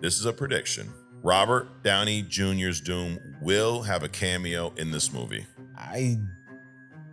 This is a prediction. Robert Downey Jr.'s Doom will have a cameo in this movie.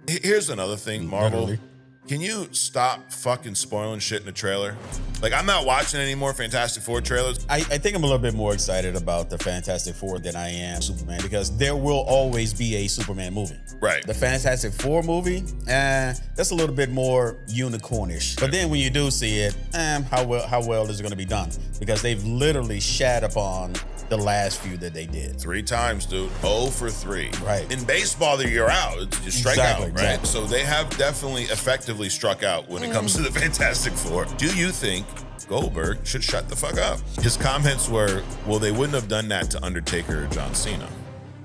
Here's another thing, Marvel. Literally. Can you stop fucking spoiling shit in the trailer? Like, I'm not watching any more Fantastic Four trailers. I think I'm a little bit more excited about the Fantastic Four than I am Superman, because there will always be a Superman movie. Right. The Fantastic Four movie, that's a little bit more unicornish. But then when you do see it, how well is it going to be done? Because they've literally shat upon the last few that they did. 3 times, dude. 0 for 3. Right. In baseball, you're out. You strike out, right? Exactly. So they have definitely effectively struck out when it comes to the Fantastic Four. Do you think Goldberg should shut the fuck up? His comments were, well, they wouldn't have done that to Undertaker or John Cena.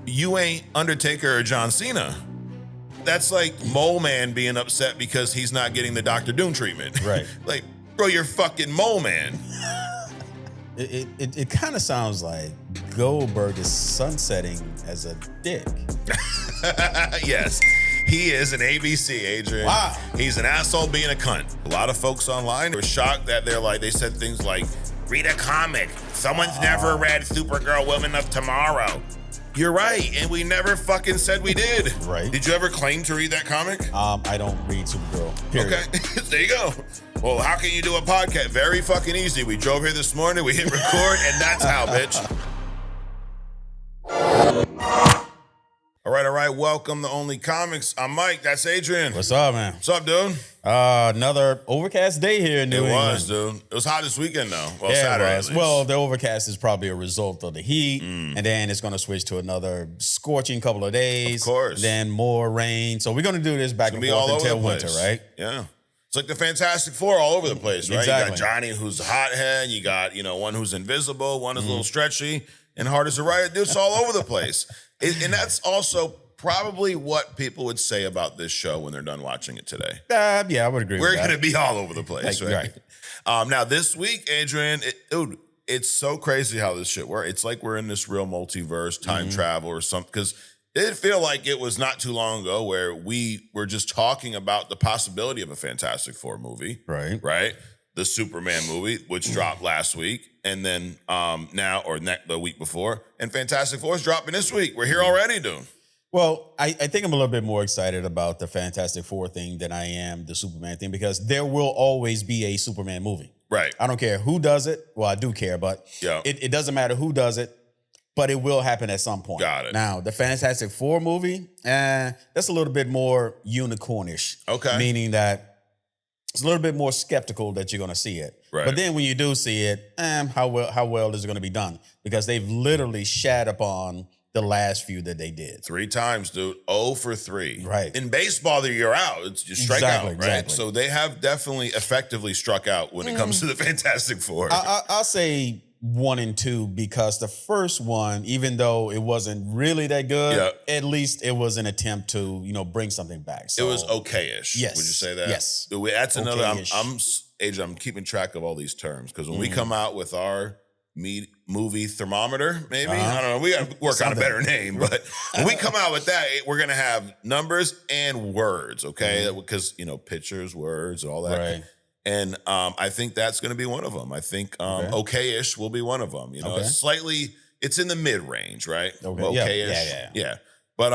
You ain't Undertaker or John Cena. That's like Mole Man being upset because he's not getting the Dr. Doom treatment. Right. Like, bro, you're fucking Mole Man. It kind of sounds like Goldberg is sunsetting as a dick. Yes, he is an ABC, Adrian. Wow. He's an asshole being a cunt. A lot of folks online were shocked that they said things like, read a comic. Someone's never read Supergirl Women of Tomorrow. You're right, and we never fucking said we did. Right. Did you ever claim to read that comic? I don't read Supergirl, period. Okay, there you go. Well, how can you do a podcast? Very fucking easy. We drove here this morning, we hit record, and that's how, bitch. All right. Welcome to Only Comics. I'm Mike. That's Adrian. What's up, man? What's up, dude? Another overcast day here in New England. It was, dude. It was hot this weekend, though. Well, Yeah, Saturday, it was. at least. Well, the overcast is probably a result of the heat, and then it's going to switch to another scorching couple of days. Of course. Then more rain. So we're going to do this back and be all forth over until the winter, place. right? Yeah. It's like the Fantastic Four all over the place, right? Exactly. You got Johnny, who's a hothead. You got, one who's invisible. One is a little stretchy and hard as a riot. Dude, it's all over the place. And that's also probably what people would say about this show when they're done watching it today. Yeah, I would agree with We're that. going to be all over the place, Like, right? Now, this week, Adrian, dude, it's so crazy how this shit works. It's like we're in this real multiverse, time travel or something, because it did feel like it was not too long ago where we were just talking about the possibility of a Fantastic Four movie. Right. The Superman movie, which dropped last week, and then the week before, and Fantastic Four is dropping this week. We're here already, dude. Well, I think I'm a little bit more excited about the Fantastic Four thing than I am the Superman thing, because there will always be a Superman movie. Right. I don't care who does it. Well, I do care, but it doesn't matter who does it, but it will happen at some point. Got it. Now, the Fantastic Four movie, that's a little bit more unicornish. Okay. Meaning that it's a little bit more skeptical that you're going to see it. Right. But then when you do see it, how well is it going to be done? Because they've literally shat upon the last few that they did. 3 times, dude. 0 for 3. Right. In baseball, you're out. You strike out, right? Exactly. So they have definitely effectively struck out when it comes to the Fantastic Four. I'll say 1 and 2, because the first one, even though it wasn't really that good, at least it was an attempt to, bring something back. So, it was okay-ish. Yes. Would you say that? Yes. That's another. Okay-ish. I'm keeping track of all these terms, because when we come out with our movie thermometer, maybe I don't know. We got to work on a better name, but when we come out with that, we're gonna have numbers and words, okay? Because pictures, words, all that. Right. And I think that's gonna be one of them. I think okay-ish will be one of them. Slightly, it's in the mid range, right? Okay. Okay-ish. Yeah. But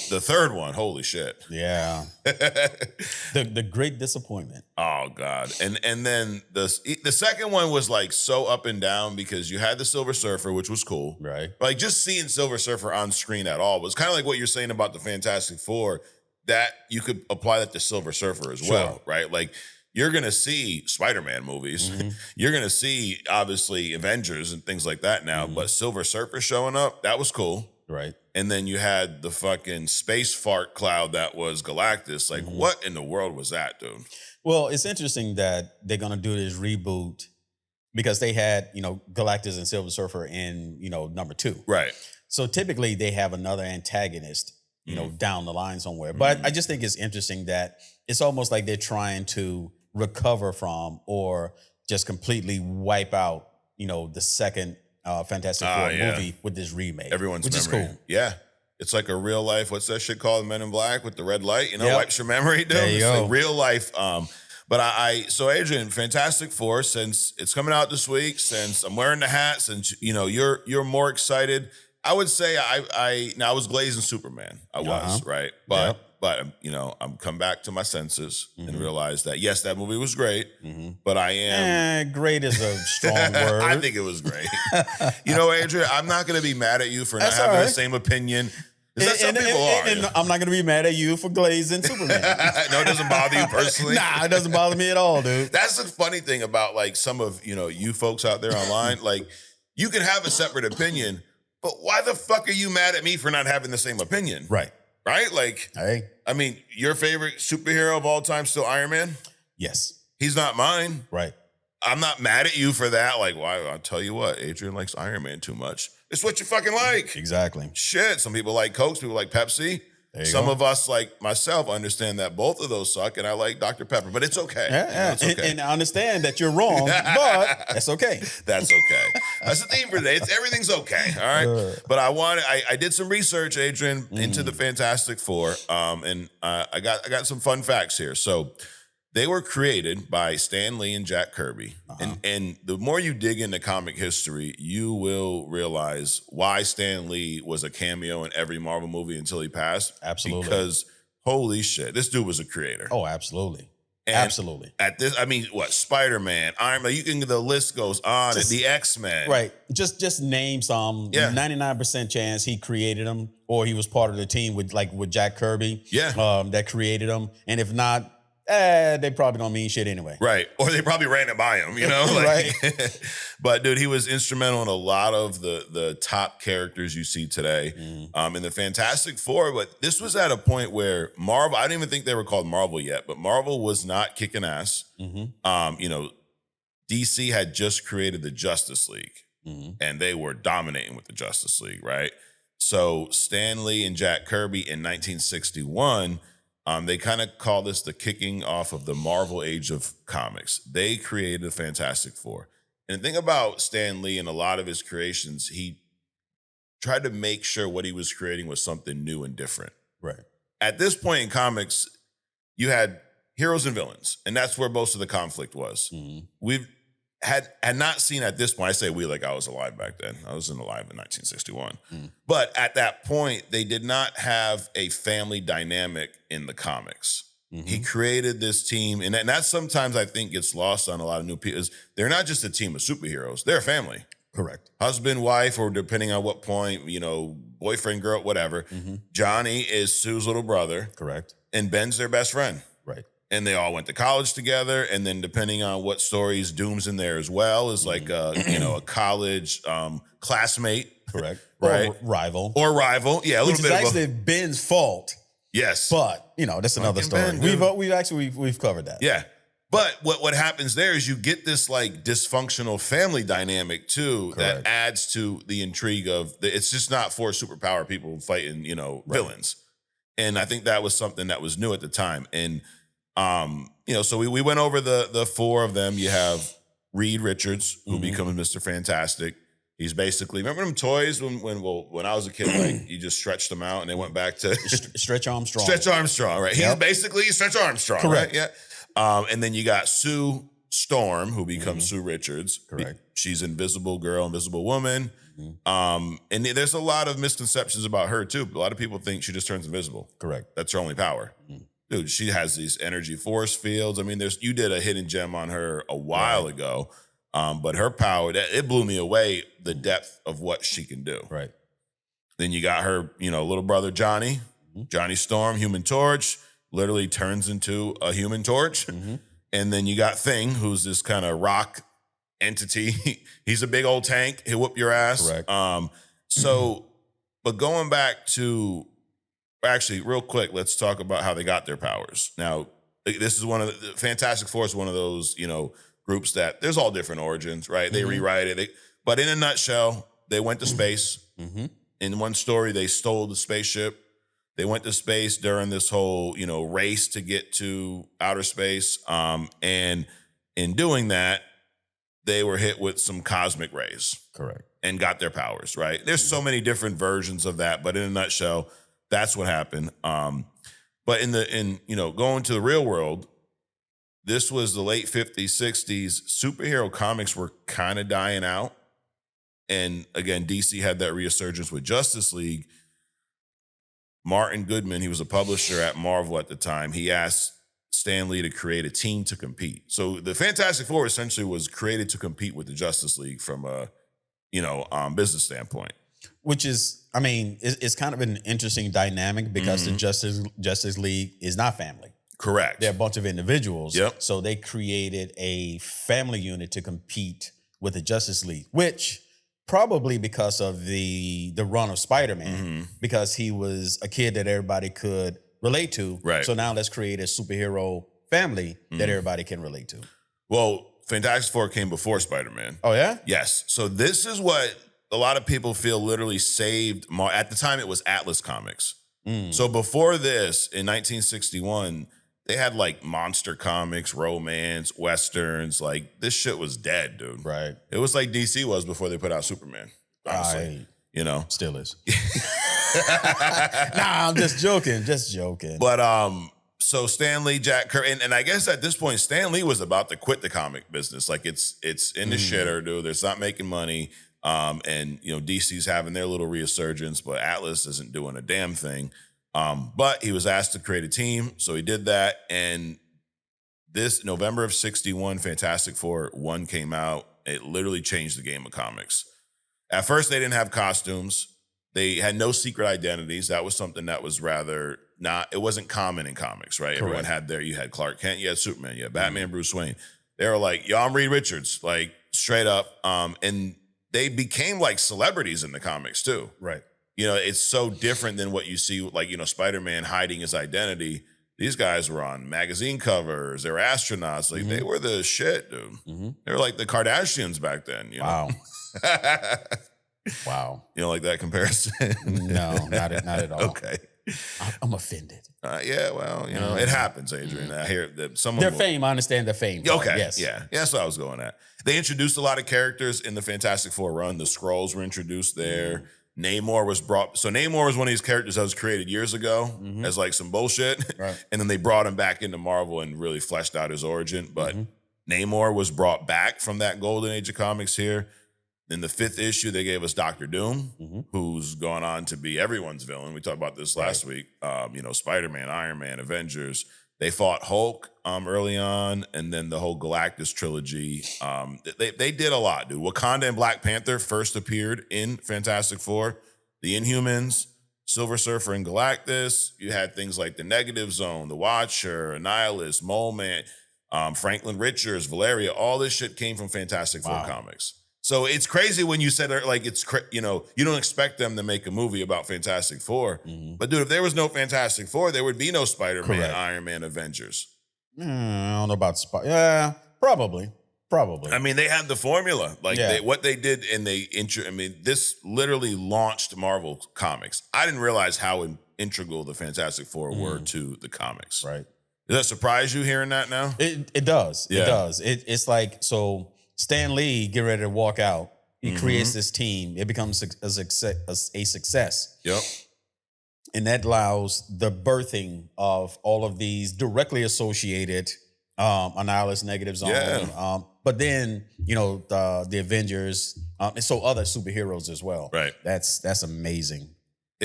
the third one, holy shit. Yeah. the great disappointment. Oh God. And then the second one was like so up and down, because you had the Silver Surfer, which was cool. Right. But like just seeing Silver Surfer on screen at all was kind of like what you're saying about the Fantastic Four, that you could apply that to Silver Surfer as well, right? Like you're going to see Spider-Man movies. You're going to see obviously Avengers and things like that now, but Silver Surfer showing up, that was cool. Right. And then you had the fucking space fart cloud that was Galactus. Like, what in the world was that, dude? Well, it's interesting that they're going to do this reboot, because they had, Galactus and Silver Surfer in, number 2. Right. So typically they have another antagonist, down the line somewhere. But I just think it's interesting that it's almost like they're trying to recover from, or just completely wipe out, the second Fantastic Four movie with this remake. Everyone's which memory. is cool. Yeah. It's like a real life, what's that shit called? Men in Black with the red light, wipes your memory, dude. There you It's go. like real life. But so Adrian, Fantastic Four, since it's coming out this week, since I'm wearing the hat, since you're more excited, I would say I was glazing Superman. I was, right? But I'm come back to my senses and realized that yes, that movie was great, but I am great is a strong word. I think it was great. Adrian, I'm not gonna be mad at you for not having the same opinion. Some people are. And I'm not going to be mad at you for glazing Superman. No, it doesn't bother you personally? Nah, it doesn't bother me at all, dude. That's the funny thing about like some of, you folks out there online. Like you can have a separate opinion, but why the fuck are you mad at me for not having the same opinion? Right. Right? Like, I mean, your favorite superhero of all time still Iron Man? Yes. He's not mine. Right. I'm not mad at you for that. Like, why? I'll tell you what, Adrian likes Iron Man too much. It's what you fucking like. Exactly. Shit. Some people like Coke, people like Pepsi. Some of us, like myself, understand that both of those suck, and I like Dr. Pepper, but it's okay. Yeah, it's okay. And I understand that you're wrong, but that's okay. That's okay. That's the theme for today. Everything's okay, all right? But I did some research, Adrian, into the Fantastic Four, and I got some fun facts here. So they were created by Stan Lee and Jack Kirby. And the more you dig into comic history, you will realize why Stan Lee was a cameo in every Marvel movie until he passed. Absolutely. Because holy shit, this dude was a creator. Oh, absolutely. And absolutely. At this, I mean, what, Spiderman, Iron Man, the list goes on. The X-Men. Right. Just name some 99% chance he created them or he was part of the team with Jack Kirby. Yeah. That created them. And if not, they probably don't mean shit anyway. Right. Or they probably ran it by him, Right. But dude, he was instrumental in a lot of the top characters you see today in the Fantastic Four. But this was at a point where Marvel, I didn't even think they were called Marvel yet, but Marvel was not kicking ass. DC had just created the Justice League and they were dominating with the Justice League, right? So Stan Lee and Jack Kirby in 1961, they kind of call this the kicking off of the Marvel age of comics. They created the Fantastic Four. And the thing about Stan Lee and a lot of his creations, he tried to make sure what he was creating was something new and different. Right. At this point in comics, you had heroes and villains, and that's where most of the conflict was. We've had not seen at this point, I say we like I was alive back then. I was alive in 1961. But at that point, they did not have a family dynamic in the comics. He created this team, and that sometimes I think gets lost on a lot of new people. They're not just a team of superheroes. They're a family. Correct. Husband, wife, or depending on what point, boyfriend, girl, whatever. Johnny is Sue's little brother. Correct. And Ben's their best friend. Right. And they all went to college together. And then depending on what stories, Doom's in there as well, is like a college classmate. Correct. Right. Or rival. Yeah, a little bit. Which is actually Ben's fault. Yes. But, that's another story. Ben, we've covered that. Yeah. But what happens there is you get this like dysfunctional family dynamic too. Correct. That adds to the intrigue of it's just not for superpower people fighting, villains. And I think that was something that was new at the time. And so we went over the four of them. You have Reed Richards, who becomes Mr. Fantastic. He's basically, remember them toys when I was a kid, like you just stretched them out and they went back to Stretch Armstrong. Stretch Armstrong, right? He's basically Stretch Armstrong. Correct. Right? Yeah. And then you got Sue Storm, who becomes Sue Richards. Correct. She's Invisible Girl, Invisible Woman. And there's a lot of misconceptions about her too. A lot of people think she just turns invisible. Correct. That's her only power. Dude, she has these energy force fields. I mean, you did a hidden gem on her a while ago. But her power, it blew me away, the depth of what she can do. Right. Then you got her, little brother, Johnny. Johnny Storm, Human Torch, literally turns into a Human Torch. And then you got Thing, who's this kind of rock entity. He's a big old tank. He'll whoop your ass. Correct. But going back to, actually, real quick, let's talk about how they got their powers. Now, this is one of the Fantastic Four is one of those, groups that there's all different origins, right? They rewrite it. But in a nutshell, they went to space. In one story, they stole the spaceship. They went to space during this whole, race to get to outer space. And in doing that, they were hit with some cosmic rays. Correct. And got their powers, right? There's so many different versions of that, but in a nutshell, that's what happened. But in going to the real world, this was the late 50s, 60s. Superhero comics were kind of dying out. And again, DC had that resurgence with Justice League. Martin Goodman, he was a publisher at Marvel at the time. He asked Stan Lee to create a team to compete. So the Fantastic Four essentially was created to compete with the Justice League from a, business standpoint. Which is, I mean, it's kind of an interesting dynamic because the Justice League is not family. Correct. They're a bunch of individuals. Yep. So they created a family unit to compete with the Justice League, which probably because of the run of Spiderman, because he was a kid that everybody could relate to. Right. So now let's create a superhero family that everybody can relate to. Well, Fantastic Four came before Spider-Man. Oh, yeah? Yes. So this is what a lot of people feel literally saved. At the time, it was Atlas Comics. So before this, in 1961, they had like monster comics, romance, westerns. Like this shit was dead, dude. Right. It was like DC was before they put out Superman. Honestly, Still is. Nah, I'm just joking. But so Stan Lee, Jack Kirby, and I guess at this point, Stan Lee was about to quit the comic business. Like it's in the shitter, dude. It's not making money. And DC's having their little resurgence, but Atlas isn't doing a damn thing. But he was asked to create a team, so he did that. And this November of 61, Fantastic Four 1 came out. It literally changed the game of comics. At first, they didn't have costumes. They had no secret identities. That was something that was rather it wasn't common in comics, right? Correct. Everyone you had Clark Kent, you had Superman, you had Batman, Bruce Wayne. They were like, yo, I'm Reed Richards, like straight up. And they became like celebrities in the comics too. Right. It's so different than what you see, like, Spider-Man hiding his identity. These guys were on magazine covers. They were astronauts. Like, they were the shit, dude. They were like the Kardashians back then, Wow. Wow. You don't like that comparison? No, not at all. Okay. I'm offended. Yeah, well, it happens, Adrian. I hear that someone... Their fame, I understand their fame. Okay, Yes. Yeah, that's what I was going at. They introduced a lot of characters in the Fantastic Four run. The Skrulls were introduced there. Namor was brought... So Namor was one of these characters that was created years ago as like some bullshit. Right. And then they brought him back into Marvel and really fleshed out his origin. But Namor was brought back from that golden age of comics here. In the 5th issue, they gave us Dr. Doom, who's gone on to be everyone's villain. We talked about this last week. Spider-Man, Iron Man, Avengers. They fought Hulk early on, and then the whole Galactus trilogy. They did a lot, dude. Wakanda and Black Panther first appeared in Fantastic Four. The Inhumans, Silver Surfer, and Galactus. You had things like the Negative Zone, the Watcher, Annihilus, Mole Man, Franklin Richards, Valeria. All this shit came from Fantastic Four comics. So it's crazy when you said, like, you don't expect them to make a movie about Fantastic Four. But, dude, if there was no Fantastic Four, there would be no Spider-Man, Correct. Iron Man, Avengers. I don't know about Yeah, probably. I mean, they had the formula. Like, what they did, and this literally launched Marvel Comics. I didn't realize how integral the Fantastic Four were to the comics. Right. Does that surprise you hearing that now? It does. Yeah. It does. It's like, so... Stan Lee get ready to walk out. He creates this team. It becomes a success. Yep. And that allows the birthing of all of these directly associated Annihilus, Negative Zone. Yeah. But then, the Avengers, and so other superheroes as well. Right. That's amazing.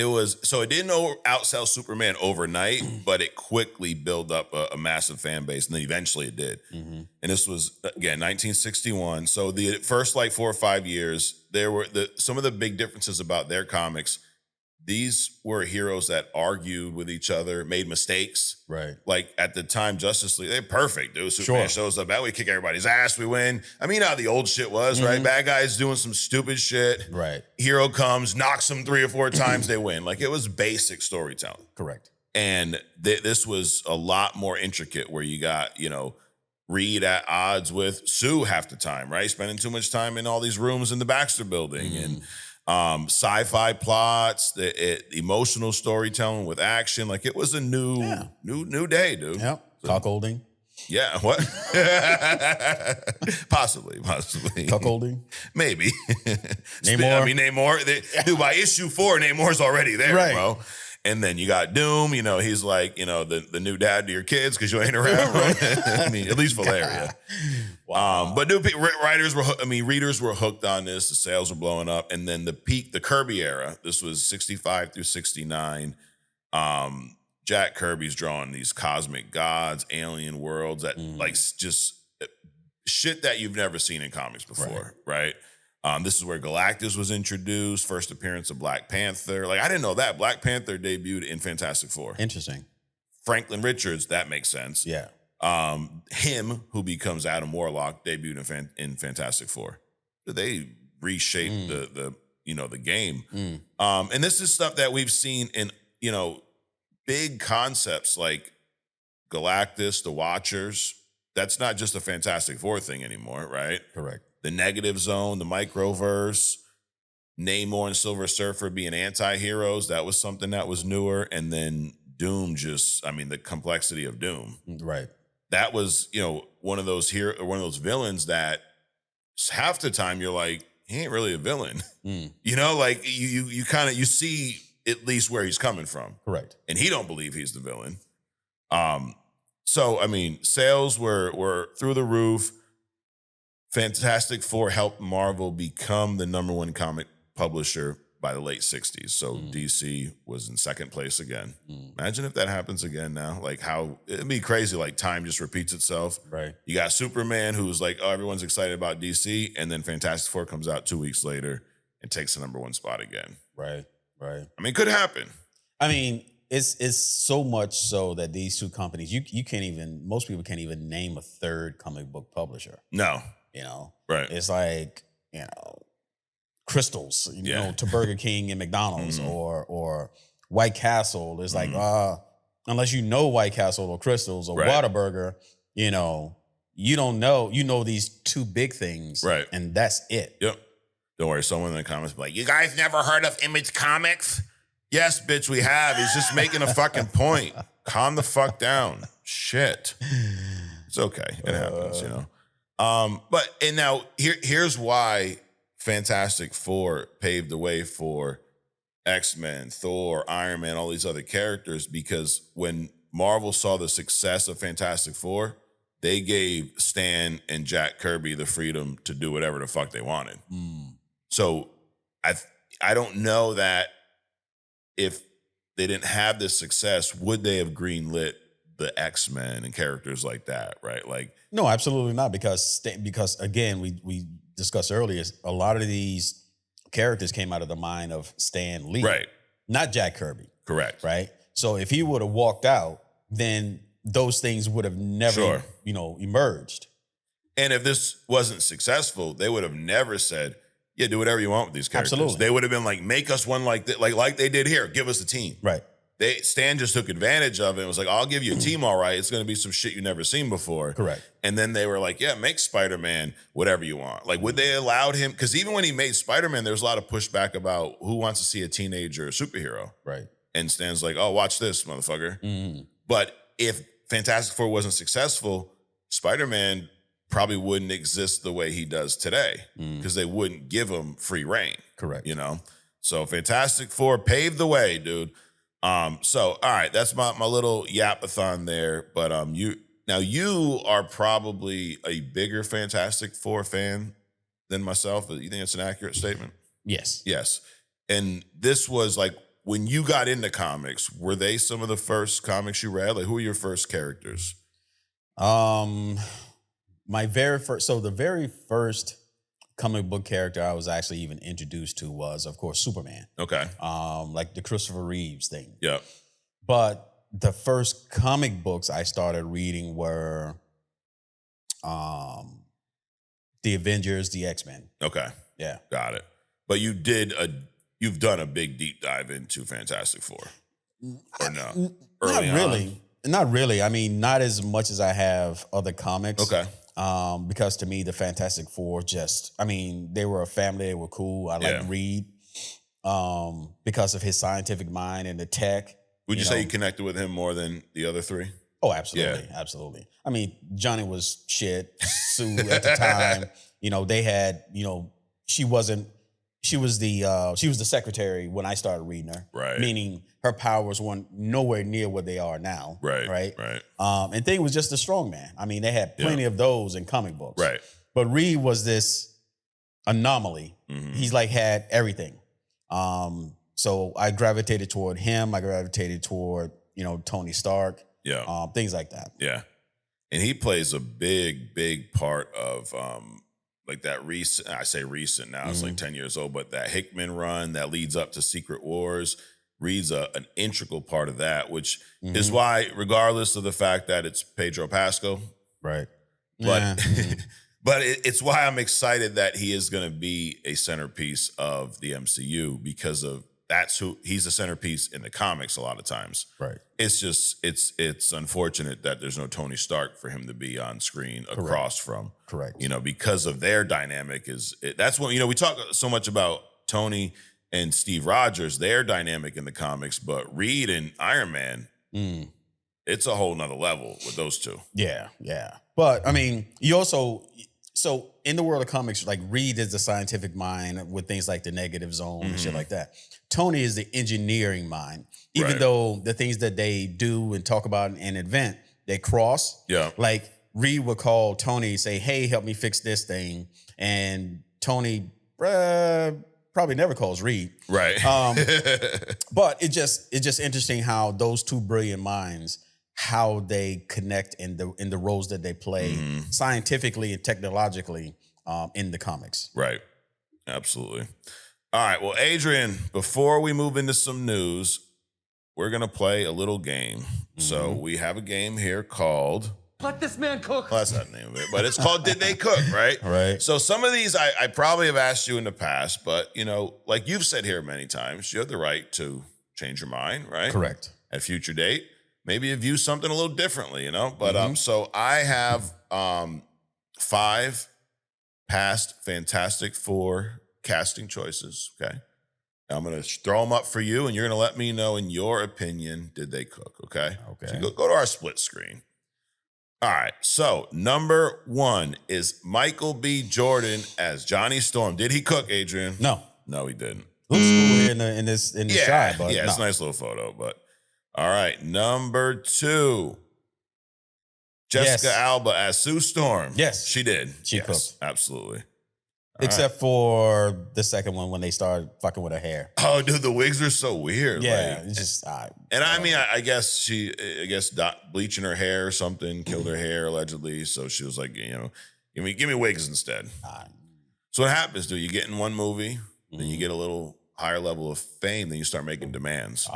It didn't outsell Superman overnight, but it quickly built up a massive fan base, and then eventually it did. And this was, again, 1961. So the first 4 or 5 years, there were some of the big differences about their comics. These were heroes that argued with each other, made mistakes. Right. Like at the time, Justice League, they're perfect, dude. Superman shows up, we kick everybody's ass, we win. I mean, how the old shit was, right? Bad guys doing some stupid shit. Right. Hero comes, knocks them 3 or 4 times, they win. Like it was basic storytelling. Correct. And this was a lot more intricate where you got, Reed at odds with Sue half the time, right? Spending too much time in all these rooms in the Baxter building and sci-fi plots, the emotional storytelling with action. Like it was a new day, dude. Yep. Cuckolding. Yeah, what? Possibly. Cuckolding. Maybe. Namor. Namor. Dude, by issue 4, Namor's already there, right. bro. And then you got Doom, he's like, the new dad to your kids because you ain't around. I mean, at least Valeria. Wow. But readers were hooked on this. The sales were blowing up. And then the peak, the Kirby era, this was 65 through 69. Jack Kirby's drawing these cosmic gods, alien worlds that like just shit that you've never seen in comics before, right? This is where Galactus was introduced, first appearance of Black Panther. Like, I didn't know that. Black Panther debuted in Fantastic Four. Interesting. Franklin Richards, that makes sense. Yeah. Him, who becomes Adam Warlock, debuted in Fantastic Four. They reshaped the game. And this is stuff that we've seen in, big concepts like Galactus, the Watchers. That's not just a Fantastic Four thing anymore, right? Correct. The Negative Zone, the Microverse, Namor and Silver Surfer being anti-heroes. That was something that was newer. And then Doom the complexity of Doom. Right. That was, one of those villains that half the time you're like, he ain't really a villain. Like you see at least where he's coming from. Correct. And he don't believe he's the villain. So, sales were through the roof. Fantastic Four helped Marvel become the number one comic publisher by the late 60s. So DC was in second place again. Imagine if that happens again now. Like how it'd be crazy. Like time just repeats itself. Right. You got Superman who's like, oh, everyone's excited about DC. And then Fantastic Four comes out 2 weeks later and takes the number one spot again. Right. Right. It could happen. It's so much so that these two companies, most people can't even name a third comic book publisher. No. Right. It's like, Crystals, to Burger King and McDonald's or White Castle. It's like, unless you know White Castle or Crystals or Whataburger, you don't know. You know these two big things. Right. And that's it. Yep. Don't worry. Someone in the comments will be like, you guys never heard of Image Comics? Yes, bitch, we have. He's just making a fucking point. Calm the fuck down. Shit. It's okay. It happens, But now here's why Fantastic Four paved the way for X-Men, Thor, Iron Man, all these other characters, because when Marvel saw the success of Fantastic Four, they gave Stan and Jack Kirby the freedom to do whatever the fuck they wanted. So I don't know that if they didn't have this success, would they have greenlit the X-Men and characters like that, right? Like, no, absolutely not. Because again, we discussed earlier, a lot of these characters came out of the mind of Stan Lee, right? Not Jack Kirby, correct? Right. So if he would have walked out, then those things would have never, emerged. And if this wasn't successful, they would have never said, yeah, do whatever you want with these characters. Absolutely. They would have been like, make us one like that, like they did here. Give us a team. Right. Stan just took advantage of it and was like, I'll give you a team, all right. It's going to be some shit you never seen before. Correct. And then they were like, yeah, make Spider-Man whatever you want. Like, would they allowed him? Because even when he made Spider-Man, there was a lot of pushback about who wants to see a teenager superhero. Right. And Stan's like, oh, watch this, motherfucker. But if Fantastic Four wasn't successful, Spider-Man probably wouldn't exist the way he does today because they wouldn't give him free reign. Correct. So Fantastic Four paved the way, dude. So all right, that's my little yapathon there. But you are probably a bigger Fantastic Four fan than myself. You think it's an accurate statement? Yes. Yes. And this was like when you got into comics, were they some of the first comics you read? Like, who were your first characters? The very first comic book character I was actually even introduced to was, of course, Superman. Okay. Like the Christopher Reeves thing. Yeah. But the first comic books I started reading were the Avengers, the X-Men. Okay. Yeah. Got it. But you've done a big deep dive into Fantastic Four. Or no? Not really. I mean, not as much as I have other comics. Okay. Because to me, the Fantastic Four they were a family. They were cool. I like Reed because of his scientific mind and the tech. Would you say you connected with him more than the other three? Oh, absolutely. Yeah. Absolutely. I mean, Johnny was shit. Sue at the time, they had, she wasn't she was the secretary when I started reading her. Right. Meaning her powers weren't nowhere near what they are now. Right. Right. Right. And Thing was just a strong man. I mean, they had plenty of those in comic books. Right. But Reed was this anomaly. Mm-hmm. He's like had everything. So I gravitated toward him. I gravitated toward, Tony Stark. Yeah. Things like that. Yeah. And he plays a big part of like that recent, I say recent now, it's like 10 years old, but that Hickman run that leads up to Secret Wars, Reed's an integral part of that, which is why, regardless of the fact that it's Pedro Pascal, right? But but it's why I'm excited that he is going to be a centerpiece of the MCU, because of that's who he's a centerpiece in the comics a lot of times. Right. It's just it's unfortunate that there's no Tony Stark for him to be on screen across from. Correct. Because of their dynamic that's what we talk so much about Tony and Steve Rogers, their dynamic in the comics, but Reed and Iron Man, it's a whole nother level with those two. Yeah, yeah. But I mean, you also so in the world of comics, like Reed is the scientific mind with things like the negative zone and shit like that. Tony is the engineering mind. Even though the things that they do and talk about and invent, they cross. Yeah. Like Reed would call Tony, say, "Hey, help me fix this thing," and Tony probably never calls Reed. Right. But it's just interesting how those two brilliant minds, how they connect in the roles that they play scientifically and technologically in the comics. Right. Absolutely. All right. Well, Adrian, before we move into some news, we're going to play a little game. So we have a game here called... Let this man cook. Well, that's not the name of it, but it's called Did They Cook, right? Right. So some of these I probably have asked you in the past, but, like you've said here many times, you have the right to change your mind, right? Correct. At a future date. Maybe you view something a little differently, But so I have 5 past Fantastic Four casting choices, okay? I'm going to throw them up for you, and you're going to let me know, in your opinion, did they cook, okay? Okay. So go to our split screen. All right, so number 1 is Michael B. Jordan as Johnny Storm. Did he cook, Adrian? No. No, he didn't. Looks cool here in this shot, but yeah, it's a nice little photo, but... All right, number 2. Jessica Alba as Sue Storm. Yes. She did. She cooked. Absolutely. Except for the second one when they started fucking with her hair. Oh, dude, the wigs are so weird. Yeah, it's just... and I mean, I guess bleaching her hair or something killed her hair, allegedly. So she was like, give me wigs instead. So what happens, dude? You get in one movie, then you get a little higher level of fame, then you start making demands.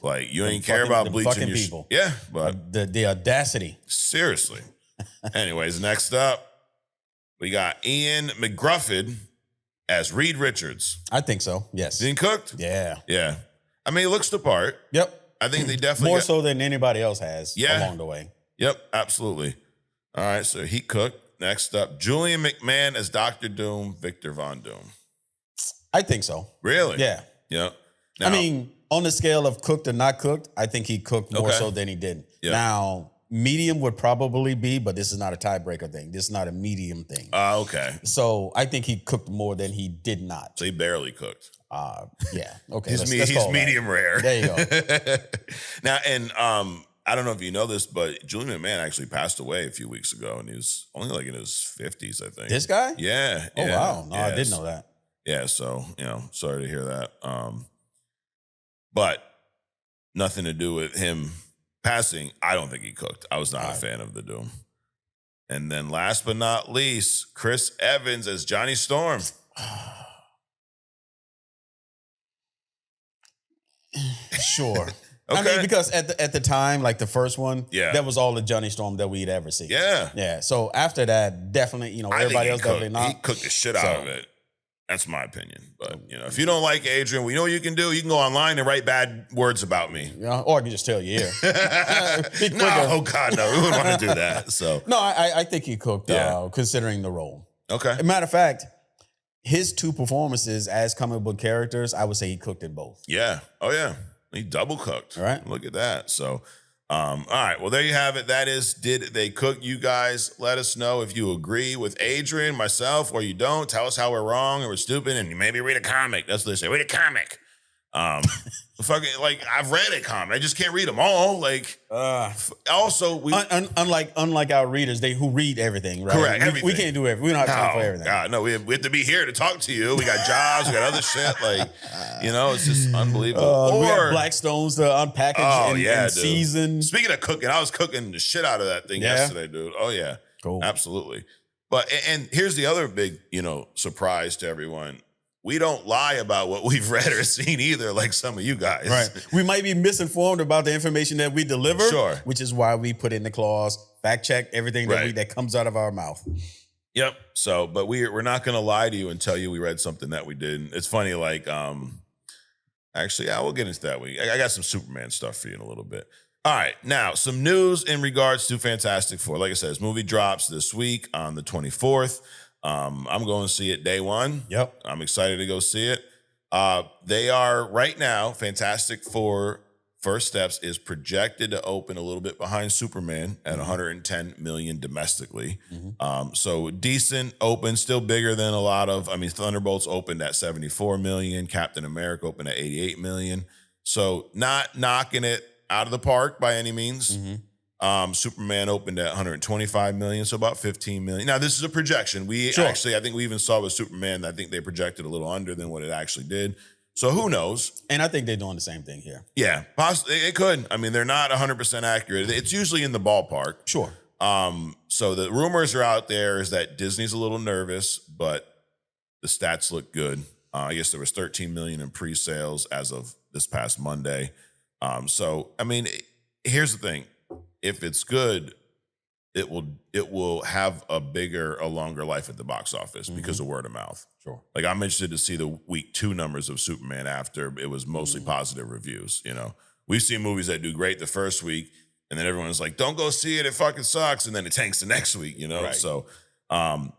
Like, you ain't care about bleaching your... people. Yeah, but... The audacity. Seriously. Anyways, next up, we got Ian McGruffin as Reed Richards. I think so, yes. Being cooked? Yeah. Yeah. I mean, it looks the part. Yep. I think they definitely... More so than anybody else has along the way. Yep, absolutely. All right, so he cooked. Next up, Julian McMahon as Dr. Doom, Victor Von Doom. I think so. Really? Yeah. Yep. Now, I mean, on the scale of cooked or not cooked, I think he cooked more so than he didn't. Yep. Now, medium would probably be, but this is not a tiebreaker thing. This is not a medium thing. Okay. So I think he cooked more than he did not. So he barely cooked. Yeah. Okay. He's let's medium rare. There you go. Now, and I don't know if you know this, but Julian McMahon actually passed away a few weeks ago, and he was only like in his 50s, I think. This guy? Yeah. Oh, wow. No, I didn't know that. Yeah, so, sorry to hear that. But nothing to do with him passing. I don't think he cooked. I was not a fan of the Doom. And then last but not least, Chris Evans as Johnny Storm. Sure. Okay. I mean, because at the time, like the first one, Yeah. that was all the Johnny Storm that we'd ever see. Yeah. Yeah. So after that, definitely, everybody else definitely not. He cooked the shit out of it. That's my opinion. But, if you don't like Adrian, we know what you can do. You can go online and write bad words about me. Or I can just tell you here. No, oh God, no. We wouldn't want to do that. So No, I think he cooked, considering the role. Okay. As a matter of fact, his 2 performances as comic book characters, I would say he cooked in both. Yeah. Oh, yeah. He double cooked. All right. Look at that. So, All right, well, there you have it. That is Did They Cook? You guys let us know if you agree with Adrian, myself, or you don't. Tell us how we're wrong or we're stupid, and you maybe read a comic. That's what they say. Read a comic. Fucking, like, I've read a comic. I just can't read them all. Like, also, we unlike our readers, who read everything, right? Correct, everything. We can't do everything. We don't have time for everything. God, no, we have to be here to talk to you. We got jobs, we got other shit. Like, it's just unbelievable. We have Blackstones to unpackage and season. Speaking of cooking, I was cooking the shit out of that thing yesterday, dude. Oh yeah, cool, absolutely. But and here's the other big, surprise to everyone. We don't lie about what we've read or seen either, like some of you guys. Right. We might be misinformed about the information that we deliver. Sure. Which is why we put in the clause, fact check everything that comes out of our mouth. Yep. So, but we're not going to lie to you and tell you we read something that we didn't. It's funny, like, actually, we'll get into that. I got some Superman stuff for you in a little bit. All right. Now, some news in regards to Fantastic Four. Like I said, this movie drops this week on the 24th. I'm going to see it day one. Yep. I'm excited to go see it. They are right now, Fantastic Four First Steps is projected to open a little bit behind Superman at 110 million domestically. So decent open, still bigger than a lot of, Thunderbolts opened at 74 million. Captain America opened at 88 million. So not knocking it out of the park by any means. Superman opened at 125 million, so about 15 million. Now, this is a projection. I think we even saw with Superman, I think they projected a little under than what it actually did. So who knows? And I think they're doing the same thing here. Yeah, possibly it could. They're not 100% accurate. It's usually in the ballpark. Sure. So the rumors are out there is that Disney's a little nervous, but the stats look good. I guess there was 13 million in pre-sales as of this past Monday. Here's the thing. If it's good, it will have a longer life at the box office because of word of mouth. Sure. Like, I'm interested to see the week 2 numbers of Superman after it was mostly positive reviews. We've seen movies that do great the first week, and then everyone's like, "Don't go see it. It fucking sucks," and then it tanks the next week. Right. So, now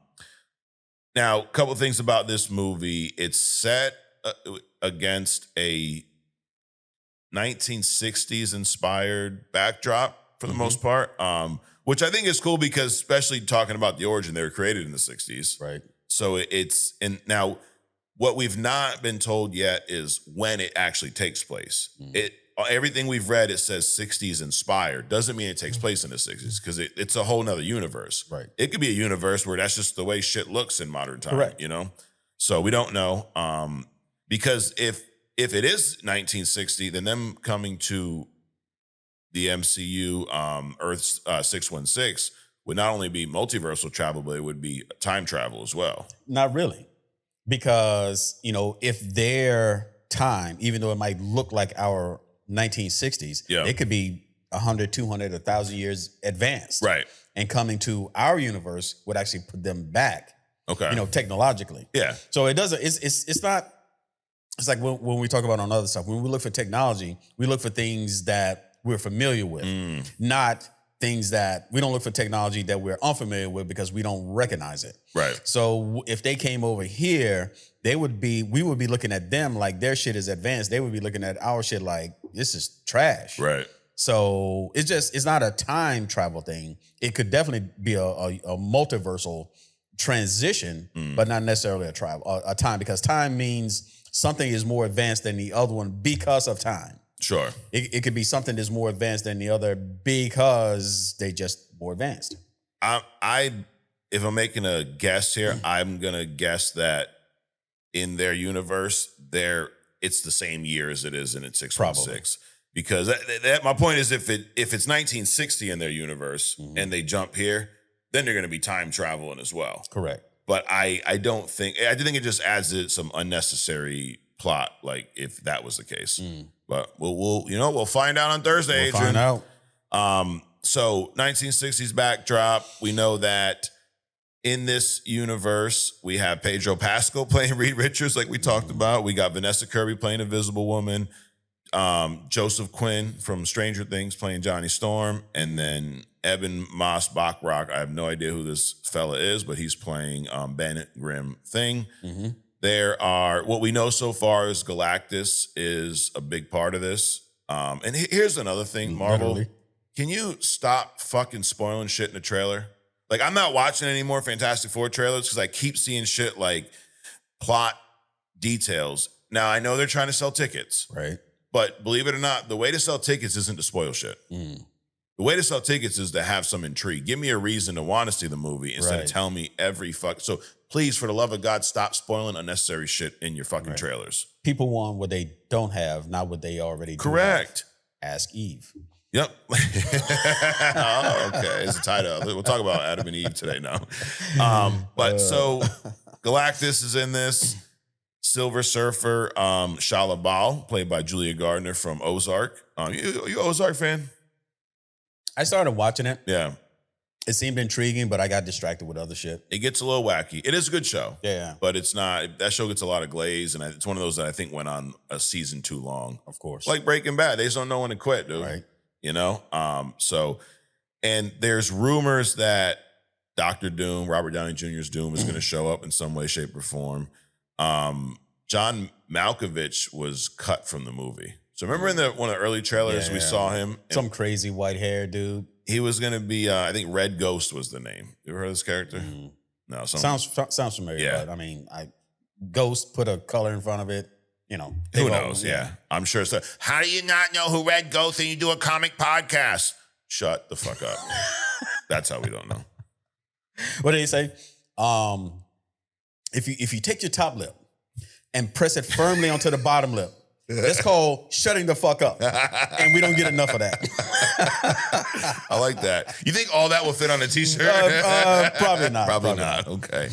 a couple things about this movie. It's set against a 1960s inspired backdrop. For the most part, which I think is cool because, especially talking about the origin, they were created in the 60s. Right. So and now what we've not been told yet is when it actually takes place. Everything we've read, it says 60s inspired. Doesn't mean it takes place in the 60s because it's a whole nother universe. Right. It could be a universe where that's just the way shit looks in modern time. Correct. So we don't know. Because if it is 1960, then them coming to the MCU, Earth 616 would not only be multiversal travel, but it would be time travel as well. Not really. Because, if their time, even though it might look like our 1960s, it could be 100, 200, 1,000 years advanced. Right. And coming to our universe would actually put them back, technologically. Yeah. So it doesn't, it's not, it's like when we talk about on other stuff, when we look for technology, we look for things that we're familiar with, not things that we don't look for technology that we're unfamiliar with because we don't recognize it. Right. So if they came over here, we would be looking at them like their shit is advanced. They would be looking at our shit like this is trash. Right. So it's not a time travel thing. It could definitely be a multiversal transition, but not necessarily a time, because time means something is more advanced than the other one because of time. Sure. It could be something that's more advanced than the other because they just more advanced. If I'm making a guess here, I'm gonna guess that in their universe, it's the same year as it is in its 616. Because my point is, if it's 1960 in their universe and they jump here, then they're gonna be time traveling as well. Correct. But I think it just adds some unnecessary plot, like if that was the case. But we'll find out on Thursday. We'll find out. So 1960s backdrop. We know that in this universe, we have Pedro Pascal playing Reed Richards, like we talked about. We got Vanessa Kirby playing Invisible Woman. Joseph Quinn from Stranger Things playing Johnny Storm. And then Eben Moss Bachrach. I have no idea who this fella is, but he's playing Bennett Grimm Thing. There are, what we know so far is Galactus is a big part of this. And here's another thing, Marvel. Literally. can you stop fucking spoiling shit in the trailer? Like, I'm not watching any more Fantastic Four trailers because I keep seeing shit like plot details. Now, I know they're trying to sell tickets. Right. But believe it or not, the way to sell tickets isn't to spoil shit. The way to sell tickets is to have some intrigue. Give me a reason to want to see the movie instead of telling me every fuck. So please, for the love of God, stop spoiling unnecessary shit in your fucking trailers. People want what they don't have, not what they already do. Correct. Ask Eve. Yep. Oh, okay. It's a title. We'll talk about Adam and Eve today now. But so Galactus is in this. Silver Surfer, Shalabal, played by Julia Gardner from Ozark. You Ozark fan? I started watching it. Yeah. It seemed intriguing, but I got distracted with other shit. It gets a little wacky. It is a good show. Yeah. But it's not, that show gets a lot of glaze, and it's one of those that I think went on a season too long. Of course. Like Breaking Bad. They just don't know when to quit, dude. Right. You know? And there's rumors that Dr. Doom, Robert Downey Jr.'s Doom, is going to show up in some way, shape, or form. John Malkovich was cut from the movie. So remember in one of the early trailers, we saw him. Some crazy white hair dude. He was going to be, I think Red Ghost was the name. You ever heard of this character? No. Sounds familiar. Yeah. But I mean, Ghost put a color in front of it. You know. Who knows? Yeah. I'm sure so. How do you not know who Red Ghost and you do a comic podcast? Shut the fuck up. That's how we don't know. What did he say? If you take your top lip and press it firmly onto the bottom lip, it's called shutting the fuck up. And we don't get enough of that. I like that. You think all that will fit on a t-shirt? Probably not. Probably not. Okay.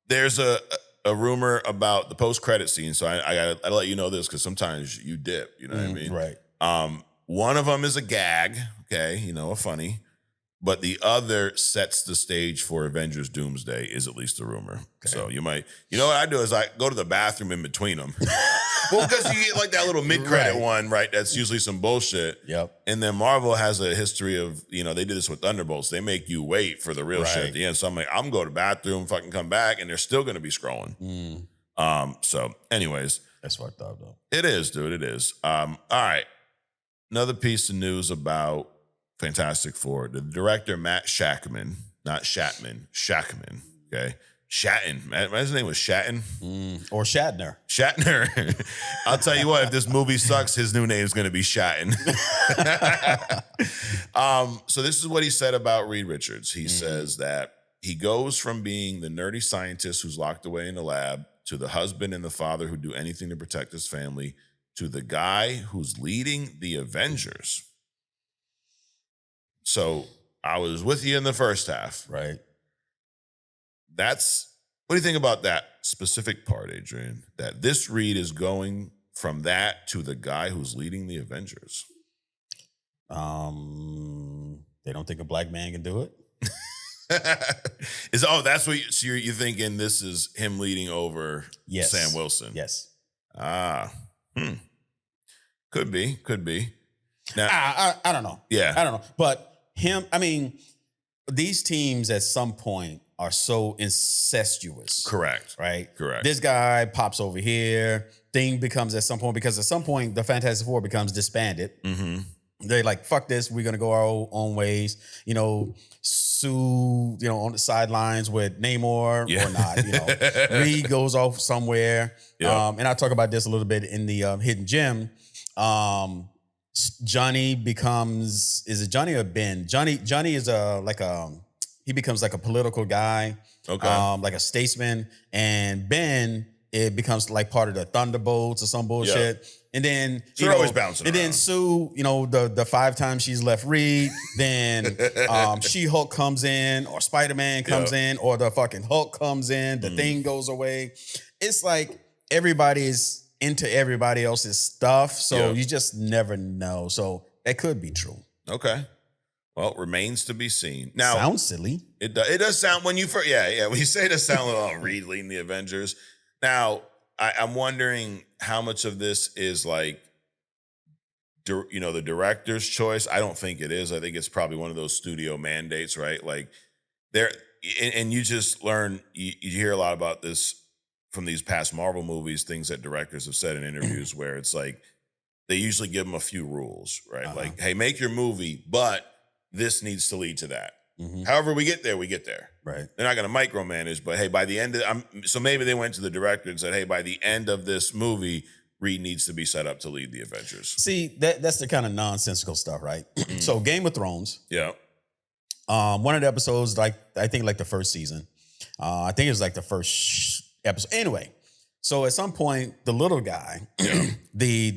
There's a rumor about the post-credit scene, so I gotta let you know this because sometimes you dip, you know what I mean? Right. One of them is a gag, okay, a funny. But the other sets the stage for Avengers Doomsday, is at least a rumor. Okay. So you might, what I do is I go to the bathroom in between them. Well, because you get like that little mid-credit one, right? That's usually some bullshit. Yep. And then Marvel has a history of, they did this with Thunderbolts. They make you wait for the real shit at the end. So I'm like, I'm going to go to the bathroom, fucking come back, and they're still going to be scrolling. So anyways. That's fucked up, though. It is, dude. It is. All right. Another piece of news about Fantastic Four. The director, Matt Shakman, not Shatman, Shakman, okay? Shatton. His name was Shatton. Or Shatner. Shatner. I'll tell you what, if this movie sucks, his new name is going to be Shatton. So this is what he said about Reed Richards. He says that he goes from being the nerdy scientist who's locked away in the lab to the husband and the father who do anything to protect his family to the guy who's leading the Avengers. So I was with you in the first half. Right. What do you think about that specific part, Adrian? That this Reed is going from that to the guy who's leading the Avengers. They don't think a black man can do it? That's what so you're thinking this is him leading over Sam Wilson? Yes. Could be. Now, I don't know. Yeah. I don't know. But these teams at some point are so incestuous. Correct. Right? Correct. This guy pops over here. Thing becomes at some point, because at some point the Fantastic Four becomes disbanded. They're like, fuck this, we're gonna go our own ways. Sue, on the sidelines with Namor or not. Reed goes off somewhere. And I talk about this a little bit in the Hidden Gem. Johnny becomes, is it Johnny or Ben? Johnny is he becomes like a political guy, like a statesman, and Ben, it becomes like part of the Thunderbolts or some bullshit. Yep. And then so always bouncing and around. Then Sue, the 5 times she's left Reed, then She-Hulk comes in, or Spiderman comes in, or the fucking Hulk comes in, the Thing goes away. It's like everybody's into everybody else's stuff, so you just never know. So that could be true. Okay. Well, it remains to be seen. Now, sounds silly. It does sound when you first, when you say it does sound like Reed leading the Avengers. Now, I'm wondering how much of this is like, the director's choice. I don't think it is. I think it's probably one of those studio mandates, right? Like and you just learn, you hear a lot about this from these past Marvel movies, things that directors have said in interviews where it's like, they usually give them a few rules, right? Like, hey, make your movie, but this needs to lead to that. However we get there, we get there. Right. They're not going to micromanage, but hey, by the end of so maybe they went to the director and said, hey, by the end of this movie, Reed needs to be set up to lead the Avengers. See, that's the kind of nonsensical stuff, right? So Game of Thrones. Yeah. One of the episodes, like I think like the first season. I think it was like the first episode. Anyway, so at some point, the little guy, the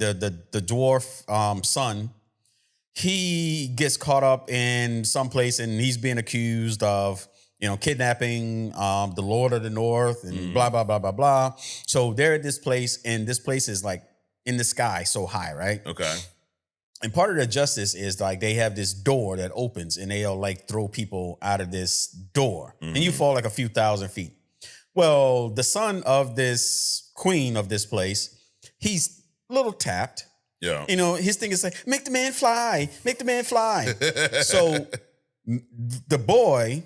dwarf son, he gets caught up in some place and he's being accused of, kidnapping the Lord of the North and blah, blah, blah, blah, blah. So they're at this place, and this place is like in the sky so high, right? Okay. And part of the justice is like they have this door that opens and they'll like throw people out of this door. And you fall like a few thousand feet. Well, the son of this queen of this place, he's a little tapped. Yeah. His thing is like, make the man fly, make the man fly. So the boy,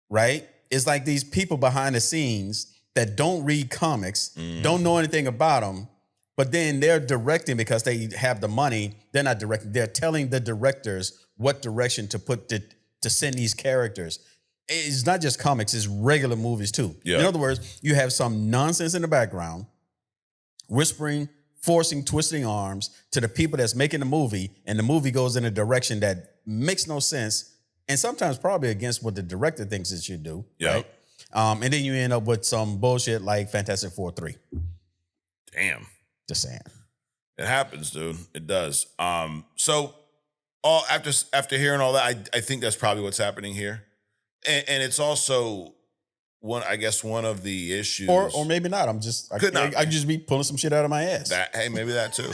right, is like these people behind the scenes that don't read comics, don't know anything about them, but then they're directing because they have the money. They're not directing. They're telling the directors what direction to put to send these characters. It's not just comics, it's regular movies too. Yeah. In other words, you have some nonsense in the background, whispering, forcing, twisting arms to the people that's making the movie, and the movie goes in a direction that makes no sense, and sometimes probably against what the director thinks it should do. Yeah. Right? And then you end up with some bullshit like Fantastic Four 3. Damn. Just saying. It happens, dude. It does. So after hearing all that, I think that's probably what's happening here. And it's also one of the issues. Or maybe not. I just be pulling some shit out of my ass. Maybe that too.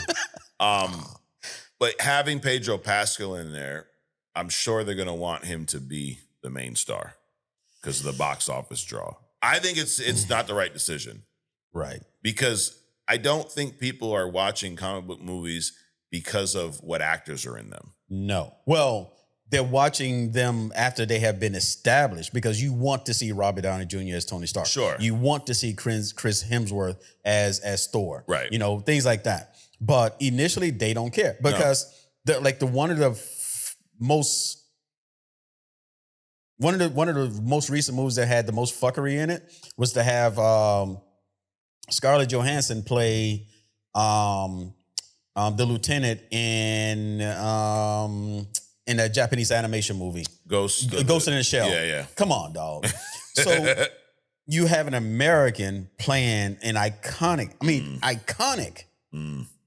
But having Pedro Pascal in there, I'm sure they're gonna want him to be the main star because of the box office draw. I think it's not the right decision. Right. Because I don't think people are watching comic book movies because of what actors are in them. No. Well, they're watching them after they have been established because you want to see Robert Downey Jr. as Tony Stark. Sure. You want to see Chris Hemsworth as Thor. Right. Things like that. But initially they don't care because one of the most recent movies that had the most fuckery in it was to have Scarlett Johansson play the lieutenant in a Japanese animation movie. Ghost in the Shell. Yeah. Come on, dog. So you have an American playing an iconic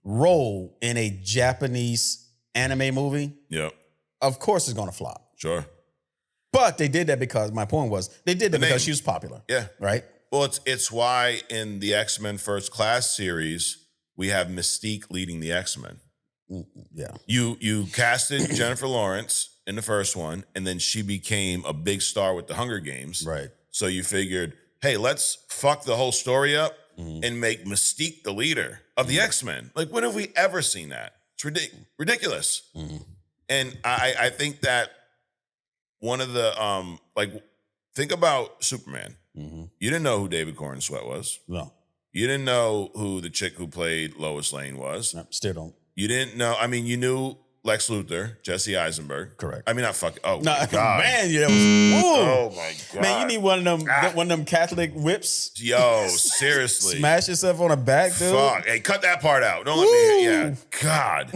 role in a Japanese anime movie. Yep. Of course it's going to flop. Sure. But they did that because because she was popular. Yeah. Right? Well, it's why in the X-Men First Class series, we have Mystique leading the X-Men. Yeah. You casted Jennifer Lawrence in the first one, and then she became a big star with the Hunger Games. Right. So you figured, hey, let's fuck the whole story up and make Mystique the leader of the X-Men. Like, when have we ever seen that? It's ridiculous. And I think that one of the think about Superman. You didn't know who David Corn Sweat was. No. You didn't know who the chick who played Lois Lane was. No, still don't. You didn't know. I mean, you knew Lex Luthor, Jesse Eisenberg. Correct. I mean, not fucking. Oh, No, my God. Man, that was. Oh, my God. Man, you need one of them Catholic whips. Yo, seriously. Smash yourself on the back, dude. Fuck. Hey, cut that part out. Don't let me hear. Yeah. God.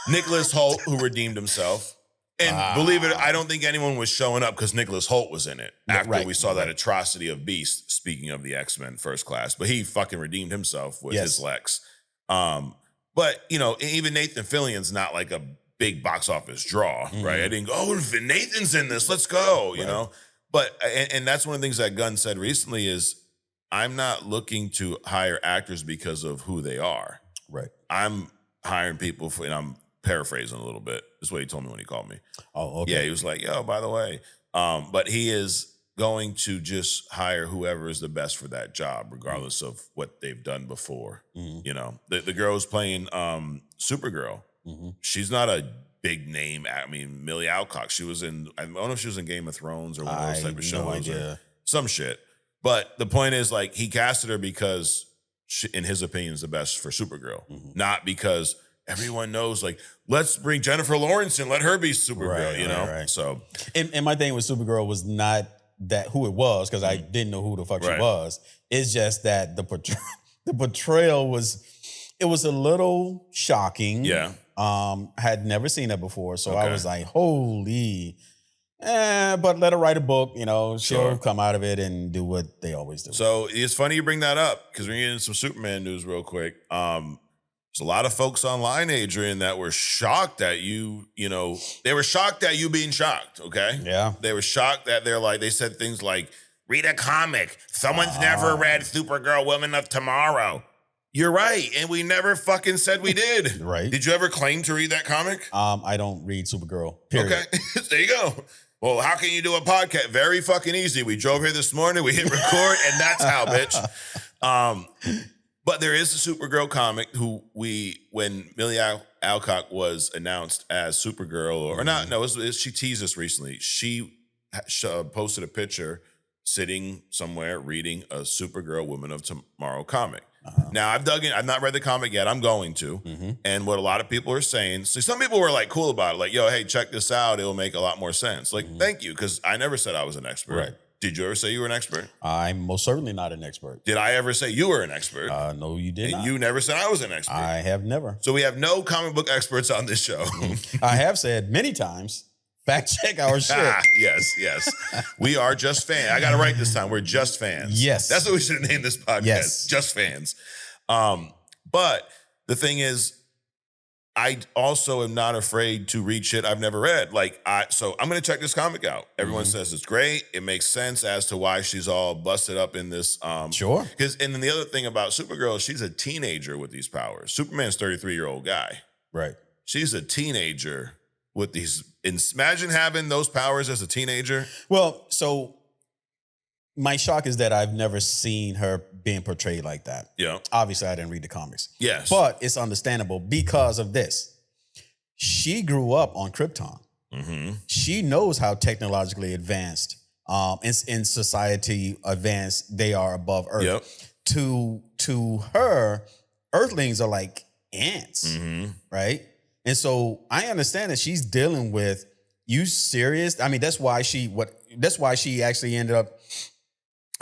Nicholas Hoult, who redeemed himself. And believe it, I don't think anyone was showing up because Nicholas Hoult was in it after we saw that atrocity of Beast, speaking of the X-Men First Class. But he fucking redeemed himself with his Lex. But, even Nathan Fillion's not like a big box office draw, right? I didn't go, Nathan's in this, let's go, you know? But, and that's one of the things that Gunn said recently is, I'm not looking to hire actors because of who they are. Right. I'm hiring people and I'm paraphrasing a little bit. That's what he told me when he called me. Oh, okay. Yeah, he was like, yo, by the way. But he is going to just hire whoever is the best for that job, regardless of what they've done before. The girl who's playing Supergirl, she's not a big name. I mean, Millie Alcock. She was in, I don't know if she was in Game of Thrones or one of those type of shows. No idea. Some shit. But the point is, like, he casted her because she, in his opinion, is the best for Supergirl. Not because everyone knows, like, let's bring Jennifer Lawrence in, let her be Supergirl, you know? Right. So, and my thing with Supergirl was not that who it was, because I didn't know who the fuck she was. It's just that the portrayal was a little shocking. Yeah. Had never seen that before, so I was like, holy. But let her write a book, you know, she'll come out of it and do what they always do. So it's funny you bring that up, because we're getting some Superman news real quick. There's a lot of folks online, Adrian, that were shocked at they were shocked at you being shocked, okay? Yeah. They were shocked that they said things like, read a comic. Someone's never read Supergirl, Women of Tomorrow. You're right, and we never fucking said we did. Right. Did you ever claim to read that comic? I don't read Supergirl, period. Okay, there you go. Well, how can you do a podcast? Very fucking easy. We drove here this morning, we hit record, and that's how, bitch. But there is a Supergirl comic when Millie Alcock was announced as Supergirl, she teased us recently. She posted a picture sitting somewhere reading a Supergirl Women of Tomorrow comic. Now, I've dug in. I've not read the comic yet. I'm going to. And what a lot of people are saying, so some people were like cool about it. Like, yo, hey, check this out. It'll make a lot more sense. Like, thank you, because I never said I was an expert. Right. Did you ever say you were an expert? I'm most certainly not an expert. Did I ever say you were an expert? No, you did not. You never said I was an expert. I have never. So we have no comic book experts on this show. I have said many times, fact check our shit. Yes. We are just fans. I got it right this time. We're just fans. Yes. That's what we should have named this podcast. Yes. Just fans. But the thing is, I also am not afraid to read shit I've never read. So I'm going to check this comic out. Everyone says it's great. It makes sense as to why she's all busted up in this. Sure. And then the other thing about Supergirl is she's a teenager with these powers. Superman's 33-year-old guy. Right. She's a teenager with these. Imagine having those powers as a teenager. Well, so my shock is that I've never seen her being portrayed like that. Yeah. Obviously, I didn't read the comics. Yes. But it's understandable because of this. She grew up on Krypton. She knows how technologically advanced in society advanced they are above Earth. Yep. To her, Earthlings are like ants, right? And so I understand that she's dealing with, you serious? I mean, that's why she actually ended up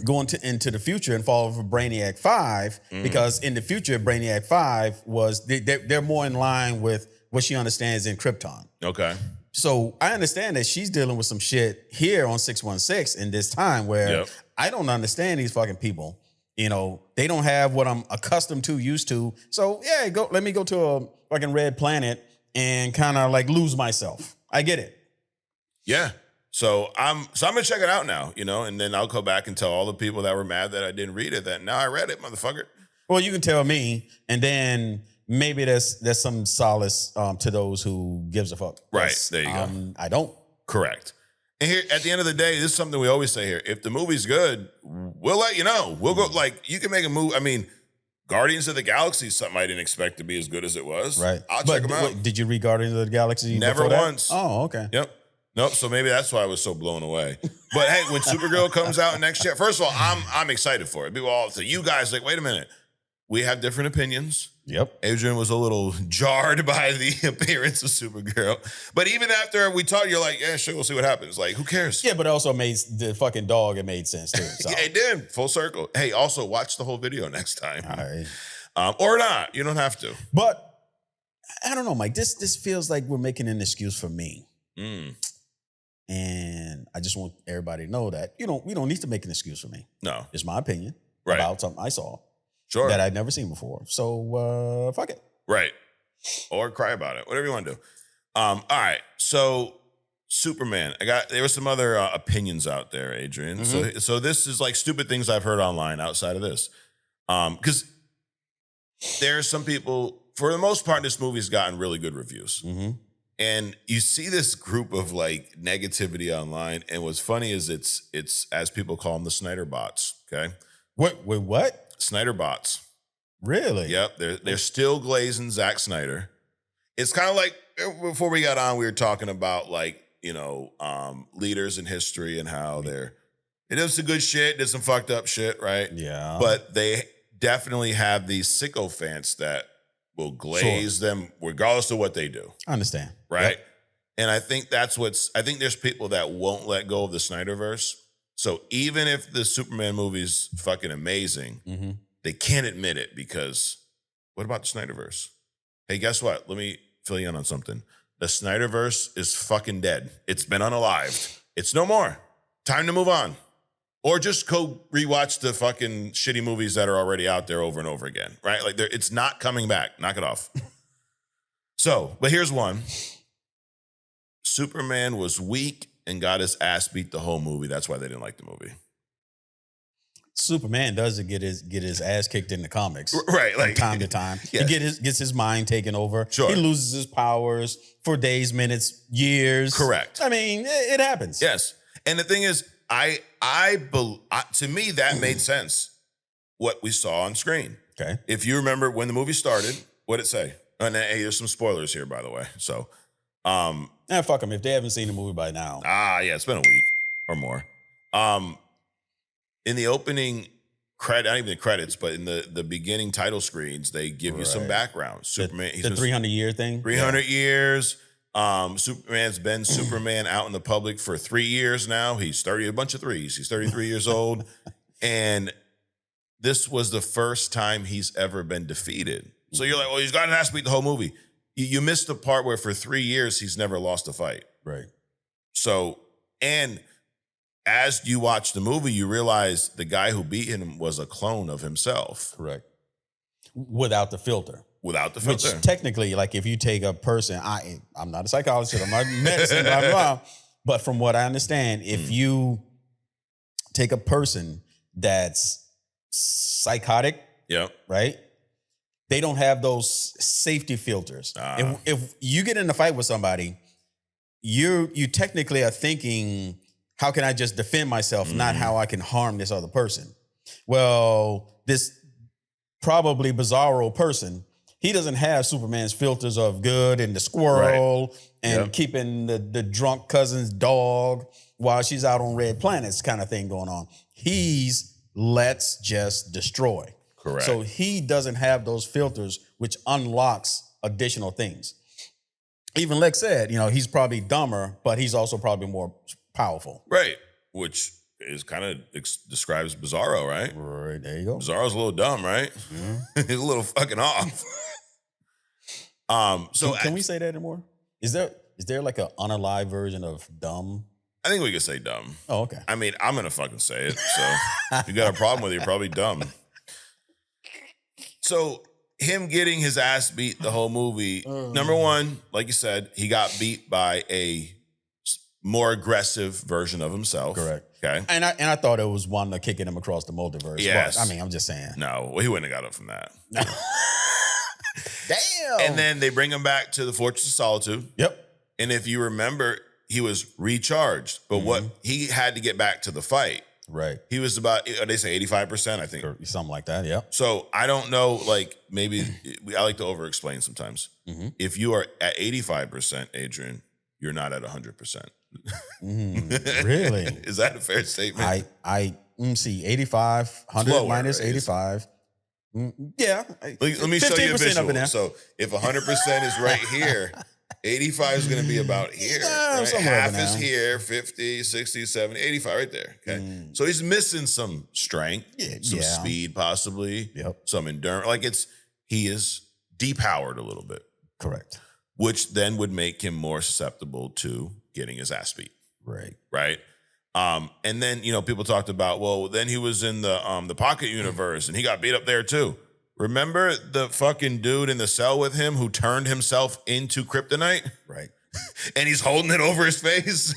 going into the future and falling for Brainiac 5, because in the future, Brainiac 5 was, they're more in line with what she understands in Krypton. Okay. So I understand that she's dealing with some shit here on 616 in this time where I don't understand these fucking people. You know, they don't have what I'm accustomed to, used to. So yeah, let me go to a fucking red planet and kind of like lose myself. I get it. Yeah. So I'm gonna check it out now, and then I'll go back and tell all the people that were mad that I didn't read it that now I read it, motherfucker. Well, you can tell me, and then maybe there's some solace to those who gives a fuck. Right. There you go. I don't. Correct. And here, at the end of the day, this is something we always say here. If the movie's good, we'll let you know. We'll go, you can make a movie. I mean, Guardians of the Galaxy is something I didn't expect to be as good as it was. Right. I'll check them out. Wait, did you read Guardians of the Galaxy? Never once. Oh, okay. Yep. Nope. So maybe that's why I was so blown away. But hey, when Supergirl comes out next year, first of all, I'm excited for it. People all say, you guys, wait a minute. We have different opinions. Yep. Adrian was a little jarred by the appearance of Supergirl. But even after we talked, you're like, yeah, sure, we'll see what happens. Like, who cares? Yeah, but it also made the fucking dog, it made sense too. So. Yeah, it did. Full circle. Hey, also watch the whole video next time. All right. Or not. You don't have to. But I don't know, Mike. This feels like we're making an excuse for me. And I just want everybody to know that we don't need to make an excuse for me. No. It's my opinion Right. about something I saw. Sure. That I'd never seen before. So fuck it. Right. Or cry about it. Whatever you want to do. All right. So Superman. There were some other opinions out there, Adrian. So this is like stupid things I've heard online outside of this. Because there are some people, for the most part, this movie's gotten really good reviews. And you see this group of like negativity online. And what's funny is it's as people call them, the Snyder bots. Okay. What? Snyder bots. Really? Yep. They're still glazing Zack Snyder. It's kind of like before we got on, we were talking about leaders in history and how they did some good shit, did some fucked up shit, right? Yeah. But they definitely have these sycophants that will glaze them regardless of what they do. I understand. Right? Yep. And I think I think there's people that won't let go of the Snyderverse. So even if the Superman movie's fucking amazing, they can't admit it because what about the Snyderverse? Hey, guess what? Let me fill you in on something. The Snyderverse is fucking dead. It's been unalived. It's no more. Time to move on. Or just go rewatch the fucking shitty movies that are already out there over and over again, right? Like it's not coming back. Knock it off. So, but here's one. Superman was weak and got his ass beat the whole movie. That's why they didn't like the movie. Superman does get his ass kicked in the comics, right? Like from time to time, yes. He gets his mind taken over. Sure. He loses his powers for days, minutes, years. Correct. I mean, it happens. Yes, and the thing is, to me that made sense. What we saw on screen. Okay. If you remember when the movie started, what did it say? And hey, there's some spoilers here, by the way. So, fuck them if they haven't seen the movie by now. Yeah, it's been a week or more. In the opening credit, not even the credits, but in the beginning title screens, they give you some background. Superman, the 300-year thing? 300 years. Superman's been Superman out in the public for 3 years now. He's a bunch of threes. He's 33 years old. And this was the first time he's ever been defeated. So you're like, well, he's got an ass beat the whole movie. You missed the part where for 3 years, he's never lost a fight. Right. So, and as you watch the movie, you realize the guy who beat him was a clone of himself. Correct. Without the filter. Without the filter. Which technically, like if you take a person, I'm not a psychologist, I'm not medicine, blah, blah, blah, but from what I understand, if you take a person that's psychotic, right? They don't have those safety filters. If you get in a fight with somebody, you technically are thinking, how can I just defend myself, not how I can harm this other person? Well, this probably Bizarro person, he doesn't have Superman's filters of good and the squirrel and keeping the drunk cousin's dog while she's out on red planets kind of thing going on. He's let's just destroy. Correct. So he doesn't have those filters, which unlocks additional things. Even Lex said, he's probably dumber, but he's also probably more powerful. Right. Which is kind of describes Bizarro, right? Right. There you go. Bizarro's a little dumb, right? He's a little fucking off. So can we say that anymore? Is there like an unalive version of dumb? I think we could say dumb. Oh, okay. I mean, I'm gonna fucking say it. So if you got a problem with it, you're probably dumb. So him getting his ass beat the whole movie, number one, like you said, he got beat by a more aggressive version of himself. Correct. Okay. And I thought it was one kicking him across the multiverse. Yes. But, I'm just saying. No, well, he wouldn't have got up from that. Damn. And then they bring him back to the Fortress of Solitude. Yep. And if you remember, he was recharged. But what he had to get back to the fight. Right. He was about, they say 85%, I think. Or something like that, yeah. So I don't know, like maybe, I like to over-explain sometimes. If you are at 85%, Adrian, you're not at 100%. Really? Is that a fair statement? I see 85, 100 lower, minus right? 85. Yeah. Let me show you a 15% up in visual. there. So if 100% is right here, 85 is going to be about here. Right? Somewhere Half over is now. here, 50, 60, 70, 85 right there. Okay. So he's missing some strength, some speed possibly, some endurance. Like he is depowered a little bit. Correct. Which then would make him more susceptible to getting his ass beat. Right. Right. And then, people talked about, well, then he was in the Pocket Universe and he got beat up there too. Remember the fucking dude in the cell with him who turned himself into kryptonite? Right. And he's holding it over his face.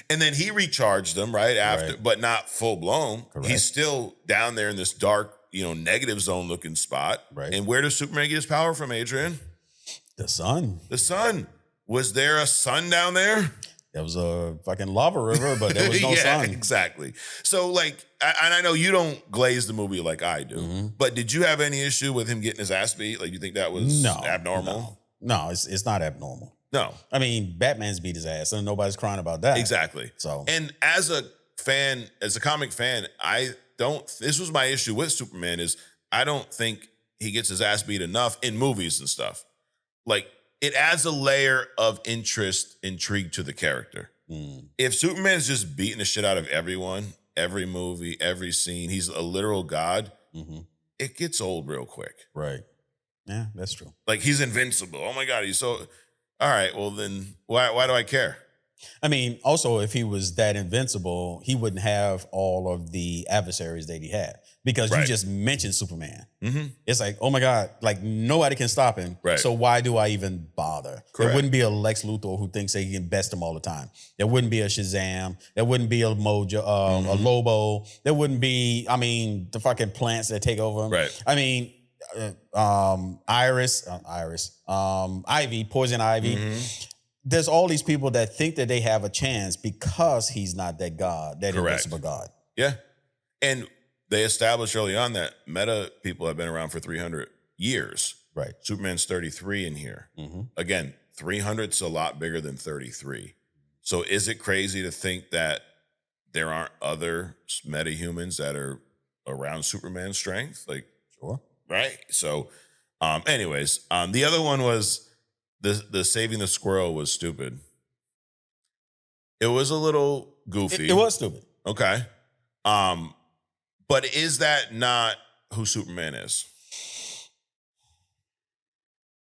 And then he recharged them right after, but not full blown. Correct. He's still down there in this dark, negative zone looking spot. Right. And where does Superman get his power from, Adrian? The sun. The sun. Was there a sun down there? There was a fucking lava river, but there was no sun. Exactly. So, and I know you don't glaze the movie like I do, but did you have any issue with him getting his ass beat? Like, you think that was abnormal? No, it's not abnormal. No. I mean, Batman's beat his ass, and nobody's crying about that. Exactly. So, and as a comic fan, this was my issue with Superman is I don't think he gets his ass beat enough in movies and stuff. Like, it adds a layer of intrigue to the character. If Superman's just beating the shit out of everyone, every movie, every scene, he's a literal god, it gets old real quick. Right. Yeah, that's true. Like, he's invincible. Oh my God, he's so... All right, well then, why do I care? I mean, also, if he was that invincible, he wouldn't have all of the adversaries that he had. Because you just mentioned Superman. It's like, oh my God, like nobody can stop him. Right. So why do I even bother? Correct. There wouldn't be a Lex Luthor who thinks that he can best him all the time. There wouldn't be a Shazam. There wouldn't be a Mojo, a Lobo. There wouldn't be, I mean, the fucking plants that take over him. Right. I mean, Ivy, Poison Ivy. There's all these people that think that they have a chance because he's not that god, that invincible god. Yeah. And they established early on that meta people have been around for 300 years. Right. Superman's 33 in here. Again, 300's a lot bigger than 33. So is it crazy to think that there aren't other meta-humans that are around Superman's strength? Like, sure. Right. So, anyways, the other one was the saving the squirrel was stupid. It was a little goofy. It was stupid. Okay. But is that not who Superman is?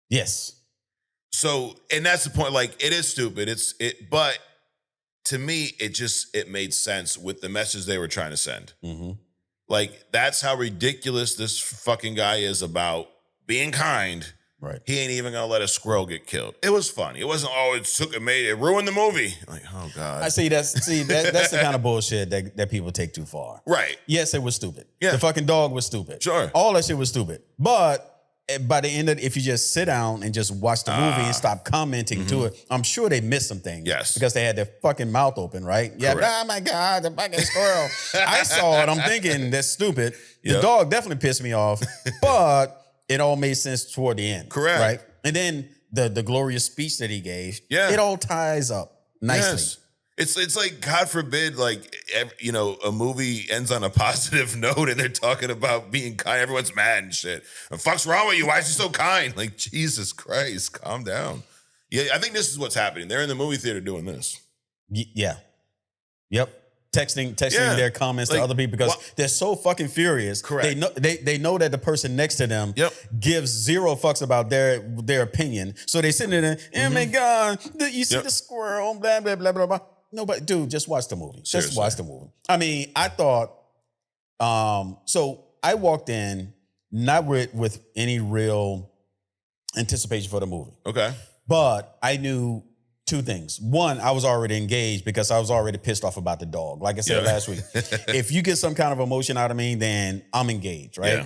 Yes. So, and that's the point. Like, it is stupid. But to me, it made sense with the message they were trying to send. Like, that's how ridiculous this fucking guy is about being kind. Right. He ain't even gonna let a squirrel get killed. It was funny. It wasn't, it ruined the movie. Like, oh God. That's the kind of bullshit that people take too far. Right. Yes, it was stupid. Yeah. The fucking dog was stupid. Sure. All that shit was stupid. But by the end of it, if you just sit down and just watch the movie and stop commenting to it, I'm sure they missed some things. Yes. Because they had their fucking mouth open, right? Yeah. Correct. Oh my God, the fucking squirrel. I saw it. I'm thinking that's stupid. The Yep. dog definitely pissed me off, but it all made sense toward the end. Correct. Right. And then the glorious speech that he gave, Yeah. it all ties up nicely. Yes. It's like, God forbid, like, a movie ends on a positive note and they're talking about being kind. Everyone's mad and shit. The fuck's wrong with you? Why is he so kind? Like, Jesus Christ, calm down. Yeah, I think this is what's happening. They're in the movie theater doing this. Yeah. Yep. Texting Yeah. their comments to Like, other people because they're so fucking furious. Correct. They know that the person next to them gives zero fucks about their opinion. So they sitting there, oh my God, you see the squirrel, blah, blah, blah, blah, blah. No, but dude, just watch the movie. Seriously. Just watch the movie. I mean, I thought, so I walked in not with any real anticipation for the movie. Okay. But I knew two things. One, I was already engaged because I was already pissed off about the dog. Like I said last week, if you get some kind of emotion out of me, then I'm engaged, right? Yeah.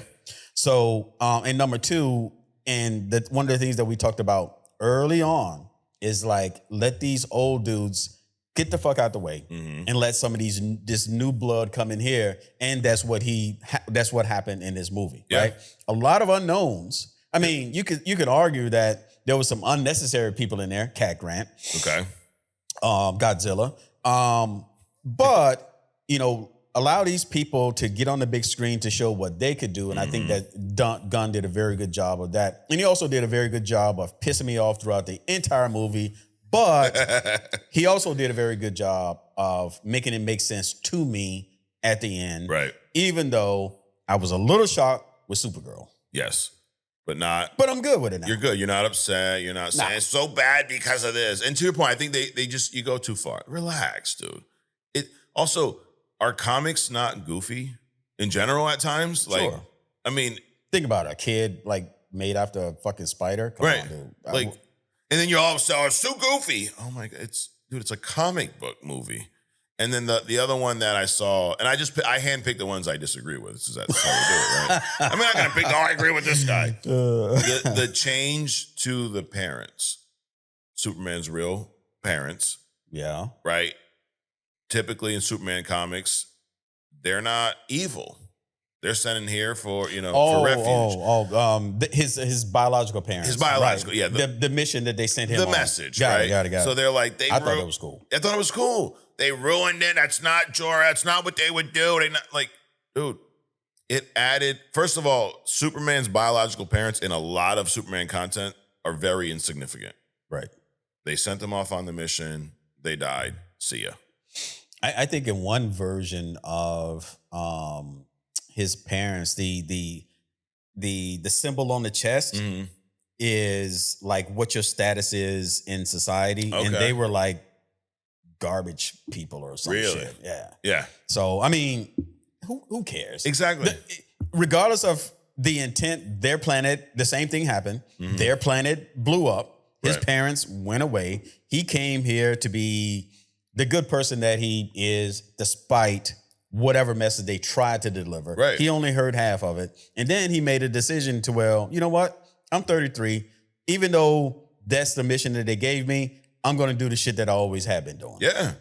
So, and number two, and one of the things that we talked about early on is like, let these old dudes get the fuck out the way and let some of this new blood come in here. And that's what happened in this movie, right? A lot of unknowns. I mean, you could argue that there was some unnecessary people in there, Cat Grant, Okay. Godzilla. But, allow these people to get on the big screen to show what they could do. And I think that Gunn did a very good job of that. And he also did a very good job of pissing me off throughout the entire movie. But he also did a very good job of making it make sense to me at the end. Right. Even though I was a little shocked with Supergirl. Yes. But I'm good with it now. You're good. You're not upset. You're not saying it's so bad because of this. And to your point, I think you go too far. Relax, dude. Also, are comics not goofy in general at times? Like, Sure. I mean, Think about it. A kid like made after a fucking spider. Come right. on, dude. Like, and then you're all so it's so goofy. Oh my God. It's a comic book movie. And then the other one that I saw, and I handpicked the ones I disagree with. That's how we do it, right? I'm not going to pick, I agree with this guy. The change to the parents, Superman's real parents, Yeah. right? Typically in Superman comics, they're not evil. They're sent in here for refuge. His biological parents. His biological, right. yeah. The mission that they sent him The on. message, Got right? it. So they're like, I thought it was cool. I thought it was cool. They ruined it. That's not Jorah. That's not what they would do. They not like, dude, It added, first of all, Superman's biological parents in a lot of Superman content are very insignificant. Right. They sent them off on the mission. They died. See ya. I think in one version of his parents, the symbol on the chest is like what your status is in society, and they were like garbage people or some shit. Yeah. Yeah. So I mean, who cares? Exactly. Regardless of the intent, their planet, the same thing happened. Their planet blew up. His parents went away. He came here to be the good person that he is, despite whatever message they tried to deliver. Right. He only heard half of it. And then he made a decision to, well, you know what? I'm 33. Even though that's the mission that they gave me, I'm going to do the shit that I always have been doing. Yeah.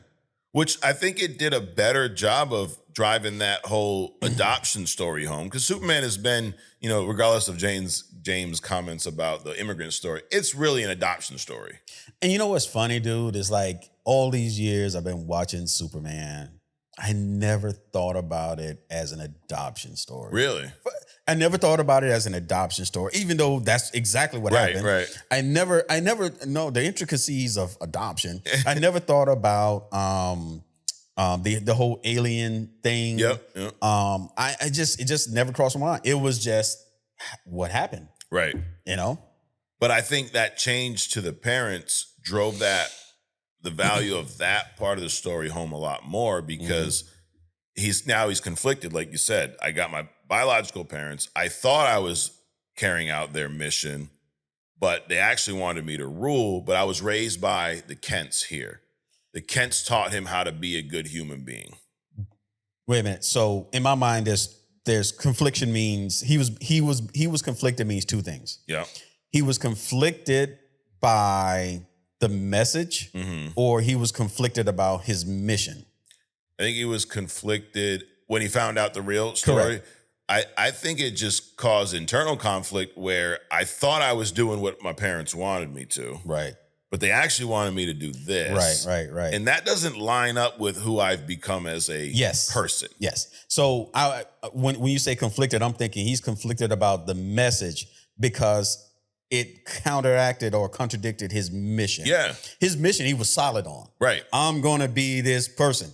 Which I think it did a better job of driving that whole adoption story home. Because Superman has been, you know, regardless of James' comments about the immigrant story, it's really an adoption story. And you know what's funny, dude, is like all these years I've been watching Superman, I never thought about it as an adoption story. Really? I never thought about it as an adoption story, even though that's exactly what happened. Right. I never know the intricacies of adoption. I never thought about the whole alien thing. Yep. It just never crossed my mind. It was just what happened. Right. You know? But I think that change to the parents drove the value of that part of the story home a lot more, because he's conflicted. Like you said, I got my biological parents. I thought I was carrying out their mission, but they actually wanted me to rule. But I was raised by the Kents here. The Kents taught him how to be a good human being. Wait a minute. So in my mind, there's confliction means he was conflicted means two things. Yeah. He was conflicted by the message, or he was conflicted about his mission. I think he was conflicted when he found out the real story. Correct. I think it just caused internal conflict where I thought I was doing what my parents wanted me to. Right. But they actually wanted me to do this. Right. And that doesn't line up with who I've become as a person. Yes. So when you say conflicted, I'm thinking he's conflicted about the message because it counteracted or contradicted his mission. Yeah. His mission, he was solid on. Right. I'm going to be this person.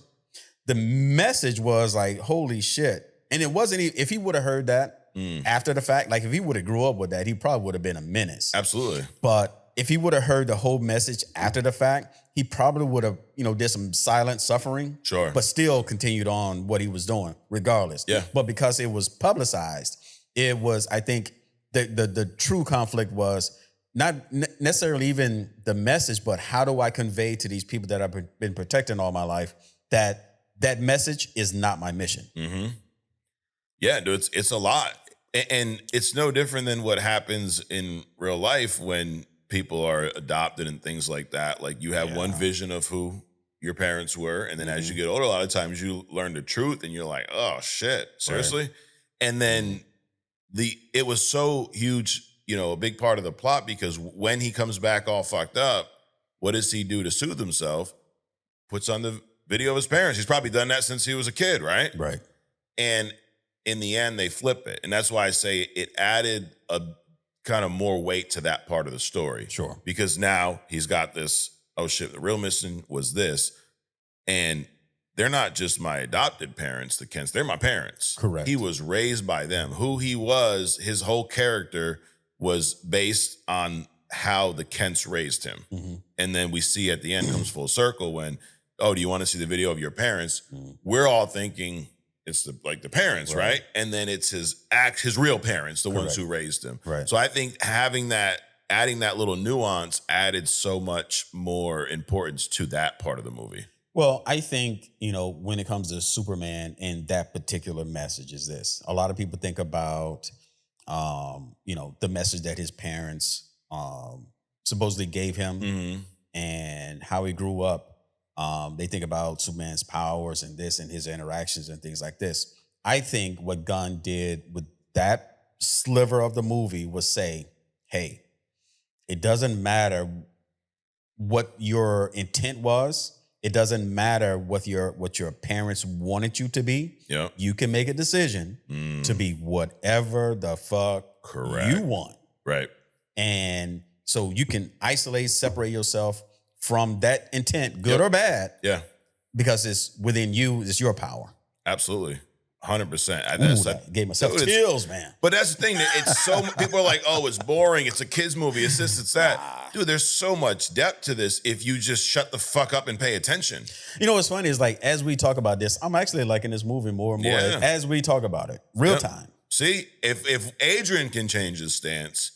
The message was like, holy shit. And it wasn't, if he would have heard that after the fact, like if he would have grew up with that, he probably would have been a menace. Absolutely. But if he would have heard the whole message after the fact, he probably would have, did some silent suffering. Sure. But still continued on what he was doing, regardless. Yeah. But because it was publicized, it was, I think, the true conflict was not necessarily even the message, but how do I convey to these people that I've been protecting all my life that message is not my mission. Mm-hmm. Yeah, dude, it's a lot. And it's no different than what happens in real life when people are adopted and things like that. Like you have one vision of who your parents were. And then as you get older, a lot of times you learn the truth and you're like, oh shit, seriously? Right. And then it was so huge, a big part of the plot, because when he comes back all fucked up, what does he do to soothe himself? Puts on the video of his parents. He's probably done that since he was a kid, right? Right. And in the end, they flip it. And that's why I say it added a kind of more weight to that part of the story. Sure. Because now he's got this, oh shit, the real mission was this. And they're not just my adopted parents, the Kents, they're my parents. Correct. He was raised by them. Who he was, his whole character was based on how the Kents raised him. Mm-hmm. And then we see at the end comes full circle when, oh, do you want to see the video of your parents? Mm-hmm. We're all thinking it's the parents, right? And then it's his real parents, the ones who raised him. Right. So I think adding that little nuance added so much more importance to that part of the movie. Well, I think, when it comes to Superman and that particular message is this. A lot of people think about, the message that his parents supposedly gave him and how he grew up. They think about Superman's powers and this and his interactions and things like this. I think what Gunn did with that sliver of the movie was say, hey, it doesn't matter what your intent was. it doesn't matter what your parents wanted you to be. Yep. You can make a decision to be whatever the fuck you want. Right. And so you can isolate, separate yourself from that intent, good or bad. Yeah. Because it's within you, it's your power. Absolutely. 100%. That gave myself chills, man. But that's the thing. That it's so people are like, oh, it's boring. It's a kid's movie. It's this, it's that. Dude, there's so much depth to this if you just shut the fuck up and pay attention. You know what's funny is like, as we talk about this, I'm actually liking this movie more and more as we talk about it. Real time. See, if Adrian can change his stance,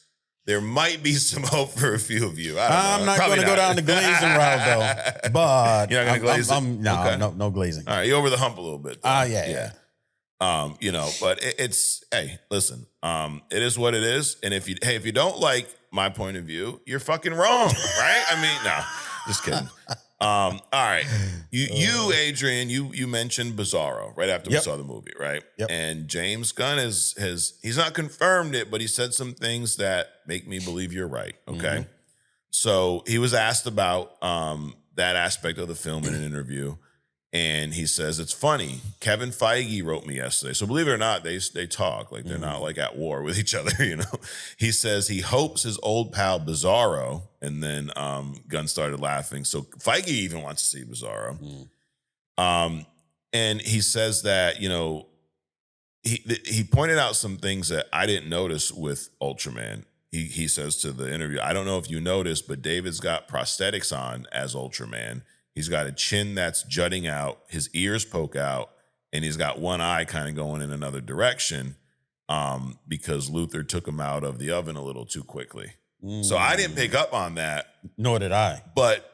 there might be some hope for a few of you. I'm not going to go down the glazing route, though. But you're not going to glaze it? No glazing. All right, you're over the hump a little bit. Yeah. But it's hey, listen, it is what it is. And if you don't like my point of view, you're fucking wrong, right? I mean, no, just kidding. All right. You, Adrian, you mentioned Bizarro right after we saw the movie, right? Yep. And James Gunn he's not confirmed it, but he said some things that make me believe you're right. Okay. So he was asked about that aspect of the film in an interview. And he says, it's funny. Kevin Feige wrote me yesterday. So believe it or not, they talk. Like they're not like at war with each other, you know. He says he hopes his old pal Bizarro, and then Gunn started laughing. So Feige even wants to see Bizarro. And he says that, you know, he pointed out some things that I didn't notice with Ultraman. He says to the interview, I don't know if you noticed, but David's got prosthetics on as Ultraman. He's got a chin that's jutting out, his ears poke out, and he's got one eye kind of going in another direction because Luther took him out of the oven a little too quickly. So I didn't pick up on that. Nor did I. But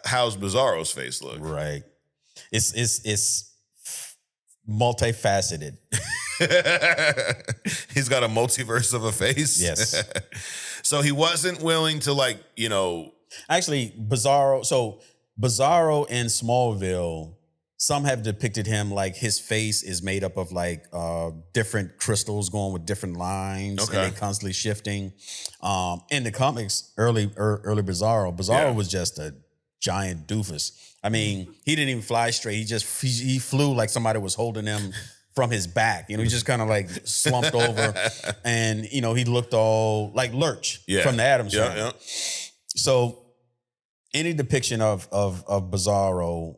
how's Bizarro's face look? Right. It's multifaceted. He's got a multiverse of a face. Yes. So he wasn't willing to, like, you know. Actually, Bizarro. So Bizarro in Smallville, some have depicted him like his face is made up of like different crystals going with different lines and they constantly shifting. In the comics, early Bizarro was just a giant doofus. I mean, he didn't even fly straight. He flew like somebody was holding him from his back. You know, he just kind of like slumped over, and you know, he looked all like Lurch from the Addams Family. Yeah. So any depiction of Bizarro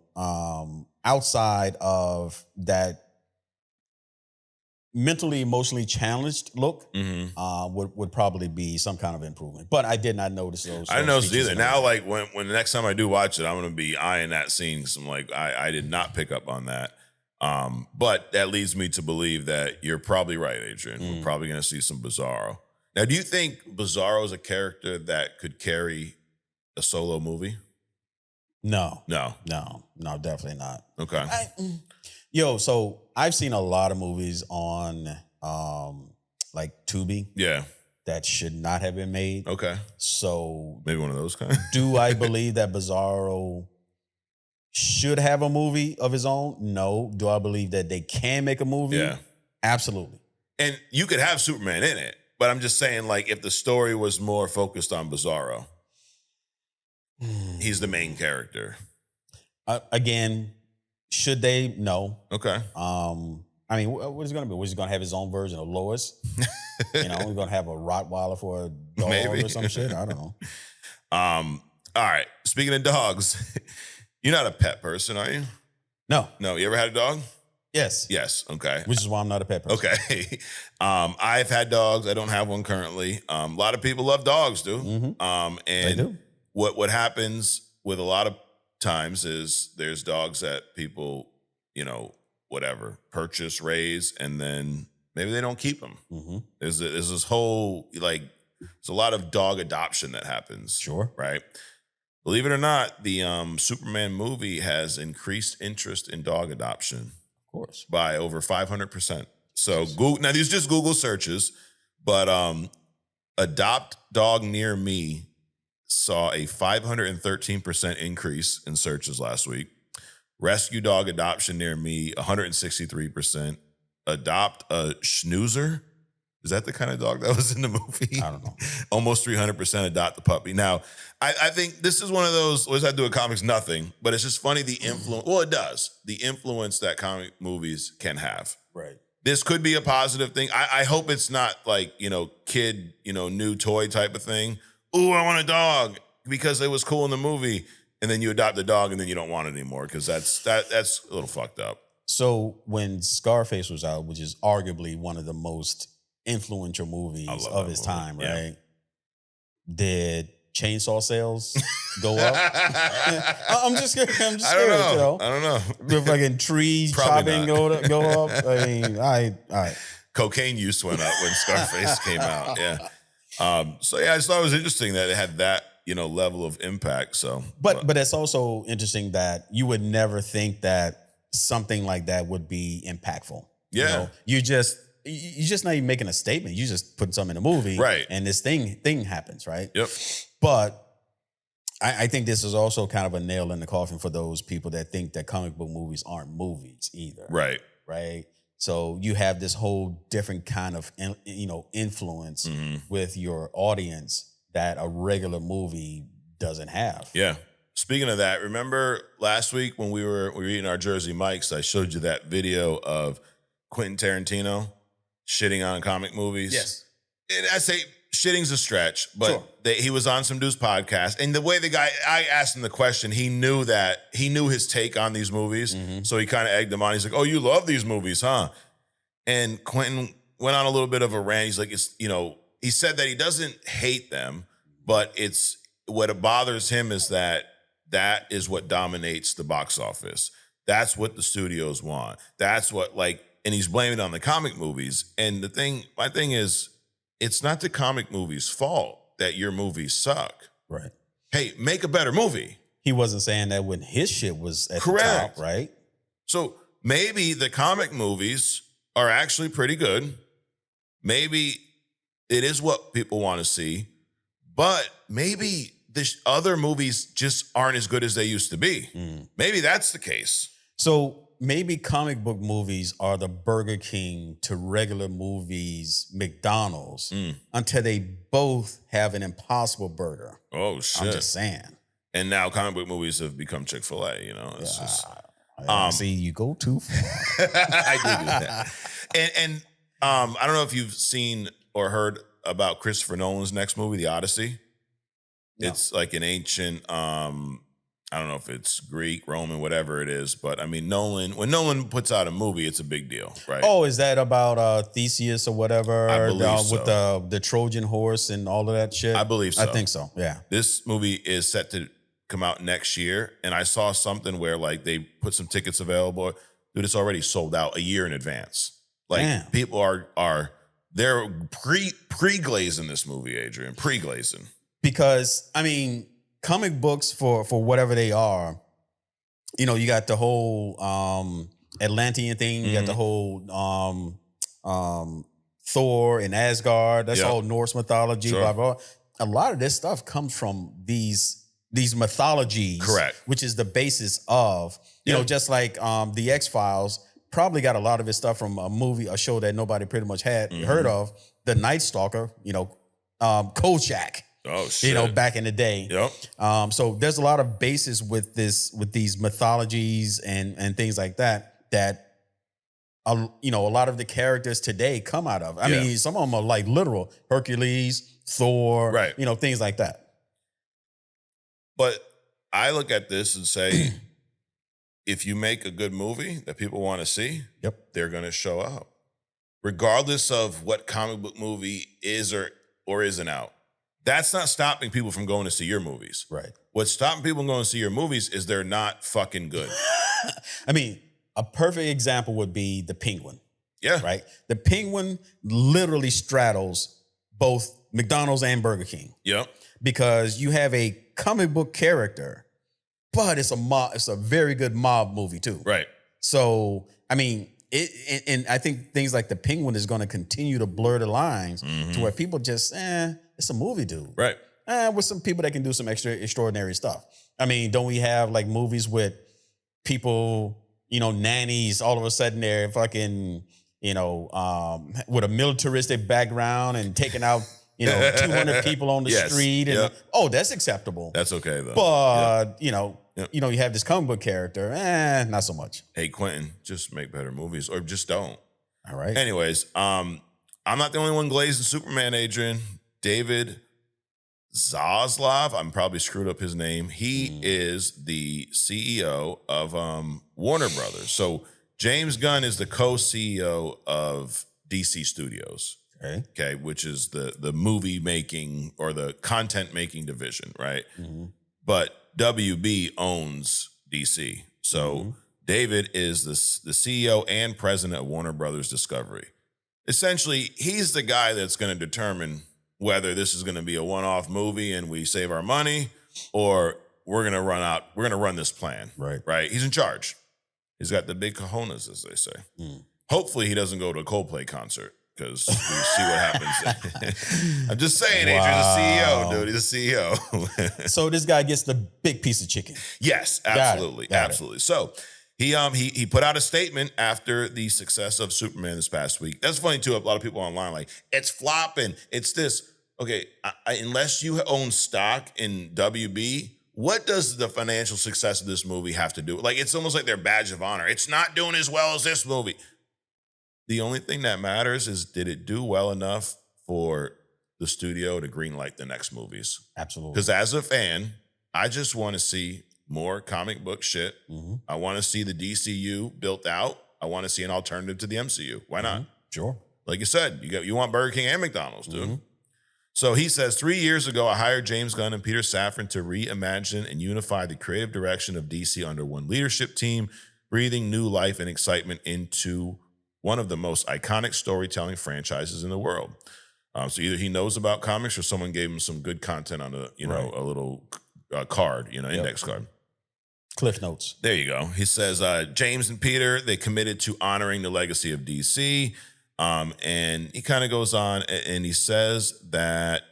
outside of that mentally, emotionally challenged look would probably be some kind of improvement. But I did not notice those. I didn't notice either. Now, like when the next time I do watch it, I'm going to be eyeing that scene because I'm like, I did not pick up on that. But that leads me to believe that you're probably right, Adrian. We're probably going to see some Bizarro. Now, do you think Bizarro is a character that could carry a solo movie? No, definitely not. Okay. So I've seen a lot of movies on like Tubi. Yeah. That should not have been made. Okay. So maybe one of those kind. Do I believe that Bizarro should have a movie of his own? No. Do I believe that they can make a movie? Yeah. Absolutely. And you could have Superman in it, but I'm just saying, like, if the story was more focused on Bizarro, he's the main character. Again, should they? No. Okay. I mean, what is it going to be? Was he going to have his own version of Lois? You know, we're going to have a Rottweiler for a dog or some shit? I don't know. All right. Speaking of dogs, you're not a pet person, are you? No. No. You ever had a dog? Yes. Yes. Okay. Which is why I'm not a pet person. Okay. I've had dogs. I don't have one currently. A lot of people love dogs, dude. Mm-hmm. And they do. What happens with a lot of times is there's dogs that people, you know, whatever, purchase, raise, and then maybe they don't keep them. Mm-hmm. There's this whole, like, there's a lot of dog adoption that happens. Sure. Right? Believe it or not, the Superman movie has increased interest in dog adoption. Of course. By over 500%. So Google, now these are just Google searches, but adopt dog near me saw a 513% increase in searches last week. Rescue dog adoption near me, 163%. Adopt a schnoozer, Is that the kind of dog that was in the movie? I don't know. Almost 300% adopt the puppy. Now, I think this is one of those, what does that do with comics? Nothing. But it's just funny the influence. Well, it does. The influence that comic movies can have. Right. This could be a positive thing. I hope it's not like, kid, new toy type of thing. Ooh, I want a dog because it was cool in the movie. And then you adopt the dog and then you don't want it anymore because that's a little fucked up. So when Scarface was out, which is arguably one of the most influential movies of his time, right? Did chainsaw sales go up? I'm just scared. I don't know. With fucking trees chopping go up. I mean, all right. Cocaine use went up when Scarface came out. Yeah. So yeah, I just thought it was interesting that it had that level of impact. So, but it's also interesting that you would never think that something like that would be impactful. Yeah. You're just not even making a statement. You just putting something in a movie, right? And this thing happens, right? Yep. But I think this is also kind of a nail in the coffin for those people that think that comic book movies aren't movies either. Right. Right. So you have this whole different kind of influence with your audience that a regular movie doesn't have. Yeah. Speaking of that, remember last week when we were eating our Jersey Mikes, I showed you that video of Quentin Tarantino shitting on comic movies. Yes. And I say shitting's a stretch, but sure. He was on some dude's podcast. And the way I asked him the question, he knew his take on these movies. Mm-hmm. So he kind of egged him on. He's like, oh, you love these movies, huh? And Quentin went on a little bit of a rant. He's like, he said that he doesn't hate them, but what bothers him is that is what dominates the box office. That's what the studios want. That's what and he's blaming it on the comic movies. And my thing is, it's not the comic movies' fault that your movies suck. Right. Hey, make a better movie. He wasn't saying that when his shit was at Correct. the top, right? So maybe the comic movies are actually pretty good. Maybe it is what people want to see, but maybe the other movies just aren't as good as they used to be. Maybe that's the case. So maybe comic book movies are the Burger King to regular movies, McDonald's, until they both have an Impossible Burger. Oh, shit. I'm just saying. And now comic book movies have become Chick-fil-A, It's just... see, you go too far. I do that. And I don't know if you've seen or heard about Christopher Nolan's next movie, The Odyssey. No. It's like an ancient... I don't know if it's Greek, Roman, whatever it is, but I mean, when Nolan puts out a movie, it's a big deal, right? Oh, is that about Theseus or whatever? I believe so. With the Trojan horse and all of that shit? I believe so. I think so, yeah. This movie is set to come out next year, and I saw something where they put some tickets available. Dude, it's already sold out a year in advance. Damn. People they're pre-glazing this movie, Adrian, pre-glazing. Because, I mean... comic books for whatever they are, you got the whole Atlantean thing, you got the whole Thor and Asgard, that's all Norse mythology, blah, blah. A lot of this stuff comes from these mythologies. Correct. Which is the basis of, just like the X-Files probably got a lot of its stuff from a show that nobody pretty much had heard of, The Night Stalker, Kolchak. Oh shit! Back in the day. Yep. So there's a lot of basis with these mythologies and things like that. A lot of the characters today come out of. I mean, some of them are like literal Hercules, Thor, right? Things like that. But I look at this and say, if you make a good movie that people want to see, they're going to show up, regardless of what comic book movie is or isn't out. That's not stopping people from going to see your movies. Right. What's stopping people from going to see your movies is they're not fucking good. I mean, a perfect example would be the Penguin. Yeah. Right? The Penguin literally straddles both McDonald's and Burger King. Yep. Because you have a comic book character, but it's a very good mob movie too. Right. So, I mean, and I think things like the Penguin is going to continue to blur the lines to where people just, it's a movie, dude. Right. With some people that can do some extraordinary stuff. I mean, don't we have movies with people, nannies, all of a sudden they're fucking with a militaristic background and taking out 200 people on the street, and that's acceptable. That's okay though. But you have this comic book character, not so much. Hey Quentin, just make better movies, or just don't. All right. Anyways, I'm not the only one glazing Superman, Adrian. David Zaslav, I'm probably screwed up his name. He is the CEO of Warner Brothers. So James Gunn is the co-CEO of DC Studios. Okay, which is the movie making or the content making division, right? Mm-hmm. But WB owns DC. So David is the CEO and president of Warner Brothers Discovery. Essentially, he's the guy that's going to determine whether this is going to be a one-off movie and we save our money, or we're going to run this plan. Right? He's in charge. He's got the big cojones, as they say. Hopefully he doesn't go to a Coldplay concert, because we see what happens. I'm just saying, Adrian's a CEO, dude. He's a CEO. So this guy gets the big piece of chicken. Yes, absolutely. Got it. So he put out a statement after the success of Superman this past week. That's funny too. A lot of people online like, it's flopping. It's this. Okay, unless you own stock in WB, what does the financial success of this movie have to do? Like, it's almost like their badge of honor. It's not doing as well as this movie. The only thing that matters is, did it do well enough for the studio to greenlight the next movies? Absolutely. Because as a fan, I just want to see more comic book shit. I want to see the DCU built out. I want to see an alternative to the MCU. Why not? Sure. Like you said, you want Burger King and McDonald's, dude. So he says, 3 years ago, I hired James Gunn and Peter Safran to reimagine and unify the creative direction of DC under one leadership team, breathing new life and excitement into one of the most iconic storytelling franchises in the world. So either he knows about comics or someone gave him some good content on a little card, index card. Cliff notes. There you go. He says, James and Peter, they committed to honoring the legacy of DC. And he kind of goes on and he says that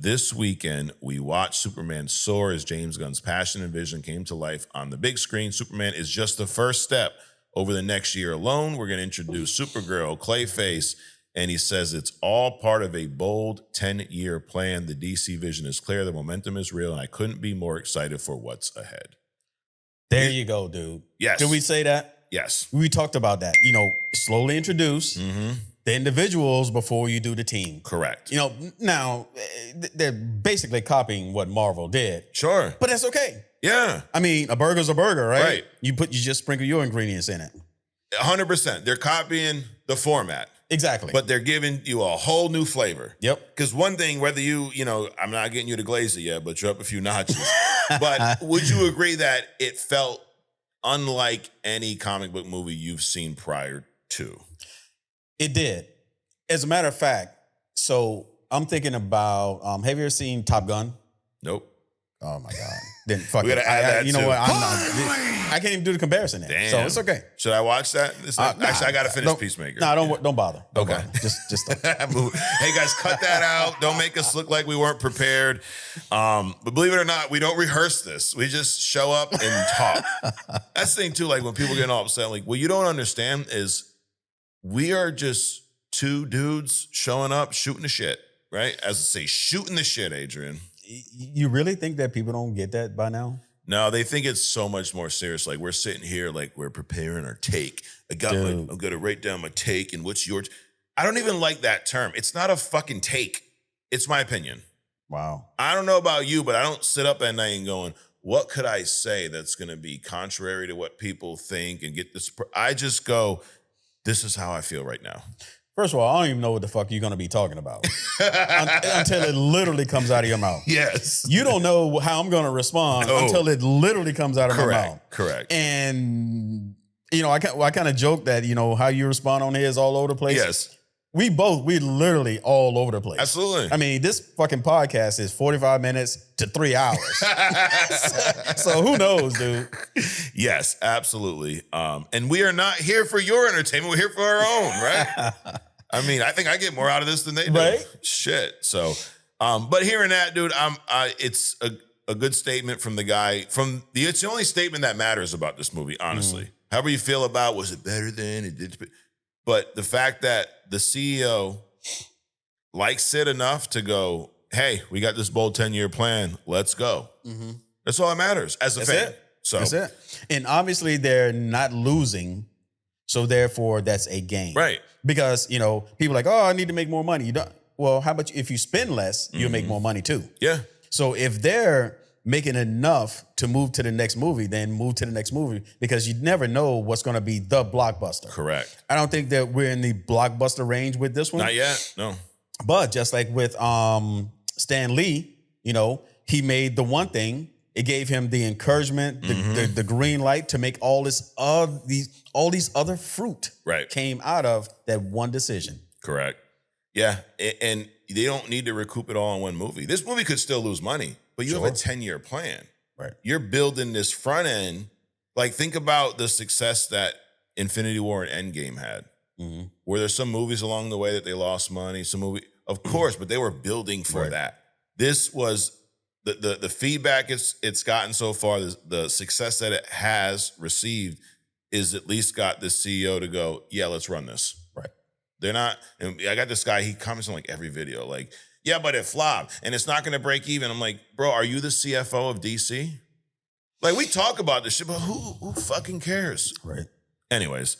this weekend we watched Superman soar as James Gunn's passion and vision came to life on the big screen. Superman is just the first step. Over the next year alone, we're going to introduce Supergirl, Clayface, and he says it's all part of a bold 10-year plan. The DC vision is clear, the momentum is real, and I couldn't be more excited for what's ahead. There you go, dude. Yes. Did we say that? Yes. We talked about that. Slowly introduce the individuals before you do the team. Correct. Now, they're basically copying what Marvel did. Sure. But that's okay. Yeah. I mean, a burger's a burger, right? Right. You just sprinkle your ingredients in it. 100%. They're copying the format. Exactly. But they're giving you a whole new flavor. Yep. Because one thing, whether I'm not getting you to glaze it yet, but you're up a few notches. But would you agree that it felt unlike any comic book movie you've seen prior to? It did. As a matter of fact, so I'm thinking about, have you ever seen Top Gun? Nope. Oh my God. Then fuck we it. gotta add that you know what? I can't even do the comparison there. Damn. So it's okay. Should I watch that? Actually, I gotta finish Peacemaker. Don't bother. Don't bother. Just don't. Hey guys, cut that out. Don't make us look like we weren't prepared. But believe it or not, we don't rehearse this. We just show up and talk. That's the thing too, like when people get all upset, like, what you don't understand is we are just two dudes showing up, shooting the shit, right? As I say, shooting the shit, Adrian. You really think that people don't get that by now? No, they think it's so much more serious. Like, we're sitting here, like, we're preparing our take. I'm going to write down my take, and what's yours? I don't even like that term. It's not a fucking take. It's my opinion. Wow. I don't know about you, but I don't sit up at night and going, what could I say that's going to be contrary to what people think and get this? I just go, this is how I feel right now. First of all, I don't even know what the fuck you're going to be talking about until it literally comes out of your mouth. Yes. You don't know how I'm going to respond until it literally comes out of my mouth. Correct. And, I kind of joke that, how you respond on here is all over the place. Yes. We literally all over the place. Absolutely. I mean, this fucking podcast is 45 minutes to 3 hours. so who knows, dude? Yes, absolutely. And we are not here for your entertainment. We're here for our own, right? I mean, I think I get more out of this than they do. Right? Shit. So, but hearing that, dude, it's a good statement from the guy. It's the only statement that matters about this movie, honestly. However you feel about, was it better than it did? But the fact that the CEO likes it enough to go, hey, we got this bold 10-year plan. Let's go. Mm-hmm. That's all that matters as a fan. So that's it. And obviously they're not losing, so therefore that's a gain. Right. Because, people are like, oh, I need to make more money. You don't. Well, how about if you spend less, you'll make more money too. Yeah. So if they're making enough to move to the next movie, then move to the next movie, because you never know what's going to be the blockbuster. Correct. I don't think that we're in the blockbuster range with this one. Not yet. No. But just like with Stan Lee, he made the one thing. It gave him the encouragement, the green light to make all these other fruit came out of that one decision. Correct. Yeah, and they don't need to recoup it all in one movie. This movie could still lose money, but you have a 10-year plan. Right. You're building this front end. Like, think about the success that Infinity War and Endgame had. Mm-hmm. Were there some movies along the way that they lost money? Of course, but they were building for that. This was the feedback it's gotten so far, the success that it has received is at least got the CEO to go, yeah, let's run this. Right. They're not, and I got this guy, he comments on like every video, like, yeah, but it flopped and it's not going to break even. I'm like, bro, are you the CFO of DC? Like, we talk about this shit, but who fucking cares? Right. Anyways,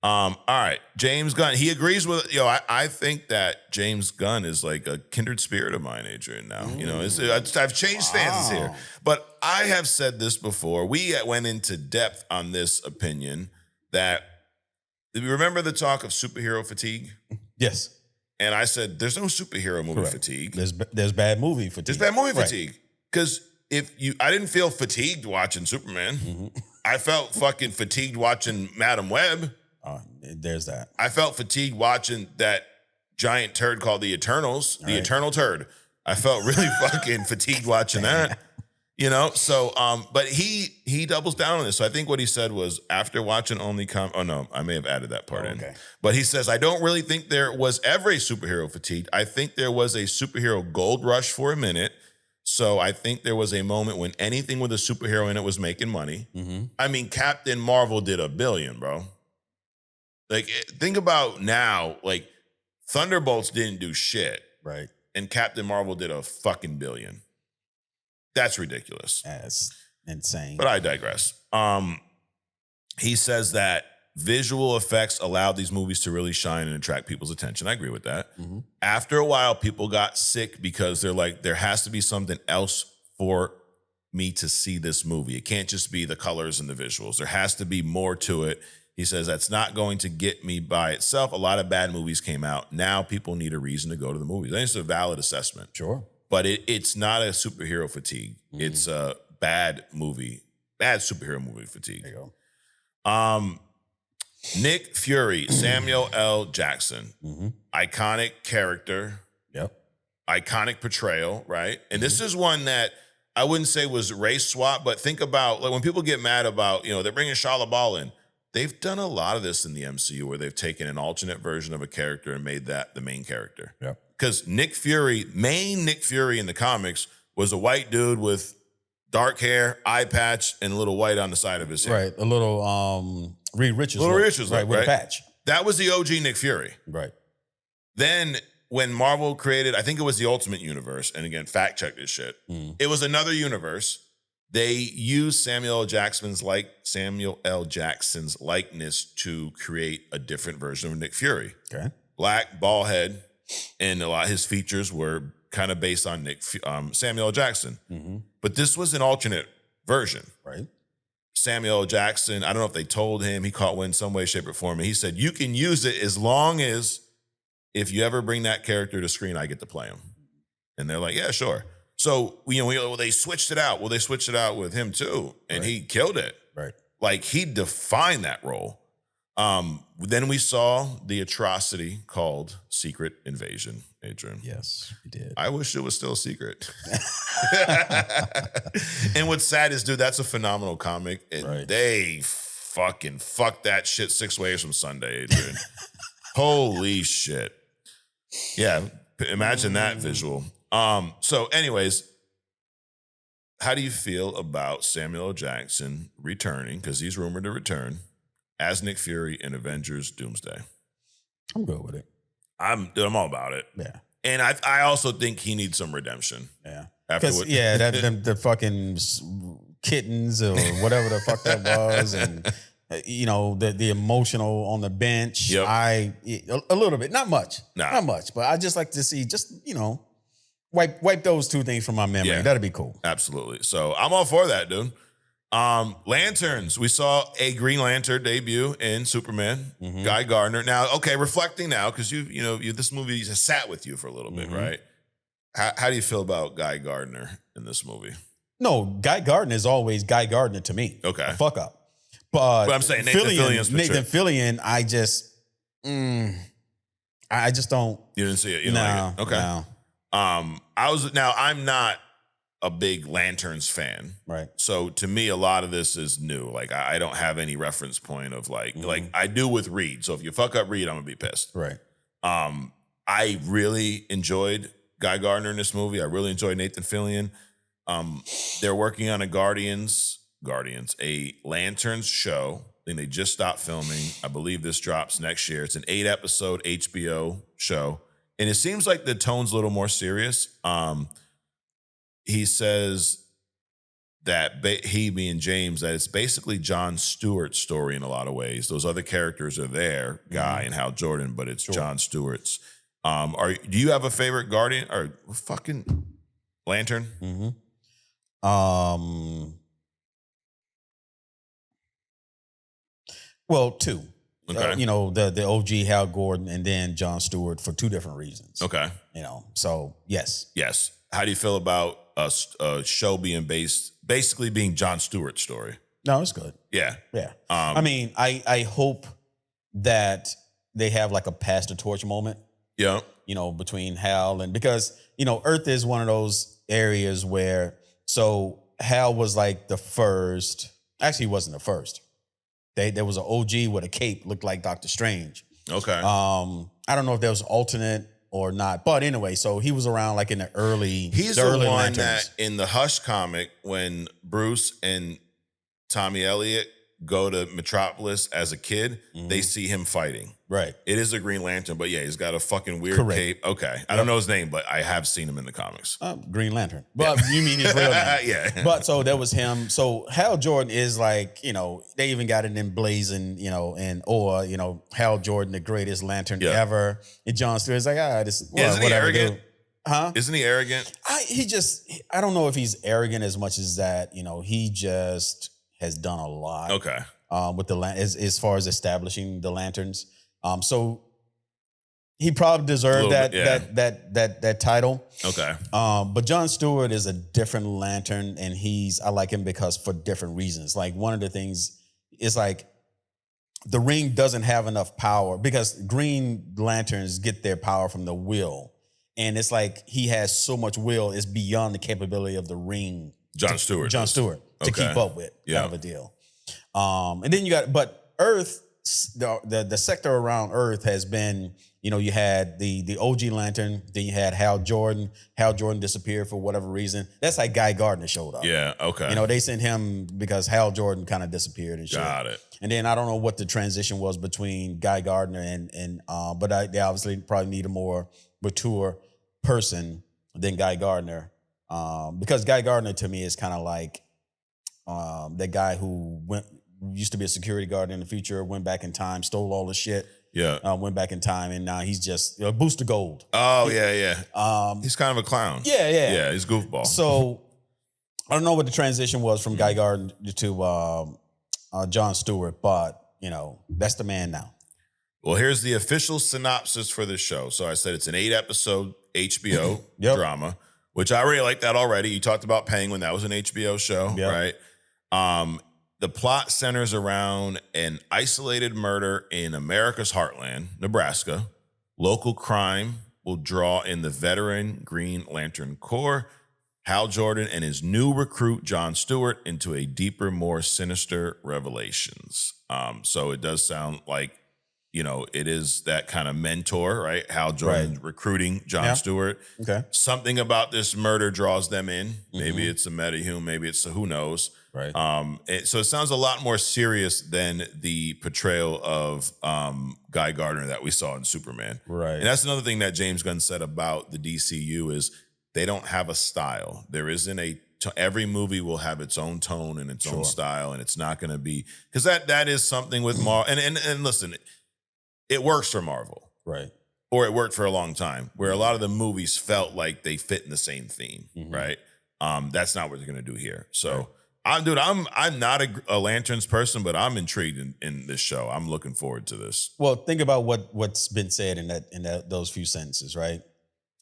all right, James Gunn, he agrees with, I think that James Gunn is like a kindred spirit of mine, Adrian, now. I've changed stances here. But I have said this before. We went into depth on this opinion that, you remember the talk of superhero fatigue? Yes. And I said, there's no superhero movie fatigue. There's bad movie fatigue. There's bad movie fatigue. Because I didn't feel fatigued watching Superman. Mm-hmm. I felt fucking fatigued watching Madam Web. There's that. I felt fatigued watching that giant turd called the Eternals, Eternal Turd. I felt really fucking fatigued watching that. So, but he doubles down on this. So I think what he said was, after watching I may have added that part in. But he says, I don't really think there was ever a superhero fatigue. I think there was a superhero gold rush for a minute. So I think there was a moment when anything with a superhero in it was making money. Mm-hmm. I mean, Captain Marvel did $1 billion, bro. Like, think about now, like, Thunderbolts didn't do shit. Right. And Captain Marvel did a fucking $1 billion. That's ridiculous. That's insane. But I digress. He says that visual effects allowed these movies to really shine and attract people's attention. I agree with that. Mm-hmm. After a while, people got sick because they're like, there has to be something else for me to see this movie. It can't just be the colors and the visuals. There has to be more to it. He says that's not going to get me by itself. A lot of bad movies came out. Now people need a reason to go to the movies. I think it's a valid assessment. Sure. But it's not a superhero fatigue. Mm-hmm. It's a bad superhero movie fatigue. There you go. Nick Fury, Samuel L. Jackson. Mm-hmm. Iconic character. Yep. Iconic portrayal, right? And this is one that I wouldn't say was race swap, but think about, like, when people get mad about, they're bringing Shia LaBeouf in. They've done a lot of this in the MCU where they've taken an alternate version of a character and made that the main character. Yeah. Because Nick Fury in the comics was a white dude with dark hair, eye patch, and a little white on the side of his head. Right. A little Reed Richards. Right, with a patch. That was the OG Nick Fury. Right. Then when Marvel created, I think it was the Ultimate Universe, and again, fact check this shit. It was another universe. They used Samuel L. Jackson's likeness to create a different version of Nick Fury. Okay. Black, bald head, and a lot of his features were kind of based on Samuel L. Jackson. Mm-hmm. But this was an alternate version. Right. Samuel L. Jackson, I don't know if they told him, he caught wind some way, shape, or form, and he said, you can use it as long as if you ever bring that character to screen, I get to play him. And they're like, yeah, sure. So, they switched it out. Well, they switched it out with him too, and he killed it. Right. Like, he defined that role. Then we saw the atrocity called Secret Invasion, Adrian. Yes, we did. I wish it was still a secret. And what's sad is, dude, that's a phenomenal comic. And they fucking fucked that shit 6 ways from Sunday, Adrian. Holy shit. Yeah, imagine that visual. So anyways, how do you feel about Samuel L. Jackson returning, because he's rumored to return, as Nick Fury in Avengers Doomsday? I'm good with it. I'm all about it. Yeah. And I also think he needs some redemption. Yeah. Because the fucking kittens or whatever the fuck that was, and the emotional on the bench. Yep. A little bit, not much, not much, but I just like to see wipe those two things from my memory. Yeah. That'd be cool. Absolutely. So I'm all for that, dude. Lanterns. We saw a Green Lantern debut in Superman. Guy Gardner. Now, okay, reflecting now because this movie has sat with you for a little bit, right? How do you feel about Guy Gardner in this movie? No, Guy Gardner is always Guy Gardner to me. Okay, a fuck up. But I'm saying Nathan Fillion, I just don't. You didn't see it. You like it. Okay. No. I'm not a big Lanterns fan. Right. So to me, a lot of this is new. Like I don't have any reference point of like I do with Reed. So if you fuck up Reed, I'm gonna be pissed. Right. I really enjoyed Guy Gardner in this movie. I really enjoyed Nathan Fillion. They're working on a a Lanterns show. I think they just stopped filming. I believe this drops next year. It's an 8-episode HBO show. And it seems like the tone's a little more serious. He says that he, me, and James, that it's basically John Stewart's story in a lot of ways. Those other characters are there, Guy and Hal Jordan, but it's John Stewart's. Do you have a favorite Guardian or fucking Lantern? Well, two. Okay. The OG Hal Gordon and then John Stewart for two different reasons. Okay. So yes. Yes. How do you feel about a show being basically being John Stewart's story? No, it's good. Yeah. Yeah. I hope that they have like a pass the torch moment. Yeah. Between Hal and because, Earth is one of those areas where, so Hal was like the first, actually he wasn't the first. There was an OG with a cape, looked like Doctor Strange. Okay. I don't know if there was alternate or not, but anyway, so he was around like in the early. He's the the early one Lanterns. that in the Hush comic when Bruce and Tommy Elliott go to Metropolis as a kid, they see him fighting. Right. It is a Green Lantern, but yeah, he's got a fucking weird Correct. cape. Okay. I don't know his name, but I have seen him in the comics. Green Lantern. But you mean his real name. Yeah. But so that was him. So Hal Jordan is like, they even got it in Blazing, Hal Jordan, the greatest Lantern ever. And John Stewart is like, isn't he arrogant? Dude. Huh? Isn't he arrogant? I don't know if he's arrogant as much as that, he just has done a lot. Okay. With as far as establishing the Lanterns. So he probably deserved that title. Okay. But John Stewart is a different Lantern, and I like him because for different reasons. Like one of the things is like the ring doesn't have enough power because Green Lanterns get their power from the will. And it's like he has so much will, it's beyond the capability of the ring. John Stewart to keep up with, kind of a deal. And then but Earth, the sector around Earth has been, you had the OG Lantern, then you had Hal Jordan. Hal Jordan disappeared for whatever reason. That's how Guy Gardner showed up. Yeah, okay. They sent him because Hal Jordan kind of disappeared and shit. Got it. And then I don't know what the transition was between Guy Gardner but they obviously probably need a more mature person than Guy Gardner. Because Guy Gardner to me is kind of like that guy who used to be a security guard in the future, went back in time, stole all the shit. Yeah. Went back in time, and now he's just a boost of gold. Oh, yeah. He's kind of a clown. Yeah. Yeah, he's goofball. So I don't know what the transition was from Guy Gardner to John Stewart, but, that's the man now. Well, here's the official synopsis for this show. So I said it's an 8-episode HBO drama, which I really like that already. You talked about Penguin. That was an HBO show, right? The plot centers around an isolated murder in America's heartland, Nebraska. Local crime will draw in the veteran Green Lantern Corps, Hal Jordan, and his new recruit, John Stewart, into a deeper, more sinister revelations. So it does sound like, it is that kind of mentor, right? Hal Jordan recruiting John Stewart. Okay. Something about this murder draws them in. Maybe it's a metahuman, maybe it's who knows. Right. So it sounds a lot more serious than the portrayal of Guy Gardner that we saw in Superman. Right. And that's another thing that James Gunn said about the DCU is they don't have a style. There isn't every movie will have its own tone and its own style, and it's not going to be because that is something with Marvel. And listen, it works for Marvel, right? Or it worked for a long time, where a lot of the movies felt like they fit in the same theme, right? That's not what they're going to do here. So, I'm not a Lanterns person, but I'm intrigued in this show. I'm looking forward to this. Well, think about what's been said in those few sentences, right?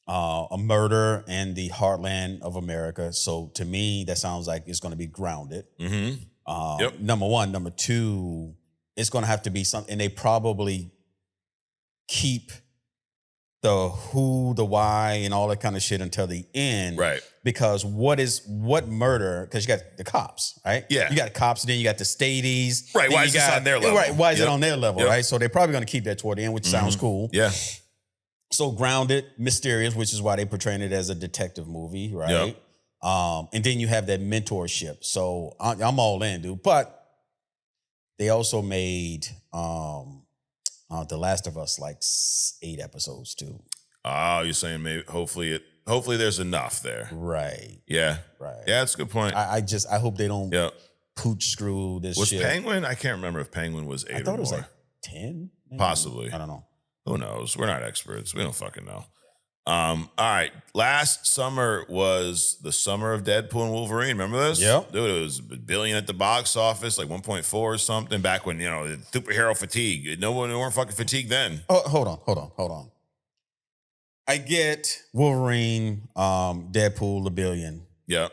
A murder in the heartland of America. So to me, that sounds like it's going to be grounded. Number one. Number two, it's going to have to be something, and they probably keep the who, the why, and all that kind of shit until the end. Right. Because what murder, because you got the cops, right? Yeah. You got cops, then you got the stadies. Right. Why is this on their level? Right. Why is it on their level, right? So they're probably going to keep that toward the end, which sounds cool. Yeah. So grounded, mysterious, which is why they're portraying it as a detective movie, right? Yep. And then you have that mentorship. So I'm all in, dude. But they also made The Last of Us like 8 episodes too. Oh, you're saying maybe hopefully there's enough there. Right. Yeah. Right. Yeah, that's a good point. I hope they don't pooch screw this was shit. Penguin? I can't remember if Penguin was 8 or more. I thought it was like 10. Maybe? Possibly. I don't know. Who knows? We're not experts. We don't fucking know. All right. Last summer was the summer of Deadpool and Wolverine. Remember this? Yep. Dude, it was $1 billion at the box office, like 1.4 or something, back when, the superhero fatigue. No one weren't fucking fatigued then. Oh, hold on. I get Wolverine, Deadpool, $1 billion. Yep.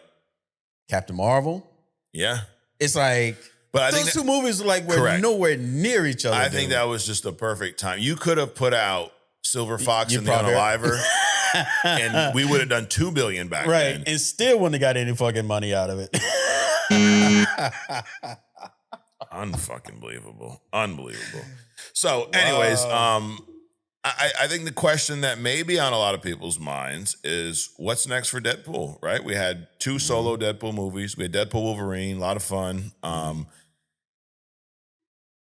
Captain Marvel. Yeah. It's like, but I think two movies were nowhere near each other. I think that was just the perfect time. You could have put out Silver Fox and the Unaliver, and we would have done $2 billion back then. Right, and still wouldn't have got any fucking money out of it. Unfucking believable. Unbelievable. So, anyways, I think the question that may be on a lot of people's minds is what's next for Deadpool, right? We had 2 solo Deadpool movies. We had Deadpool, Wolverine, a lot of fun.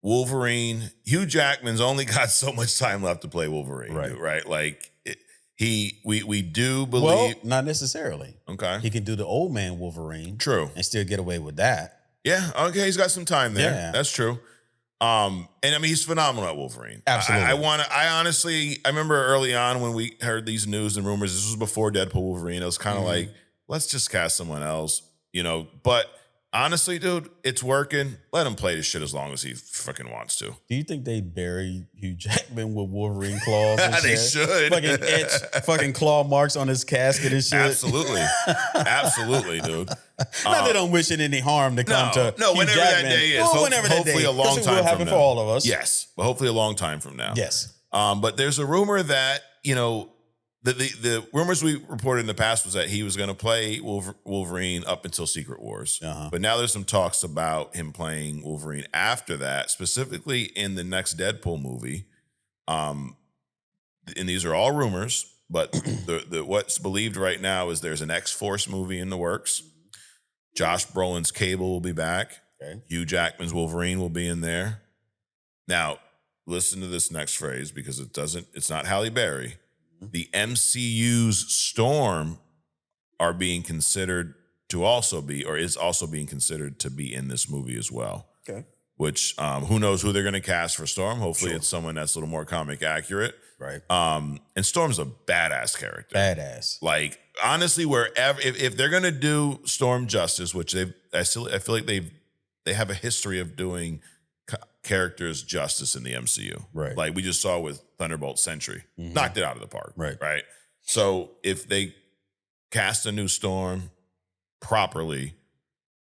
Wolverine, Hugh Jackman's only got so much time left to play Wolverine, right? Like we do believe. Well, not necessarily. Okay. He can do the old man Wolverine. True. And still get away with that. Yeah. Okay. He's got some time there. Yeah. That's true. And I mean, he's phenomenal at Wolverine. Absolutely. I remember early on when we heard these news and rumors, this was before Deadpool Wolverine. It was kind of like, let's just cast someone else, but honestly, dude, it's working. Let him play this shit as long as he fucking wants to. Do you think they bury Hugh Jackman with Wolverine claws and They shit? should. Fucking etch fucking claw marks on his casket and shit. Absolutely. Absolutely, dude. Not that I'm wishing any harm to come to No, Hugh whenever Jackman. that day is. Whenever that hopefully day. a long time it will happen from for now. all of us. Yes, but hopefully a long time from now. Yes. But there's a rumor that, the rumors we reported in the past was that he was going to play Wolverine up until Secret Wars. But now there's some talks about him playing Wolverine after that, specifically in the next Deadpool movie. And these are all rumors, but the what's believed right now is there's an X-Force movie in the works. Josh Brolin's Cable will be back. Okay. Hugh Jackman's Wolverine will be in there. Now, listen to this next phrase because it's not Halle Berry. The MCU's Storm are being considered to also be, or is also being considered to be in this movie as well. Okay. Which, who knows who they're going to cast for Storm. Hopefully it's someone that's a little more comic accurate. Right. And Storm's a badass character. Badass. Like, honestly, wherever, if they're going to do Storm justice, which I feel like they have a history of doing characters justice in the MCU. Right. Like we just saw with Thunderbolt Sentry. Knocked it out of the park. Right. Right. So if they cast a new Storm properly,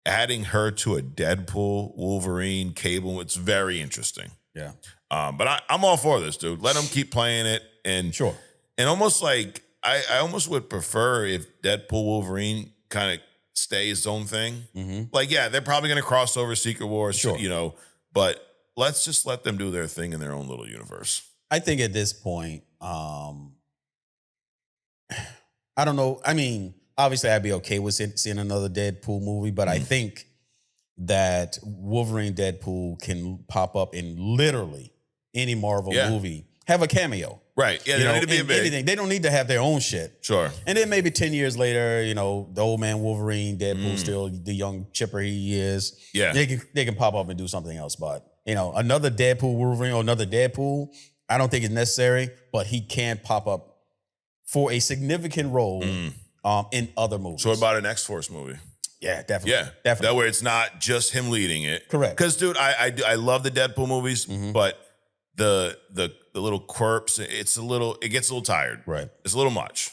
adding her to a Deadpool, Wolverine, Cable, it's very interesting. Yeah. But I'm all for this, dude. Let them keep playing it. And sure. And almost like I almost would prefer if Deadpool, Wolverine kind of stay its own thing. Like, yeah, they're probably going to cross over Secret Wars, but let's just let them do their thing in their own little universe. I think at this point, I don't know. I mean, obviously I'd be okay with seeing another Deadpool movie, but I think that Wolverine Deadpool can pop up in literally any Marvel movie, have a cameo. Right. Yeah, they don't need to be a big. Anything. They don't need to have their own shit. Sure. And then maybe 10 years later, the old man Wolverine, Deadpool, still the young chipper he is. Yeah. They can pop up and do something else. But, another Deadpool Wolverine or another Deadpool, I don't think it's necessary, but he can pop up for a significant role in other movies. So what about an X-Force movie? Yeah, definitely. Yeah, definitely. That way it's not just him leading it. Correct. Because, dude, I love the Deadpool movies, but the little quirks, it gets a little tired. Right. It's a little much.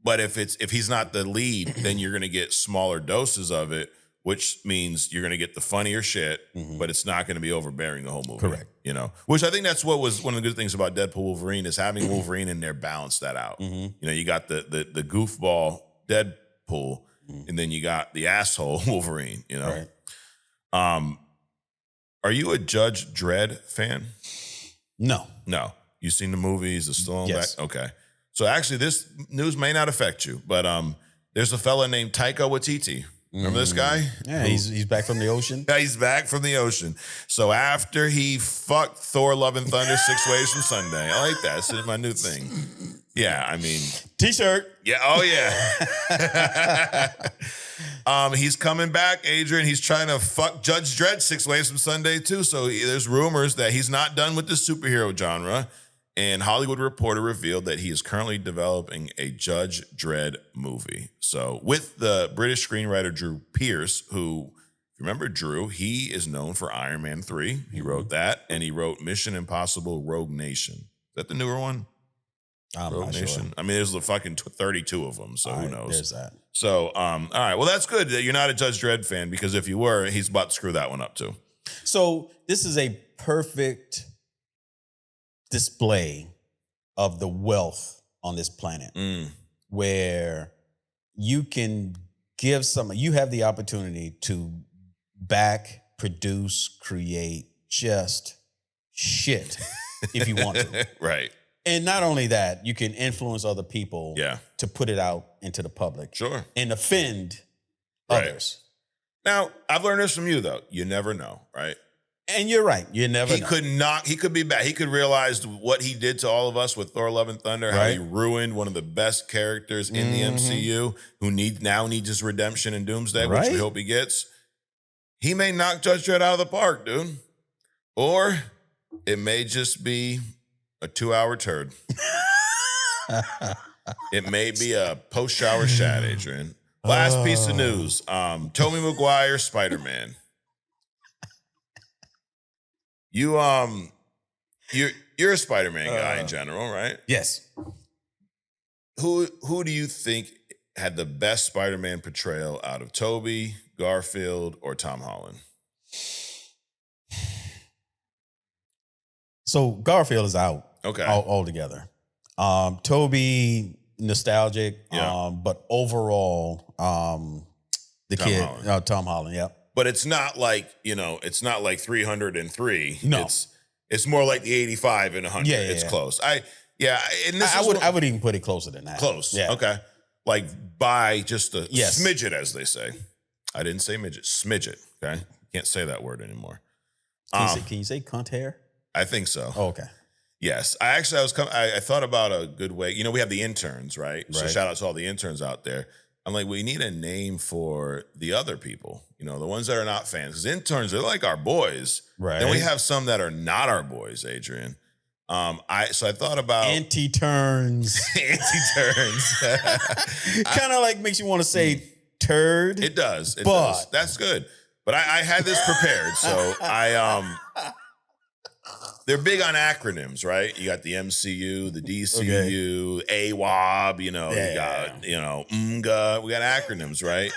But if he's not the lead, then you're gonna get smaller doses of it, which means you're gonna get the funnier shit, but it's not gonna be overbearing the whole movie. Correct. Which I think that's what was one of the good things about Deadpool Wolverine is having Wolverine in there balance that out. You got the goofball Deadpool, and then you got the asshole Wolverine. Right. Are you a Judge Dredd fan? No. You seen the movies? It's still on Yes. back? Okay. So actually, this news may not affect you, but there's a fella named Taika Waititi. Remember this guy? Yeah, he's back from the ocean. Yeah, he's back from the ocean. So after he fucked Thor Love and Thunder 6 Ways from Sunday. I like that. It's my new thing. Yeah, I mean. T-shirt. Yeah, oh yeah. He's coming back, Adrian. He's trying to fuck Judge Dredd 6 Ways from Sunday too. So there's rumors that he's not done with the superhero genre. And Hollywood Reporter revealed that he is currently developing a Judge Dredd movie. So with the British screenwriter Drew Pearce, who, if you remember Drew, he is known for Iron Man 3. He wrote that, and he wrote Mission Impossible Rogue Nation. Is that the newer one? Rogue Nation. Sure. I mean, there's the fucking 32 of them, so who knows? There's that. So, all right. Well, that's good that you're not a Judge Dredd fan, because if you were, he's about to screw that one up too. So this is a perfect display of the wealth on this planet, where you can you have the opportunity to back, produce, create just shit if you want to. Right. And not only that, you can influence other people to put it out into the public. Sure. And offend others. Now, I've learned this from you, though. You never know, right? And you're right. You never know. He could be bad. He could realize what he did to all of us with Thor Love and Thunder, how he ruined one of the best characters in the MCU, who needs his redemption in Doomsday, which we hope he gets. He may knock Judge Dredd out of the park, dude. Or it may just be a 2-hour turd. It may be a post-shower shat, Adrian. Last piece of news. Tobey Maguire, Spiderman. You're a Spider-Man guy in general, right? Yes. Who do you think had the best Spider-Man portrayal out of Tobey, Garfield, or Tom Holland? So Garfield is out. Okay. Altogether. Tobey, nostalgic, but overall, Tom Holland, yeah. But it's not like, it's not like 303. No. It's more like the 85 and 100. Yeah, it's yeah. close. And I would even put it closer than that. Close. Yeah. Okay. Like by just a smidget, as they say. I didn't say midget. Smidget. Okay. Can't say that word anymore. Can you say cunt hair? I think so. Oh, okay. Yes. I thought about a good way. We have the interns, right? So shout out to all the interns out there. I'm like, we need a name for the other people, the ones that are not fans. Because interns are like our boys. Right. Then we have some that are not our boys, Adrian. I thought about anti-turns. Anti-turns. Kind of like makes you want to say turd. It does. It does. That's good. But I had this prepared. So they're big on acronyms, right? You got the MCU, the DCU, AWOB, you got, UMGA. We got acronyms, right?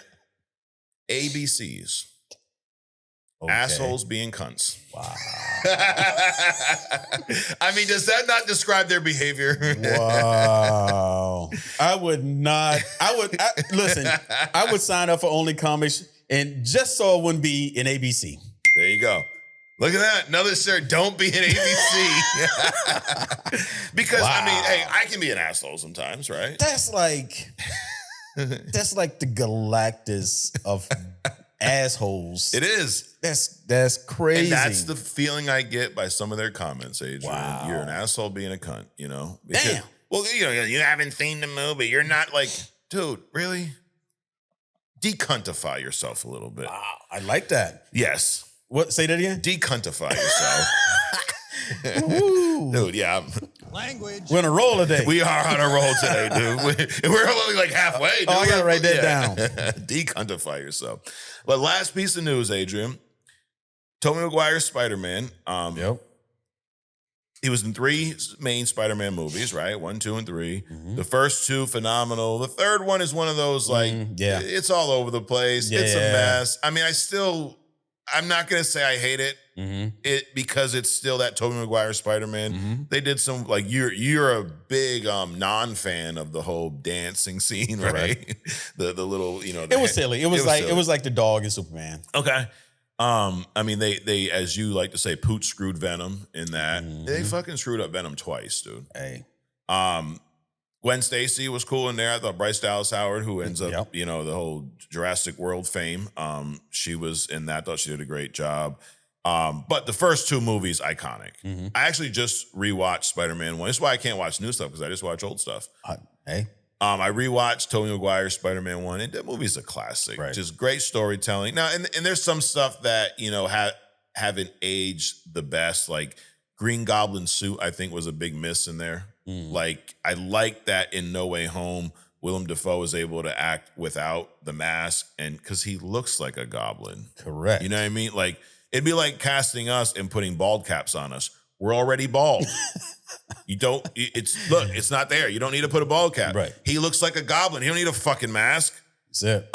ABCs. Okay. Assholes being cunts. Wow. I mean, does that not describe their behavior? Wow. Listen, I would sign up for Only Comics and just so it wouldn't be an ABC. There you go. Look at that. Another shirt. Don't be an ABC. Because, I mean, hey, I can be an asshole sometimes, right? That's like the Galactus of assholes. It is. That's crazy. And that's the feeling I get by some of their comments, Adrian. Wow. You're an asshole being a cunt, Because, Damn. Well, you haven't seen the movie. You're not like, dude, really? Decuntify yourself a little bit. Wow, I like that. Yes. What? Say that again. Decuntify yourself. Dude, yeah. Language. We're on a roll today. We are on a roll today, dude. We're only like halfway. Dude. I gotta write that down. Decuntify yourself. But last piece of news, Adrian. Tobey Maguire's Spider-Man. Yep. He was in 3 main Spider-Man movies, right? 1, 2, and 3. The first 2, phenomenal. The third one is one of those, like, it's all over the place. Yeah. It's a mess. I mean, I'm not going to say I hate it. Because it's still that Tobey Maguire Spider-Man. They did some, like, you're a big non-fan of the whole dancing scene, right? the little, It was silly. It was like the dog in Superman. Okay. I mean, they as you like to say, Pooch screwed Venom in that. They fucking screwed up Venom twice, dude. Hey. Gwen Stacy was cool in there. I thought Bryce Dallas Howard, who ends up, the whole Jurassic World fame, she was in that. Thought she did a great job. But the first 2 movies, iconic. I actually just rewatched Spider-Man 1. This is why I can't watch new stuff, because I just watch old stuff. Hey. I rewatched Tobey Maguire's Spider-Man 1, and that movie's a classic. Right. Just great storytelling. Now, and there's some stuff that, haven't aged the best. Like Green Goblin suit, I think, was a big miss in there. Like, I like that in No Way Home, Willem Dafoe is able to act without the mask, and because he looks like a goblin. Correct. You know what I mean? Like, it'd be like casting us and putting bald caps on us. We're already bald. It's not there. You don't need to put a bald cap. Right. He looks like a goblin. He don't need a fucking mask. That's it.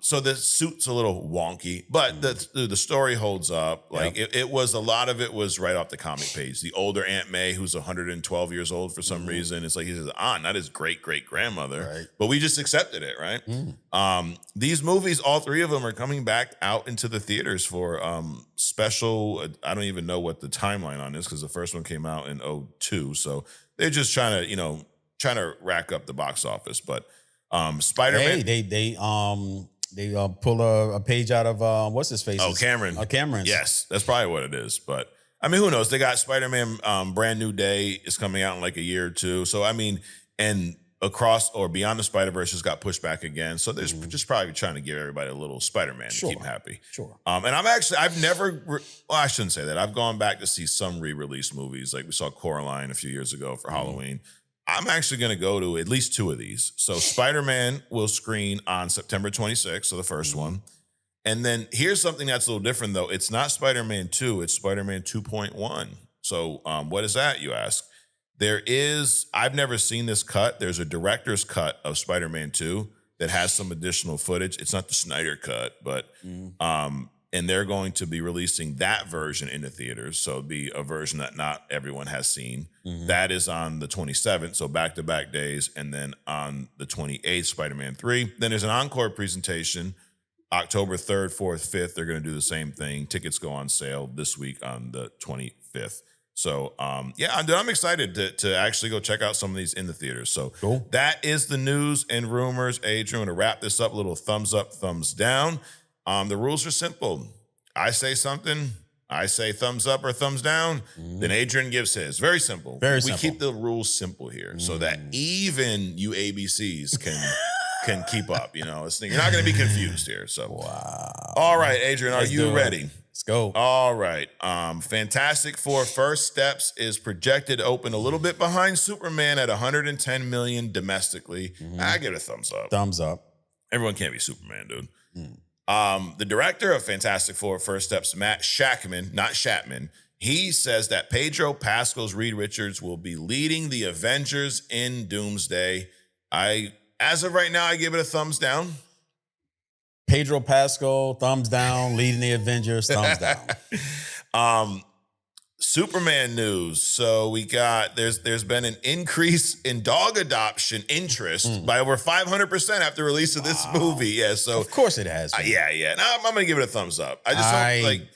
So the suit's a little wonky, but the story holds up. Like it was, a lot of it was right off the comic page. The older Aunt May, who's 112 years old for some reason, it's like he's his aunt, not his great-great-grandmother. Right. But we just accepted it, right? These movies, all 3 of them, are coming back out into the theaters for special. I don't even know what the timeline on is, because the first one came out in 2002. So they're just trying to rack up the box office, but. Spider-Man. Hey, they pull a page out of what's his face? Cameron. Cameron's. Yes, that's probably what it is. But I mean, who knows? They got Spider-Man Brand New Day is coming out in like a year or 2. So I mean, and Across or Beyond the Spider-Verse just got pushed back again. So there's just probably trying to give everybody a little Spider-Man to keep them happy. Sure. And I've never, I shouldn't say that. I've gone back to see some re-release movies. Like we saw Coraline a few years ago for Halloween. I'm actually going to go to at least 2 of these. So Spider-Man will screen on September 26th, so the first one. And then here's something that's a little different, though. It's not Spider-Man 2, it's Spider-Man 2.1. So what is that, you ask? I've never seen this cut. There's a director's cut of Spider-Man 2 that has some additional footage. It's not the Snyder cut, but and they're going to be releasing that version in the theaters. So it'll be a version that not everyone has seen. That is on the 27th, so back-to-back days. And then on the 28th, Spider-Man 3. Then there's an encore presentation, October 3rd, 4th, 5th. They're going to do the same thing. Tickets go on sale this week on the 25th. So, I'm excited to actually go check out some of these in the theaters. So cool. That is the news and rumors. Adrian, to wrap this up, a little thumbs up, thumbs down. The rules are simple. I say something, I say thumbs up or thumbs down, then Adrian gives his. Very simple. Very we simple. keep the rules simple here so that even you ABCs can keep up. You're not going to be confused here. So, wow. All right, Adrian, Let's are you do it. ready? Let's go. All right. Fantastic Four First Steps is projected to open a little bit behind Superman at 110 million domestically. I give it a thumbs up. Thumbs up. Everyone can't be Superman, dude. The director of Fantastic Four First Steps, Matt Shakman, not Shatman, he says that Pedro Pascal's Reed Richards will be leading the Avengers in Doomsday. As of right now, I give it a thumbs down. Pedro Pascal, thumbs down. Leading the Avengers, thumbs down. Superman news. So we got there's been an increase in dog adoption interest by over 500% after release of this movie. Yeah, so Of course it has. yeah. Now I'm gonna give it a thumbs up. I just don't like.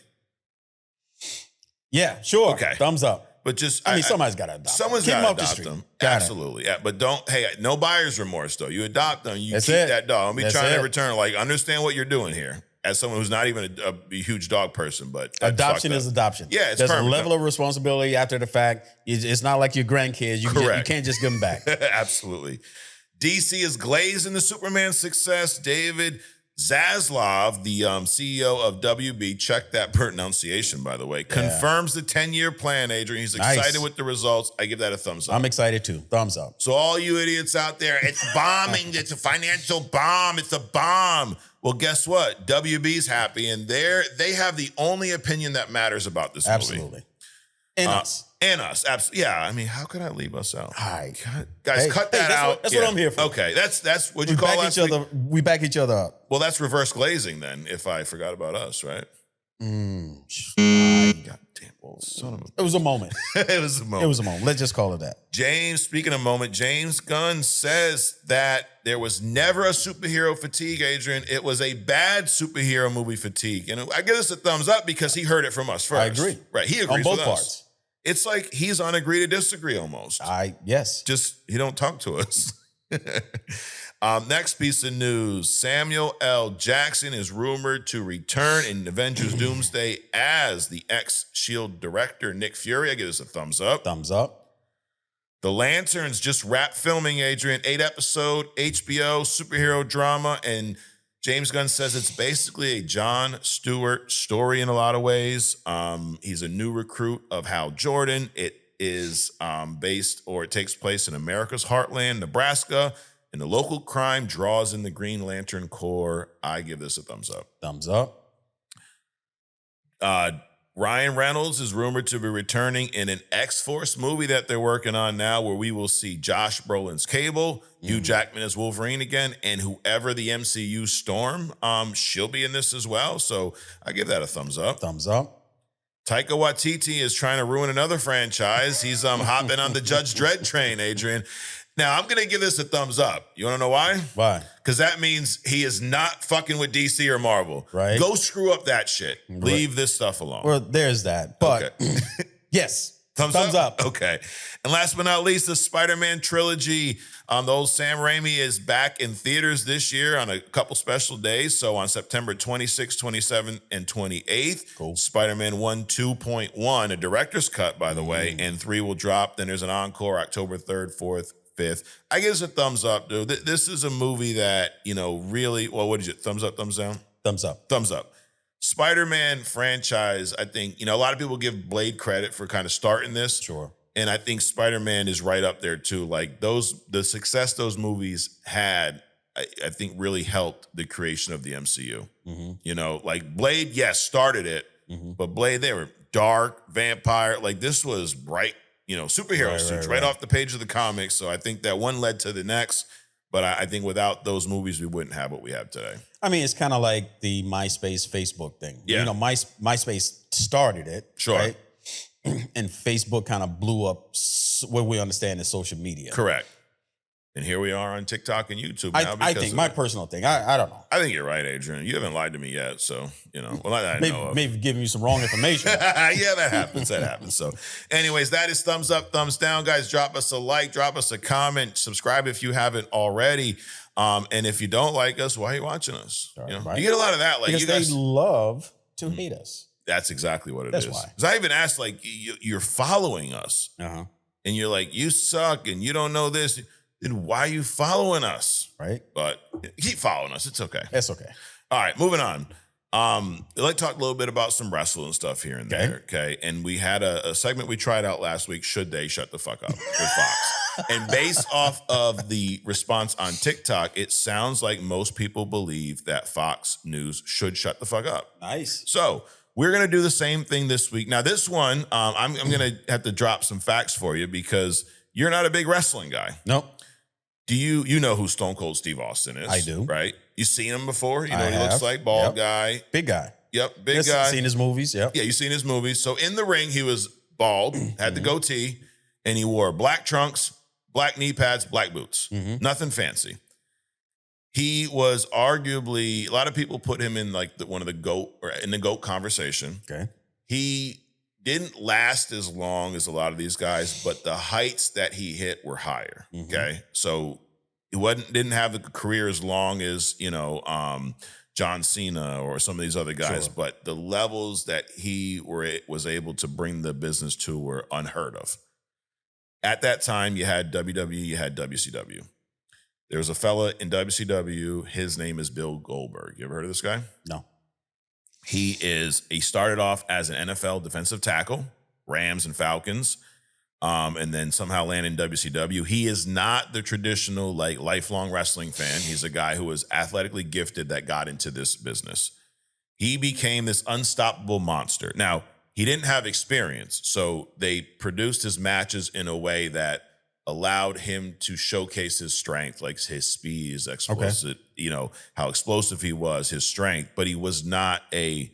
Yeah, sure. Okay. Thumbs up. But just somebody's got to adopt. Someone's Keep got them to off the adopt street. them. Got it. Absolutely. Yeah, but no buyer's remorse though. You adopt them, you That's keep it. that dog. Don't be That's trying it. to return. Like, understand what you're doing here. as someone who's not even a huge dog person, but adoption is adoption. Yeah, it's there's perfect. a level of responsibility after the fact. It's not like your grandkids. You can't just give them back. Absolutely. DC is glazing the Superman success. David Zaslav, the CEO of WB, check that pronunciation, by the way, confirms the 10-year plan, Adrian. He's excited with the results. I give that a thumbs up. I'm excited too. Thumbs up. So all you idiots out there, it's bombing. It's a financial bomb. It's a bomb. Well, guess what? WB's happy, and they have the only opinion that matters about this movie. Absolutely. And us. And us. Yeah, I mean, how could I leave us out? Hi. Guys, cut that out. That's what I'm here for. Okay, that's what you call us. We back each other up. Well, that's reverse glazing then, if I forgot about us, right? God damn, well, son of a... It was a moment. It was a moment. It was a moment. Let's just call it that. James, speaking of moment, James Gunn says that there was never a superhero fatigue, Adrian. It was a bad superhero movie fatigue. And I give this a thumbs up because he heard it from us first. I agree. Right, he agrees on both with parts. us. It's like he's on agree to disagree almost. Yes. Just, he don't talk to us. Next piece of news. Samuel L. Jackson is rumored to return in Avengers Doomsday as the ex-S.H.I.E.L.D. director, Nick Fury. I give this a thumbs up. Thumbs up. The Lanterns just wrapped filming, Adrian. 8-episode HBO superhero drama. And James Gunn says it's basically a John Stewart story in a lot of ways. He's a new recruit of Hal Jordan. It is it takes place in America's heartland, Nebraska. And the local crime draws in the Green Lantern Corps. I give this a thumbs up. Thumbs up. Ryan Reynolds is rumored to be returning in an X-Force movie that they're working on now, where we will see Josh Brolin's Cable, Hugh Jackman as Wolverine again, and whoever the MCU Storm, she'll be in this as well. So I give that a thumbs up. Thumbs up. Taika Waititi is trying to ruin another franchise. He's hopping on the Judge Dredd train, Adrian. Now, I'm going to give this a thumbs up. You want to know why? Why? Because that means he is not fucking with DC or Marvel. Right. Go screw up that shit. Leave this stuff alone. Well, there's that. But okay. Yes. Thumbs up? Okay. And last but not least, the Spider-Man trilogy. The old Sam Raimi is back in theaters this year on a couple special days. So on September 26th, 27th, and 28th, cool. Spider-Man 1 2.1, a director's cut, by the way, and 3 will drop. Then there's an encore October 3rd, 4th, 5th. I give this a thumbs up, dude. This is a movie that, really, well, what is it? Thumbs up, thumbs down? Thumbs up. Thumbs up. Spider-Man franchise, I think, a lot of people give Blade credit for kind of starting this. Sure. And I think Spider-Man is right up there too. Like the success those movies had, I think really helped the creation of the MCU. Mm-hmm. Like Blade, yes, started it, but Blade, they were dark, vampire. Like this was bright, superhero suits right off the page of the comics. So I think that one led to the next. But I think without those movies, we wouldn't have what we have today. I mean, it's kind of like the MySpace, Facebook thing. Yeah. MySpace started it. Sure. Right? And Facebook kind of blew up what we understand as social media. Correct. And here we are on TikTok and YouTube now. I think my personal thing. I don't know. I think you're right, Adrian. You haven't lied to me yet, so well, I know of. Maybe giving you some wrong information. Yeah, that happens. So, anyways, that is thumbs up, thumbs down, guys. Drop us a like, drop us a comment, subscribe if you haven't already. And if you don't like us, why are you watching us? Right. You get a lot of that. Like because you guys they love to hate us. That's exactly what it is. That's why. Because I even asked, like, you're following us, and you're like, you suck, and you don't know this. Then why are you following us? Right. But keep following us. It's okay. It's okay. All right, moving on. I'd like to talk a little bit about some wrestling stuff here and there. Okay. And we had a segment we tried out last week. Should they shut the fuck up with Fox? And based off of the response on TikTok, it sounds like most people believe that Fox News should shut the fuck up. Nice. So we're going to do the same thing this week. Now, this one, I'm going to have to drop some facts for you because you're not a big wrestling guy. Nope. Do you know who Stone Cold Steve Austin is? I do. Right? You seen him before? You know I what he looks have. like? Bald guy. Big guy. Yep, big guy. Seen his movies, yep. Yeah, you've seen his movies. So in the ring, he was bald, had the goatee, and he wore black trunks, black knee pads, black boots. Nothing fancy. He was arguably, a lot of people put him in like one of the GOAT, or in the GOAT conversation. Okay. He didn't last as long as a lot of these guys, but the heights that he hit were higher. Okay. So he didn't have a career as long as, John Cena or some of these other guys, Sure. but the levels that he was able to bring the business to were unheard of. At that time, you had WWE, you had WCW. There was a fella in WCW. His name is Bill Goldberg. You ever heard of this guy? No. He started off as an NFL defensive tackle, Rams and Falcons, and then somehow landed in WCW. He is not the traditional like lifelong wrestling fan. He's a guy who was athletically gifted that got into this business. He became this unstoppable monster. Now, he didn't have experience, so they produced his matches in a way that allowed him to showcase his strength, like his speed, his explosive, how explosive he was, his strength, but he was not we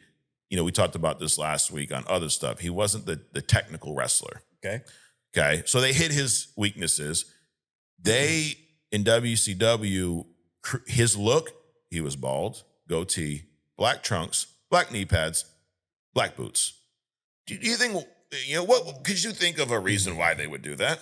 talked about this last week on other stuff. He wasn't the technical wrestler. Okay. So they hit his weaknesses. They, in WCW, his look, he was bald, goatee, black trunks, black knee pads, black boots. Do you think, what could you think of a reason why they would do that?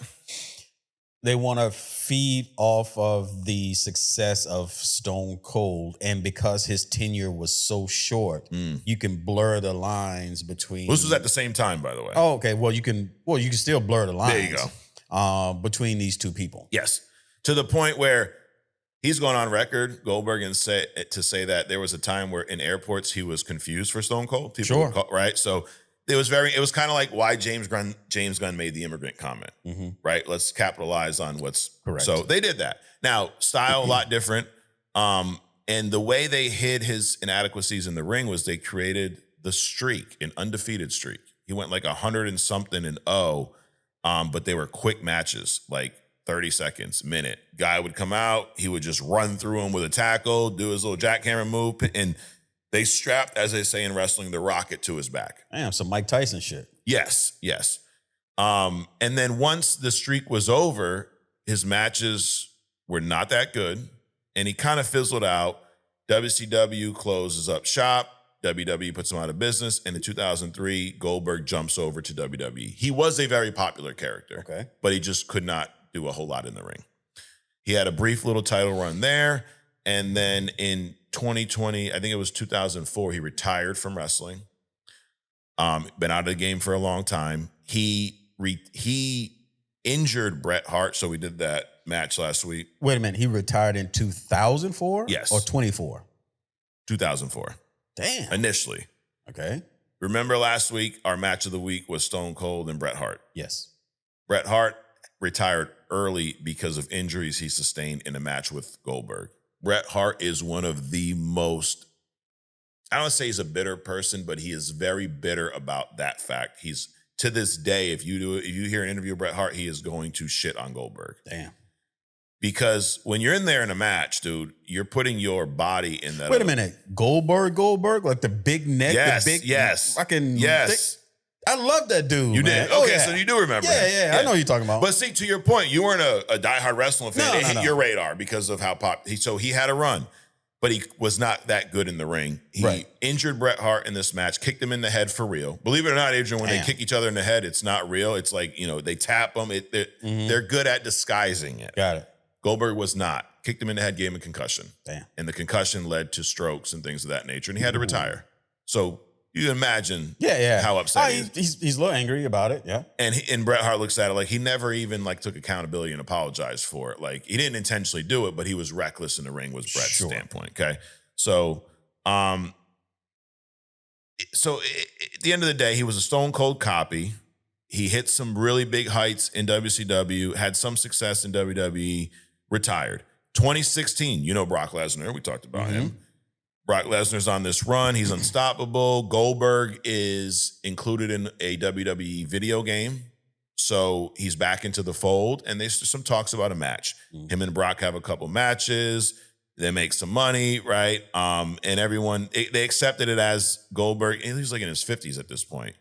They want to feed off of the success of Stone Cold, and because his tenure was so short, you can blur the lines between. This was at the same time, by the way. Oh, okay. Well, you can still blur the lines. There you go. Between these two people. Yes, to the point where he's gone on record, Goldberg, and say that there was a time where in airports he was confused for Stone Cold. People would call, right? So. It was kind of like why James Gunn made the immigrant comment, right? Let's capitalize on what's correct. So they did that. Now, style a lot different. And the way they hid his inadequacies in the ring was they created the streak, an undefeated streak. He went like 100 and something and but they were quick matches, like 30 seconds, minute. Guy would come out, he would just run through him with a tackle, do his little jackhammer move, and they strapped, as they say in wrestling, the rocket to his back. Damn, some Mike Tyson shit. Yes. And then once the streak was over, his matches were not that good, and he kind of fizzled out. WCW closes up shop. WWE puts him out of business. And in 2003, Goldberg jumps over to WWE. He was a very popular character, but he just could not do a whole lot in the ring. He had a brief little title run there, and then in 2020, I think it was 2004, he retired from wrestling. Been out of the game for a long time. He injured Bret Hart, so we did that match last week. Wait a minute, he retired in 2004? Yes. Or 24? 2004. Damn. Initially. Okay. Remember last week, our match of the week was Stone Cold and Bret Hart. Yes. Bret Hart retired early because of injuries he sustained in a match with Goldberg. Bret Hart is one of the most, I don't want to say he's a bitter person, but he is very bitter about that fact. He's, to this day, if you hear an interview with Bret Hart, he is going to shit on Goldberg. Damn. Because when you're in there in a match, dude, you're putting your body in that. Wait a minute. Goldberg, like the big neck, yes, the big fucking thick. I love that dude. You man. did? Okay, so you do remember him. Yeah, I know what you're talking about. But see, to your point, you weren't a diehard wrestling fan. No, It hit your radar because of how so he had a run, but he was not that good in the ring. He injured Bret Hart in this match, kicked him in the head for real. Believe it or not, Adrian, when they kick each other in the head, it's not real. It's like, they tap them. They're good at disguising it. Got it. Goldberg was not. Kicked him in the head, gave him a concussion. Damn. And the concussion led to strokes and things of that nature, and he had to retire. So you can imagine how upset he is. He's a little angry about it, yeah. And Bret Hart looks at it like he never even took accountability and apologized for it. Like, he didn't intentionally do it, but he was reckless in the ring, was Bret's standpoint, okay? So, at the end of the day, he was a Stone Cold copy. He hit some really big heights in WCW, had some success in WWE, retired. 2016, Brock Lesnar, we talked about him. Brock Lesnar's on this run. He's unstoppable. Goldberg is included in a WWE video game. So he's back into the fold. And there's some talks about a match. Him and Brock have a couple matches. They make some money, right? And everyone, they accepted it as Goldberg. He was like in his 50s at this point.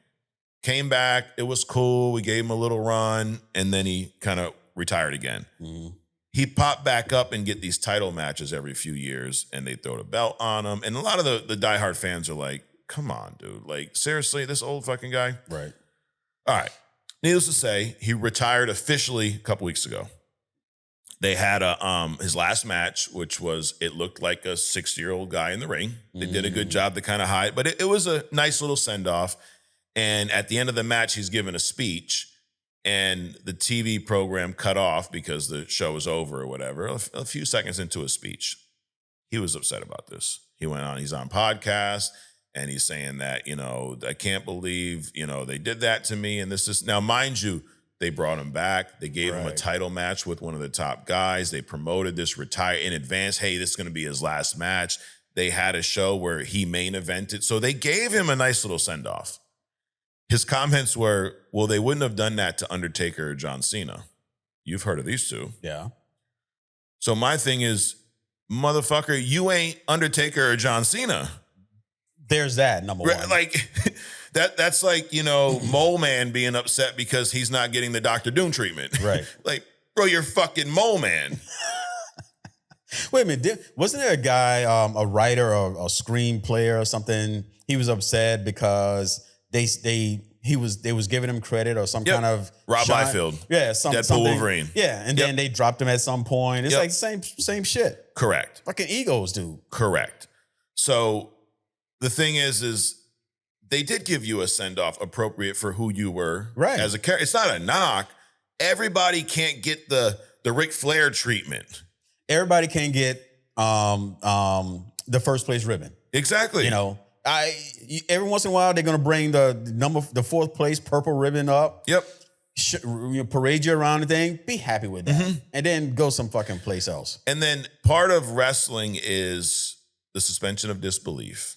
Came back. It was cool. We gave him a little run. And then he kind of retired again. He popped back up and get these title matches every few years, and they throw the belt on him. And a lot of the diehard fans are like, come on, dude. Like, seriously, this old fucking guy? Right. All right. Needless to say, he retired officially a couple weeks ago. They had his last match, which was, it looked like a 60-year-old guy in the ring. They did a good job to kind of hide, but it was a nice little send-off. And at the end of the match, he's given a speech, and the TV program cut off because the show was over or whatever. A few seconds into his speech, he was upset about this. He went on, he's on podcast, and he's saying that, I can't believe, they did that to me. And this is, now mind you, they brought him back. They gave him a title match with one of the top guys. They promoted this retire in advance. Hey, this is going to be his last match. They had a show where he main evented. So they gave him a nice little send-off. His comments were, well, they wouldn't have done that to Undertaker or John Cena. You've heard of these two. Yeah. So my thing is, motherfucker, you ain't Undertaker or John Cena. There's that, number one. Like, that's like, Mole Man being upset because he's not getting the Dr. Doom treatment. Right. Like, bro, you're fucking Mole Man. Wait a minute. Wasn't there a guy, a writer or a screenplayer or something? He was upset because they was giving him credit or some kind of Rob Liefeld. Yeah, Deadpool something. Wolverine. Yeah, and then they dropped him at some point. It's like same shit. Correct. Fucking egos, dude. Correct. So the thing is they did give you a send-off appropriate for who you were as a character. It's not a knock. Everybody can't get the Ric Flair treatment. Everybody can get the first place ribbon. Exactly. Every once in a while they're gonna bring the fourth place purple ribbon up. Yep. Parade you around the thing. Be happy with that, and then go some fucking place else. And then part of wrestling is the suspension of disbelief,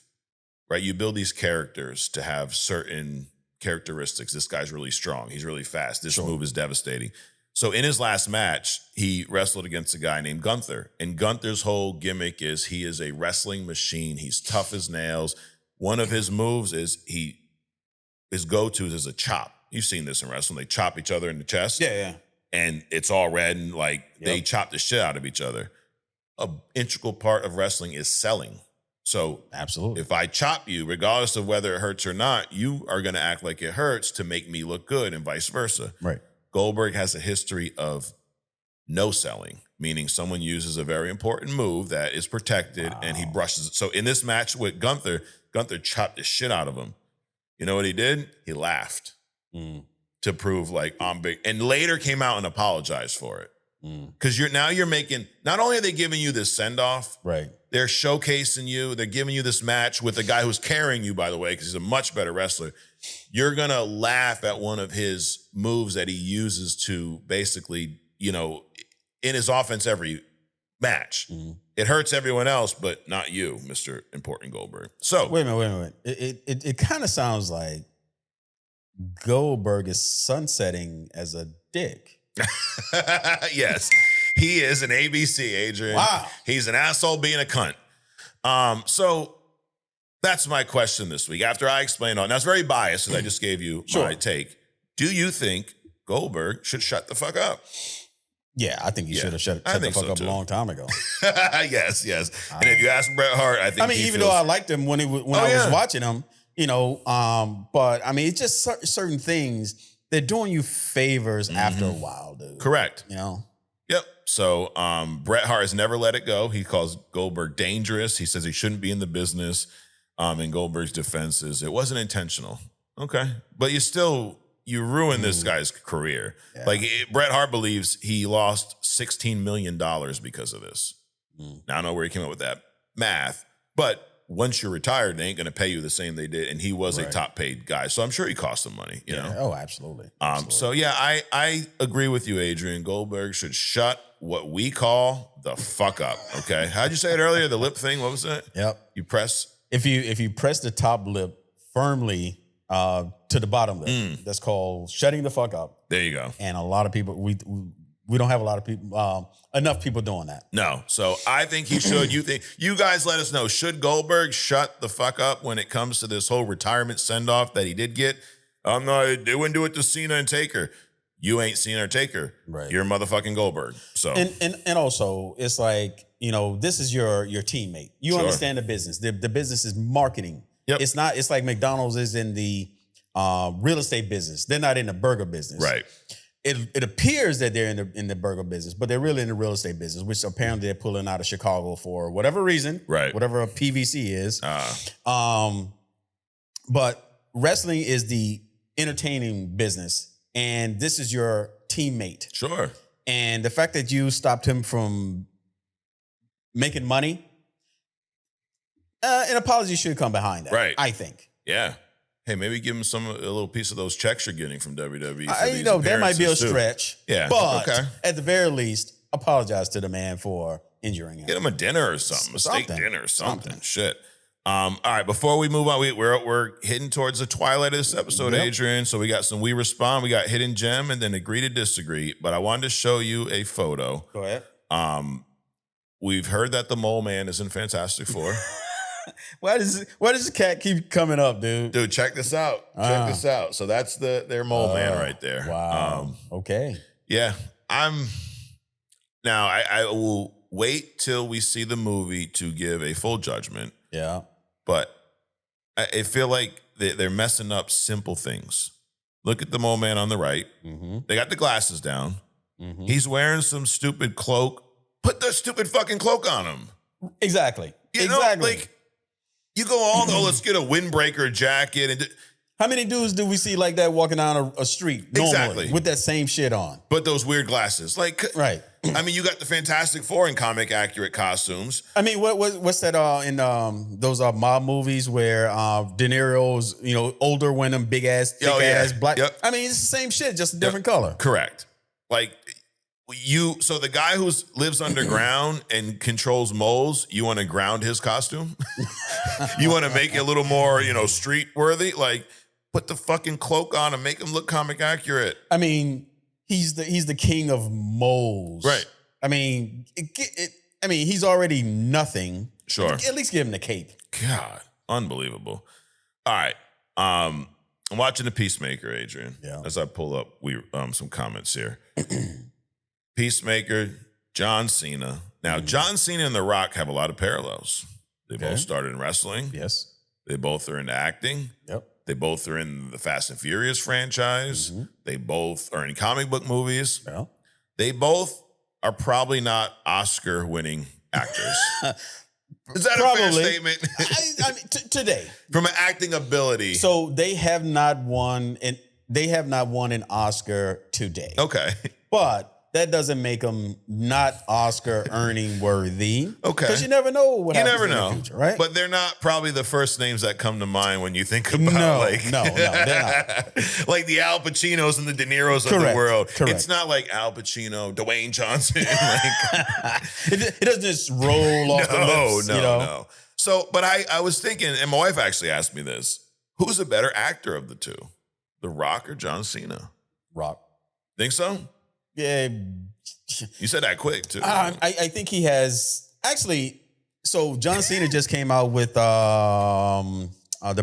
right? You build these characters to have certain characteristics. This guy's really strong. He's really fast. This move is devastating. So in his last match, he wrestled against a guy named Gunther. And Gunther's whole gimmick is he is a wrestling machine. He's tough as nails. One of his moves is his go-tos is a chop. You've seen this in wrestling. They chop each other in the chest. Yeah. And it's all red and they chop the shit out of each other. An integral part of wrestling is selling. So absolutely, if I chop you, regardless of whether it hurts or not, you are going to act like it hurts to make me look good and vice versa. Right. Goldberg has a history of no selling, meaning someone uses a very important move that is protected and he brushes it. So in this match with Gunther chopped the shit out of him. You know what he did? He laughed to prove I'm big. And later came out and apologized for it. Because you're making, not only are they giving you this send-off, right? They're showcasing you. They're giving you this match with a guy who's carrying you, by the way, because he's a much better wrestler. You're going to laugh at one of his moves that he uses to basically, in his offense every match. It hurts everyone else, but not you, Mr. Important Goldberg. So wait a minute. It kind of sounds like Goldberg is sunsetting as a dick. Yes, he is an ABC, Adrian. Wow. He's an asshole being a cunt. So that's my question this week. After I explained all, now it's very biased because I just gave you my take. Do you think Goldberg should shut the fuck up? Yeah, I think he should have shut the fuck up a long time ago. Yes. And if you ask Bret Hart, I think even though I liked him when I was watching him, but I mean, it's just certain things. They're doing you favors after a while, dude. Correct. Yep. So Bret Hart has never let it go. He calls Goldberg dangerous. He says he shouldn't be in the business. And Goldberg's defense is it wasn't intentional. Okay. But you ruined this guy's career. Yeah. Bret Hart believes he lost $16 million because of this. Now, I don't know where he came up with that math, but once you're retired, they ain't going to pay you the same they did. And he was a top paid guy. So I'm sure he cost them money, you know? Oh, absolutely. So yeah, I agree with you, Adrian. Goldberg should shut what we call the fuck up. Okay. How'd you say it earlier? The lip thing? What was that? Yep. You press? If you press the top lip firmly to the bottom lip, that's called shutting the fuck up. There you go. And a lot of people, we don't have a lot of people, enough people doing that. No. So I think he should. You guys let us know. Should Goldberg shut the fuck up when it comes to this whole retirement send-off that he did get? They wouldn't do it to Cena and Taker. You ain't Cena or Taker. Right. You're motherfucking Goldberg. So and also it's like, this is your teammate. You understand the business. The business is marketing. Yep. It's like McDonald's is in the real estate business. They're not in the burger business. Right. it appears that they're in the burger business, but they're really in the real estate business, which apparently they're pulling out of Chicago for whatever reason, Right. Whatever a PVC is. But wrestling is the entertaining business, and this is your teammate. Sure. And the fact that you stopped him from making money, an apology should come behind that. Right. I think. Yeah. Hey, maybe give him a little piece of those checks you're getting from WWE. That might be a stretch. Yeah. But okay. at the very least, apologize to the man for injuring him. Get him a dinner or something. A steak dinner or something. Shit. All right, before we move on, we're hitting towards the twilight of this episode, Adrian. So we got some We Respond, we got Hidden Gem, and then Agree to Disagree. But I wanted to show you a photo. Go ahead. We've heard that the Mole Man is in Fantastic Four. Why does the cat keep coming up, dude? Dude, check this out. Check this out. So that's their Mole Man right there. Wow. Okay. Yeah. Now I will wait till we see the movie to give a full judgment. Yeah. But I feel like they're messing up simple things. Look at the Mole Man on the right. Mm-hmm. They got the glasses down. Mm-hmm. He's wearing some stupid cloak. Put the stupid fucking cloak on him. Exactly. You know, like, you go let's get a windbreaker jacket. And how many dudes do we see like that walking down a street normally with that same shit on? But those weird glasses. Like, right. I mean, you got the Fantastic Four in comic accurate costumes. I mean, what's that in those mob movies where De Niro's, older when them big ass, thick ass, black. Yep. I mean, it's the same shit, just a different color. Correct. Like, so the guy who lives underground and controls moles, you want to ground his costume? You want to make it a little more, street worthy? Like, put the fucking cloak on and make him look comic accurate. I mean, he's the king of moles. Right. I mean, he's already nothing. Sure. At least give him the cape. God, unbelievable. All right. I'm watching The Peacemaker, Adrian. Yeah. As I pull up some comments here. Peacemaker, John Cena. Now, John Cena and The Rock have a lot of parallels. They both started in wrestling. Yes. They both are into acting. Yep. They both are in the Fast and Furious franchise. Mm-hmm. They both are in comic book movies. Yeah. They both are probably not Oscar-winning actors. Is that a fair statement? I mean, today, from an acting ability. So they have not won an Oscar today. Okay. But that doesn't make them not Oscar earning worthy. Okay. Because you never know what happens in the future, right? But they're not probably the first names that come to mind when you think about no, they're not. Like the Al Pacinos and the De Niros of the world. Correct. It's not like Al Pacino, Dwayne Johnson. It doesn't just roll off the lips. No. So, but I was thinking, and my wife actually asked me this, who's a better actor of the two? The Rock or John Cena? Rock. Think so? Yeah. You said that quick, too. I think he has... Actually, so John Cena just came out with the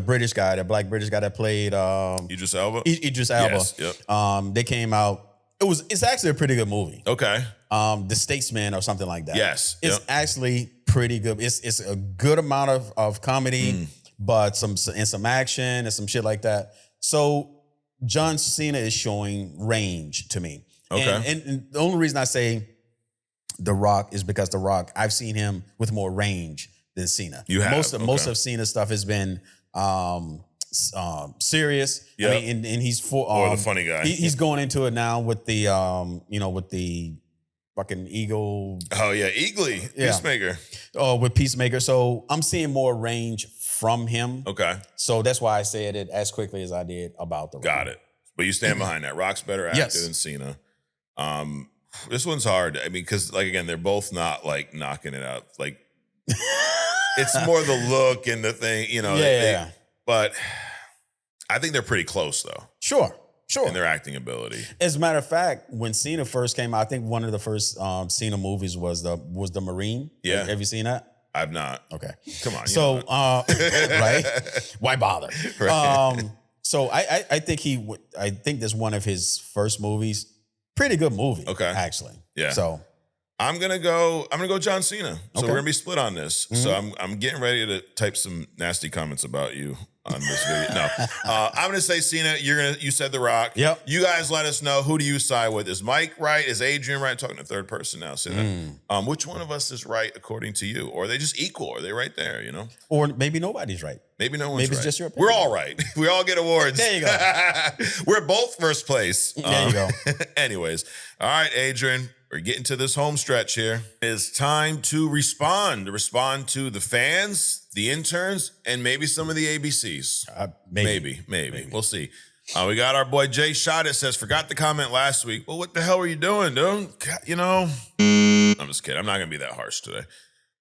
British guy, the black British guy that played... Idris Elba? Idris Elba. Yes, yep. They came out... It's actually a pretty good movie. Okay. The Statesman or something like that. Yes. It's actually pretty good. It's a good amount of comedy, but some action and some shit like that. So John Cena is showing range to me. Okay. And the only reason I say The Rock is because The Rock, I've seen him with more range than Cena. You have. Most of Cena's stuff has been serious. Yep. I mean, and he's the funny guy. He's going into it now with the with the fucking eagle. Oh yeah, Eagly, Peacemaker. Oh, with Peacemaker. So I'm seeing more range from him. Okay. So that's why I said it as quickly as I did about The Rock. Got it. But you stand behind that. Rock's better actor than Cena. This one's hard. I mean, because like again, they're both not like knocking it out. Like it's more the look and the thing, Yeah. But I think they're pretty close though. Sure. In their acting ability. As a matter of fact, when Cena first came out, I think one of the first Cena movies was the Marine. Yeah. Have you seen that? I've not. Okay. Come on. So, right? Why bother? Right. So I think that's one of his first movies. Pretty good movie. Okay. Actually. Yeah. So I'm gonna go John Cena. So Okay. we're gonna be split on this. So I'm getting ready to type some nasty comments about you on this video. No, I'm gonna say Cena. You said The Rock. Yep. You guys let us know, who do you side with? Is Mike right? Is Adrian right? I'm talking to third person now. Say that. Which one of us is right according to you? Or are they just equal? Are they right there? You know? Or maybe nobody's right. Maybe no one's Maybe right. it's just your opinion. We're all right. We all get awards. There you go. We're both first place. There you go. Anyways, all right, Adrian. We're getting to this home stretch here. It's time to respond to the fans, the interns, and maybe some of the ABCs. Maybe. We'll see. We got our boy Jay Shot. It says, forgot to comment last week. Well, what the hell were you doing, dude? You know, I'm just kidding. I'm not going to be that harsh today.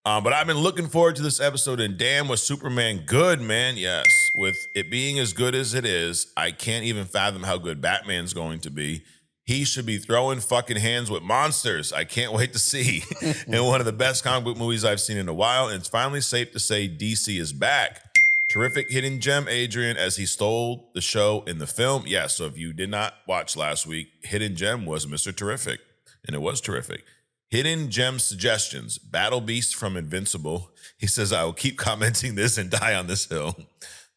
But I've been looking forward to this episode, and damn, was Superman good, man. Yes. With it being as good as it is, I can't even fathom how good Batman's going to be. He should be throwing fucking hands with monsters. I can't wait to see. In one of the best comic book movies I've seen in a while. And it's finally safe to say DC is back. Terrific hidden gem, Adrian, as he stole the show in the film. Yeah, so if you did not watch last week, hidden gem was Mr. Terrific. And it was terrific. Hidden gem suggestions. Battle Beast from Invincible. He says, I will keep commenting this and die on this hill.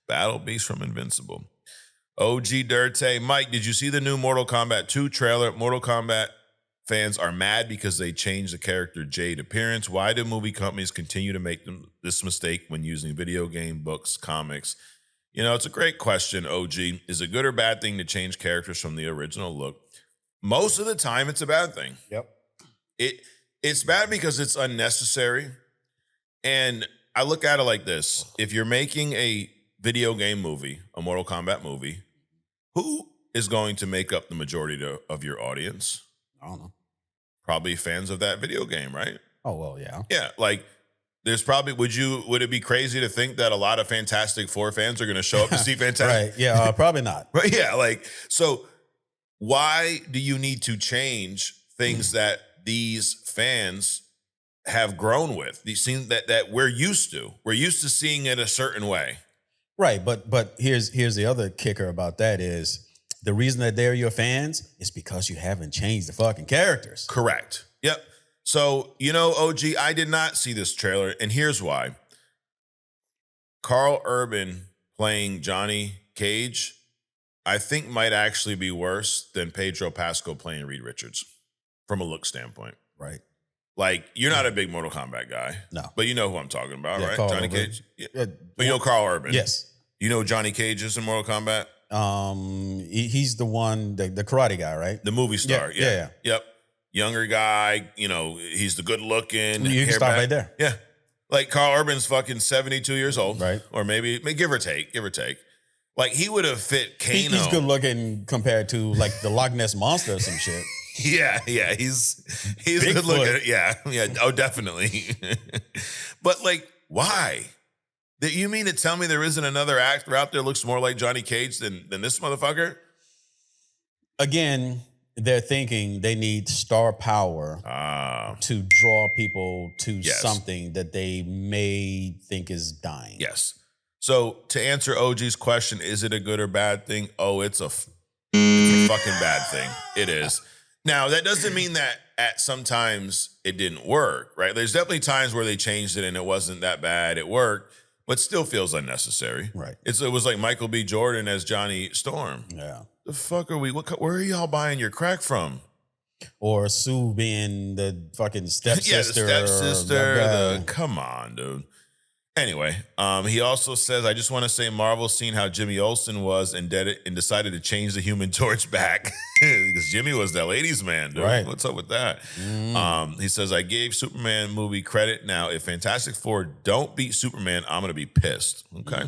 Battle Beast from Invincible. OG Dirte. Mike, did you see the new Mortal Kombat 2 trailer? Mortal Kombat fans are mad because they changed the character Jade appearance. Why do movie companies continue to make this mistake when using video game, books, comics? You know, it's a great question, OG. Is it a good or bad thing to change characters from the original look? Most of the time, it's a bad thing. Yep. It's bad because it's unnecessary. And I look at it like this. If you're making a video game movie, a Mortal Kombat movie, who is going to make up the majority of your audience? I don't know. Probably fans of that video game, right? Oh, well, yeah. Yeah, like there's probably, would it be crazy to think that a lot of Fantastic Four fans are going to show up to see Fantastic? Right, yeah, probably not. Right, yeah, like, so why do you need to change things that these fans have grown with? These things that we're used to. We're used to seeing it a certain way. Right, but here's the other kicker about that is the reason that they're your fans is because you haven't changed the fucking characters. Correct. Yep. So, you know, OG, I did not see this trailer, and here's why. Carl Urban playing Johnny Cage, I think might actually be worse than Pedro Pascal playing Reed Richards from a look standpoint. Right. Like, you're not a big Mortal Kombat guy. No. But you know who I'm talking about, right? Carl Johnny Urban. Cage? Yeah. But you know Carl Urban? Yes. You know Johnny Cage is in Mortal Kombat? He's the one, the karate guy, right? The movie star. Yeah. Yep. Younger guy, you know, he's the good looking. You can stop right there. Yeah. Like Carl Urban's fucking 72 years old. Right. Or maybe give or take. Like he would have fit Kano. He's good looking compared to like the Loch Ness Monster or some shit. Yeah. He's good looking. Yeah. Oh, definitely. But like, why? You mean to tell me there isn't another actor out there that looks more like Johnny Cage than this motherfucker? Again, they're thinking they need star power to draw people to something that they may think is dying. Yes. So to answer OG's question, is it a good or bad thing? Oh, it's a fucking bad thing. It is. Now, that doesn't mean that at sometimes it didn't work, right? There's definitely times where they changed it and it wasn't that bad. It worked, but still feels unnecessary. Right. It was like Michael B. Jordan as Johnny Storm. Yeah. The fuck are we? Where are y'all buying your crack from? Or Sue being the fucking stepsister. Yeah, the stepsister. Come on, dude. Anyway, he also says, I just want to say Marvel's seen how Jimmy Olsen was and decided to change the Human Torch back. Because Jimmy was that ladies' man, dude. Right. What's up with that? He says, I gave Superman movie credit. Now, if Fantastic Four don't beat Superman, I'm going to be pissed. Okay.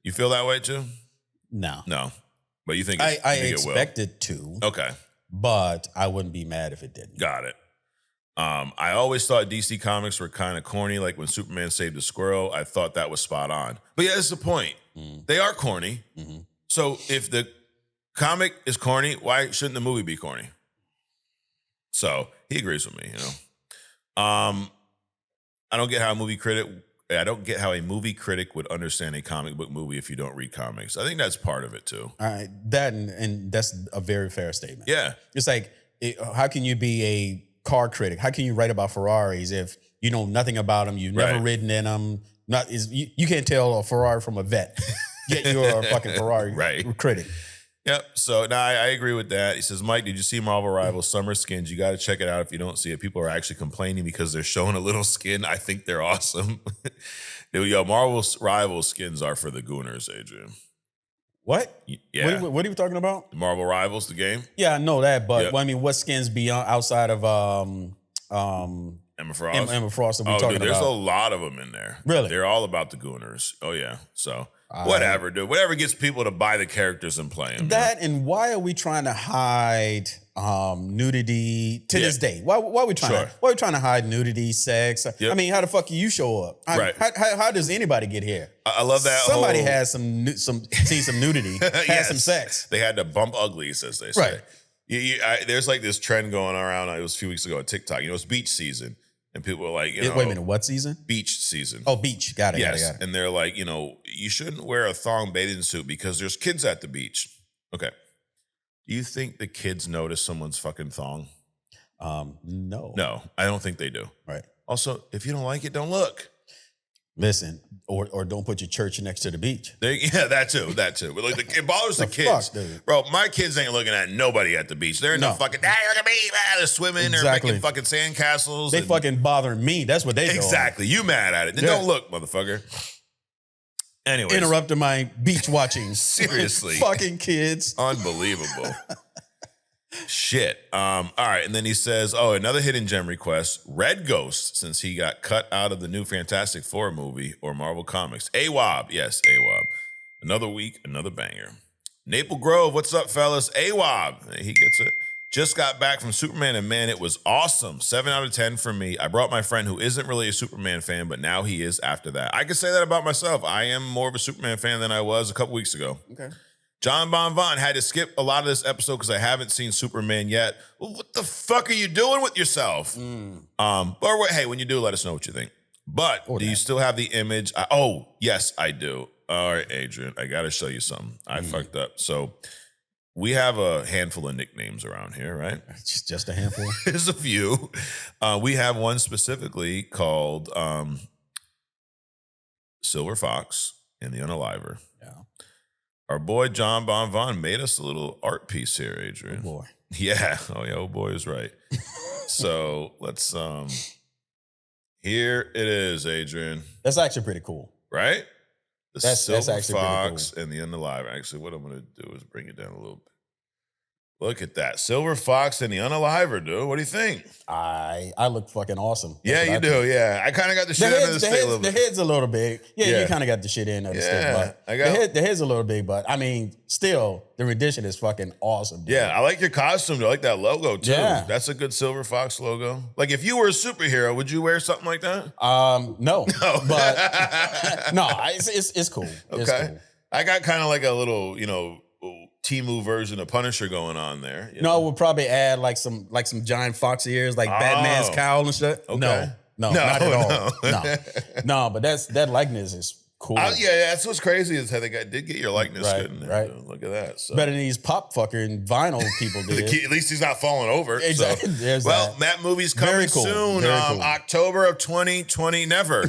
You feel that way too? No. But you think I expect it to. Okay. But I wouldn't be mad if it didn't. Got it. I always thought DC comics were kind of corny, like when Superman saved a squirrel. I thought that was spot on. But yeah, that's the point. They are corny. So if the comic is corny, why shouldn't the movie be corny? So he agrees with me, you know. I don't get how a movie critic would understand a comic book movie if you don't read comics. I think that's part of it too. All right. That and that's a very fair statement. Yeah. It's like, how can you be a car critic. How can you write about Ferraris if you know nothing about them? You've never ridden in them. You can't tell a Ferrari from a vet. Yet you're a fucking Ferrari critic. Yep. So now I agree with that. He says, Mike, did you see Marvel Rivals Summer Skins? You got to check it out if you don't see it. People are actually complaining because they're showing a little skin. I think they're awesome. Yo, Marvel Rivals skins are for the Gooners, Adrian. What? Yeah. What are you talking about? The Marvel Rivals, the game? Yeah, I know that, but I mean, what skins beyond outside of Emma Frost? Emma Frost that we're talking there's about? a lot of them in there. Really? They're all about the Gooners. Oh, yeah. So, whatever, dude. Whatever gets people to buy the characters and play them. That, and why are we trying to hide nudity to this day? Why are we trying why are we trying to hide nudity, sex? I mean, how the fuck do you show up? How does anybody get here? I love that. Somebody has seen some nudity, has some sex. They had to bump uglies, as they say. Right. There's like this trend going around. It was a few weeks ago on TikTok. It's beach season. And people are like, wait a minute, what season? Beach season. Oh, beach. Got it. Yes. Got it. And they're like, you shouldn't wear a thong bathing suit because there's kids at the beach. Okay. Do you think the kids notice someone's fucking thong? No. No, I don't think they do. Right. Also, if you don't like it, don't look. Listen, or don't put your church next to the beach. That too. But like, it bothers the kids. Fuck, bro, my kids ain't looking at nobody at the beach. They're in the fucking, hey, look at me. They're swimming. They're making fucking sandcastles. They fucking bothering me. That's what they do. Exactly. You mad at it. Then don't look, motherfucker. Anyways. Interrupting my beach watching. Seriously. Fucking kids. Unbelievable. Shit. All right. And then he says, another hidden gem request. Red Ghost, since he got cut out of the new Fantastic Four movie or Marvel Comics. AWOB. Yes, AWOB. Another week, another banger. Maple Grove, what's up, fellas? AWOB. He gets it. Just got back from Superman, and man, it was awesome. 7 out of 10 for me. I brought my friend who isn't really a Superman fan, but now he is after that. I can say that about myself. I am more of a Superman fan than I was a couple weeks ago. Okay. John Bonvon had to skip a lot of this episode because I haven't seen Superman yet. Well, what the fuck are you doing with yourself? But hey, when you do, let us know what you think. But do you still have the image? Yes, I do. All right, Adrian, I got to show you something. I fucked up. So we have a handful of nicknames around here, right? Just a handful? There's a few. We have one specifically called Silver Fox and the Unaliver. Yeah. Our boy John Bonvon made us a little art piece here, Adrian. Oh boy. Yeah. Oh yeah, oh boy is right. So let's here it is, Adrian. That's actually pretty cool. Right? That's Silver actually Fox pretty cool. and the Unalive. Actually, what I'm gonna do is bring it down a little bit. Look at that. Silver Fox and the Unaliver, dude. What do you think? I look fucking awesome. Yeah, you do. Yeah. I kind of got the shit under the stick a little bit. The head's a little big. Yeah, you kind of got the shit in there. The head's a little big, but I mean, still, the rendition is fucking awesome. Dude. Yeah, I like your costume. I like that logo, too. Yeah. That's a good Silver Fox logo. Like, if you were a superhero, would you wear something like that? No. But, no, it's cool. Okay. It's cool. I got kind of like a little, Temu version of Punisher going on there. No, we'll probably add like some giant fox ears, like Batman's cowl and shit. Okay. No, not at all. No, but that likeness is cool. Yeah, that's what's crazy is how they did get your likeness good in there. Right. Though. Look at that. So. Better than these pop fucking vinyl people did. At least he's not falling over. Exactly. So. Well, that movie's coming soon. Cool. October of 2020, never.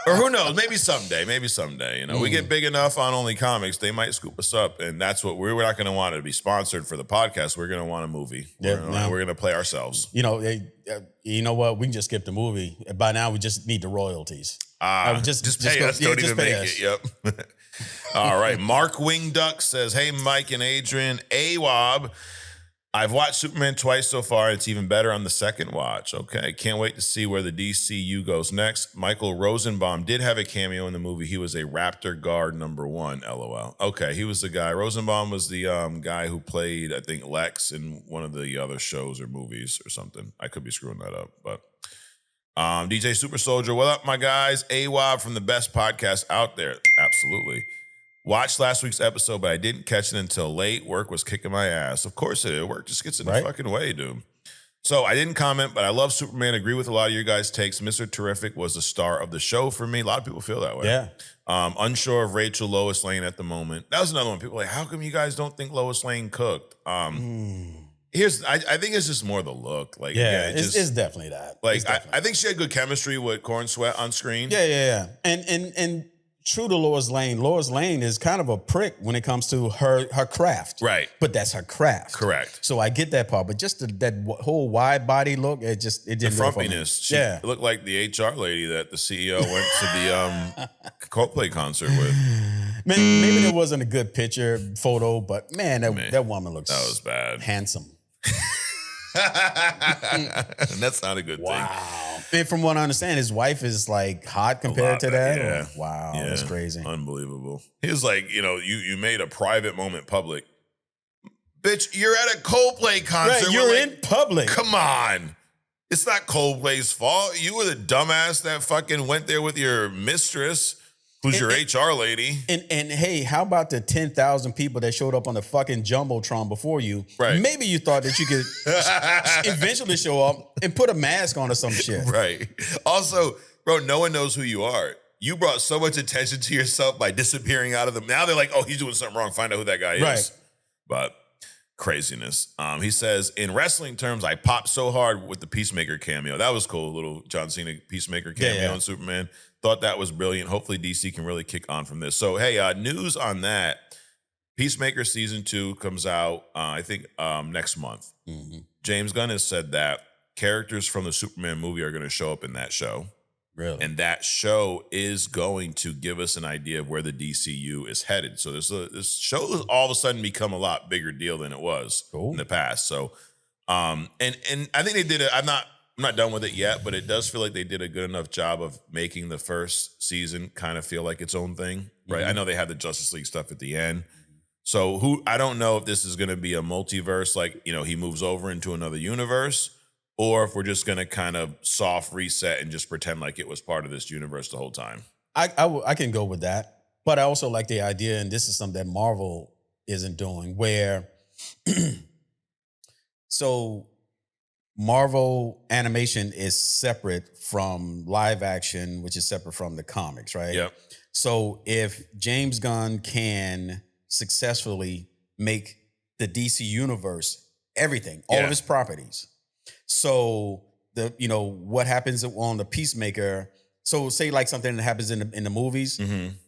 Or who knows? Maybe someday. We get big enough on Only Comics, they might scoop us up, and that's what we're not going to want it to be sponsored for the podcast. We're going to want a movie. We're going to play ourselves. You know what? We can just skip the movie. By now, we just need the royalties. Just pay us. Don't even make it. Yep. All right. Mark Wingduck says, "Hey, Mike and Adrian, AWOB. I've watched Superman twice so far. It's even better on the second watch. Okay. Can't wait to see where the DCU goes next. Michael Rosenbaum did have a cameo in the movie. He was a Raptor guard #1, LOL. Okay. He was the guy. Rosenbaum was the guy who played, I think, Lex in one of the other shows or movies or something. I could be screwing that up, but DJ Super Soldier, what up, my guys? AWOB from the best podcast out there. Absolutely. Watched last week's episode, but I didn't catch it until late. Work was kicking my ass. Of course it did. Work just gets in the fucking way, dude. So I didn't comment, but I love Superman. Agree with a lot of your guys' takes. Mr. Terrific was the star of the show for me. A lot of people feel that way. Yeah. Unsure of Rachel Lois Lane at the moment. That was another one. People were like, how come you guys don't think Lois Lane cooked? I think it's just more the look. Like, Yeah, again, it's definitely that. Like, I think she had good chemistry with Corn Sweat on screen. Yeah. And true to Lois Lane is kind of a prick when it comes to her craft. Right. But that's her craft. Correct. So I get that part. But just that whole wide body look, it didn't the work for me. frumpiness. She looked like the HR lady that the CEO went to the Coldplay concert with. Man, maybe there wasn't a good photo, but that woman looks that was bad. Handsome. That's not a good thing. Wow. And from what I understand, his wife is like hot compared to that. Yeah. Wow. Yeah. That's crazy. Unbelievable. He was like, you made a private moment public. Bitch, you're at a Coldplay concert. Right, you're in public. Come on. It's not Coldplay's fault. You were the dumbass that fucking went there with your mistress, who's your HR lady. And hey, how about the 10,000 people that showed up on the fucking Jumbotron before you? Right. Maybe you thought that you could eventually show up and put a mask on or some shit. Right. Also, bro, no one knows who you are. You brought so much attention to yourself by disappearing out of them. Now they're like, oh, he's doing something wrong. Find out who that guy is. Right. But craziness. He says, in wrestling terms, I popped so hard with the Peacemaker cameo. That was cool. Little John Cena Peacemaker cameo on Superman. Thought that was brilliant. Hopefully DC can really kick on from this. So, hey, news on that. Peacemaker season 2 comes out, I think, next month. Mm-hmm. James Gunn has said that characters from the Superman movie are going to show up in that show. Really? And that show is going to give us an idea of where the DCU is headed. So this show has all of a sudden become a lot bigger deal than it was in the past. So, and I think they did it. I'm not done with it yet, but it does feel like they did a good enough job of making the first season kind of feel like its own thing, right? Mm-hmm. I know they had the Justice League stuff at the end. So I don't know if this is going to be a multiverse, like, he moves over into another universe, or if we're just going to kind of soft reset and just pretend like it was part of this universe the whole time. I can go with that. But I also like the idea, and this is something that Marvel isn't doing, where so Marvel animation is separate from live action, which is separate from the comics, right? Yep. So if James Gunn can successfully make the DC universe everything, all of his properties. So what happens on the Peacemaker? So say like something that happens in the movies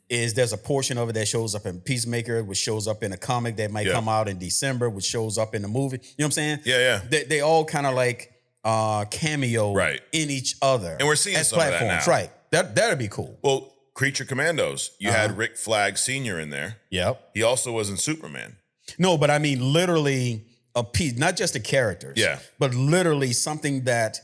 is there's a portion of it that shows up in Peacemaker, which shows up in a comic that might come out in December, which shows up in the movie. You know what I'm saying? Yeah. They all kind of like cameo in each other, and we're seeing as some platforms, of that now. right? That'd be cool. Well, Creature Commandos, you had Rick Flag Sr. in there. Yep. He also was in Superman. No, but I mean literally a piece, not just the characters. Yeah. But literally something that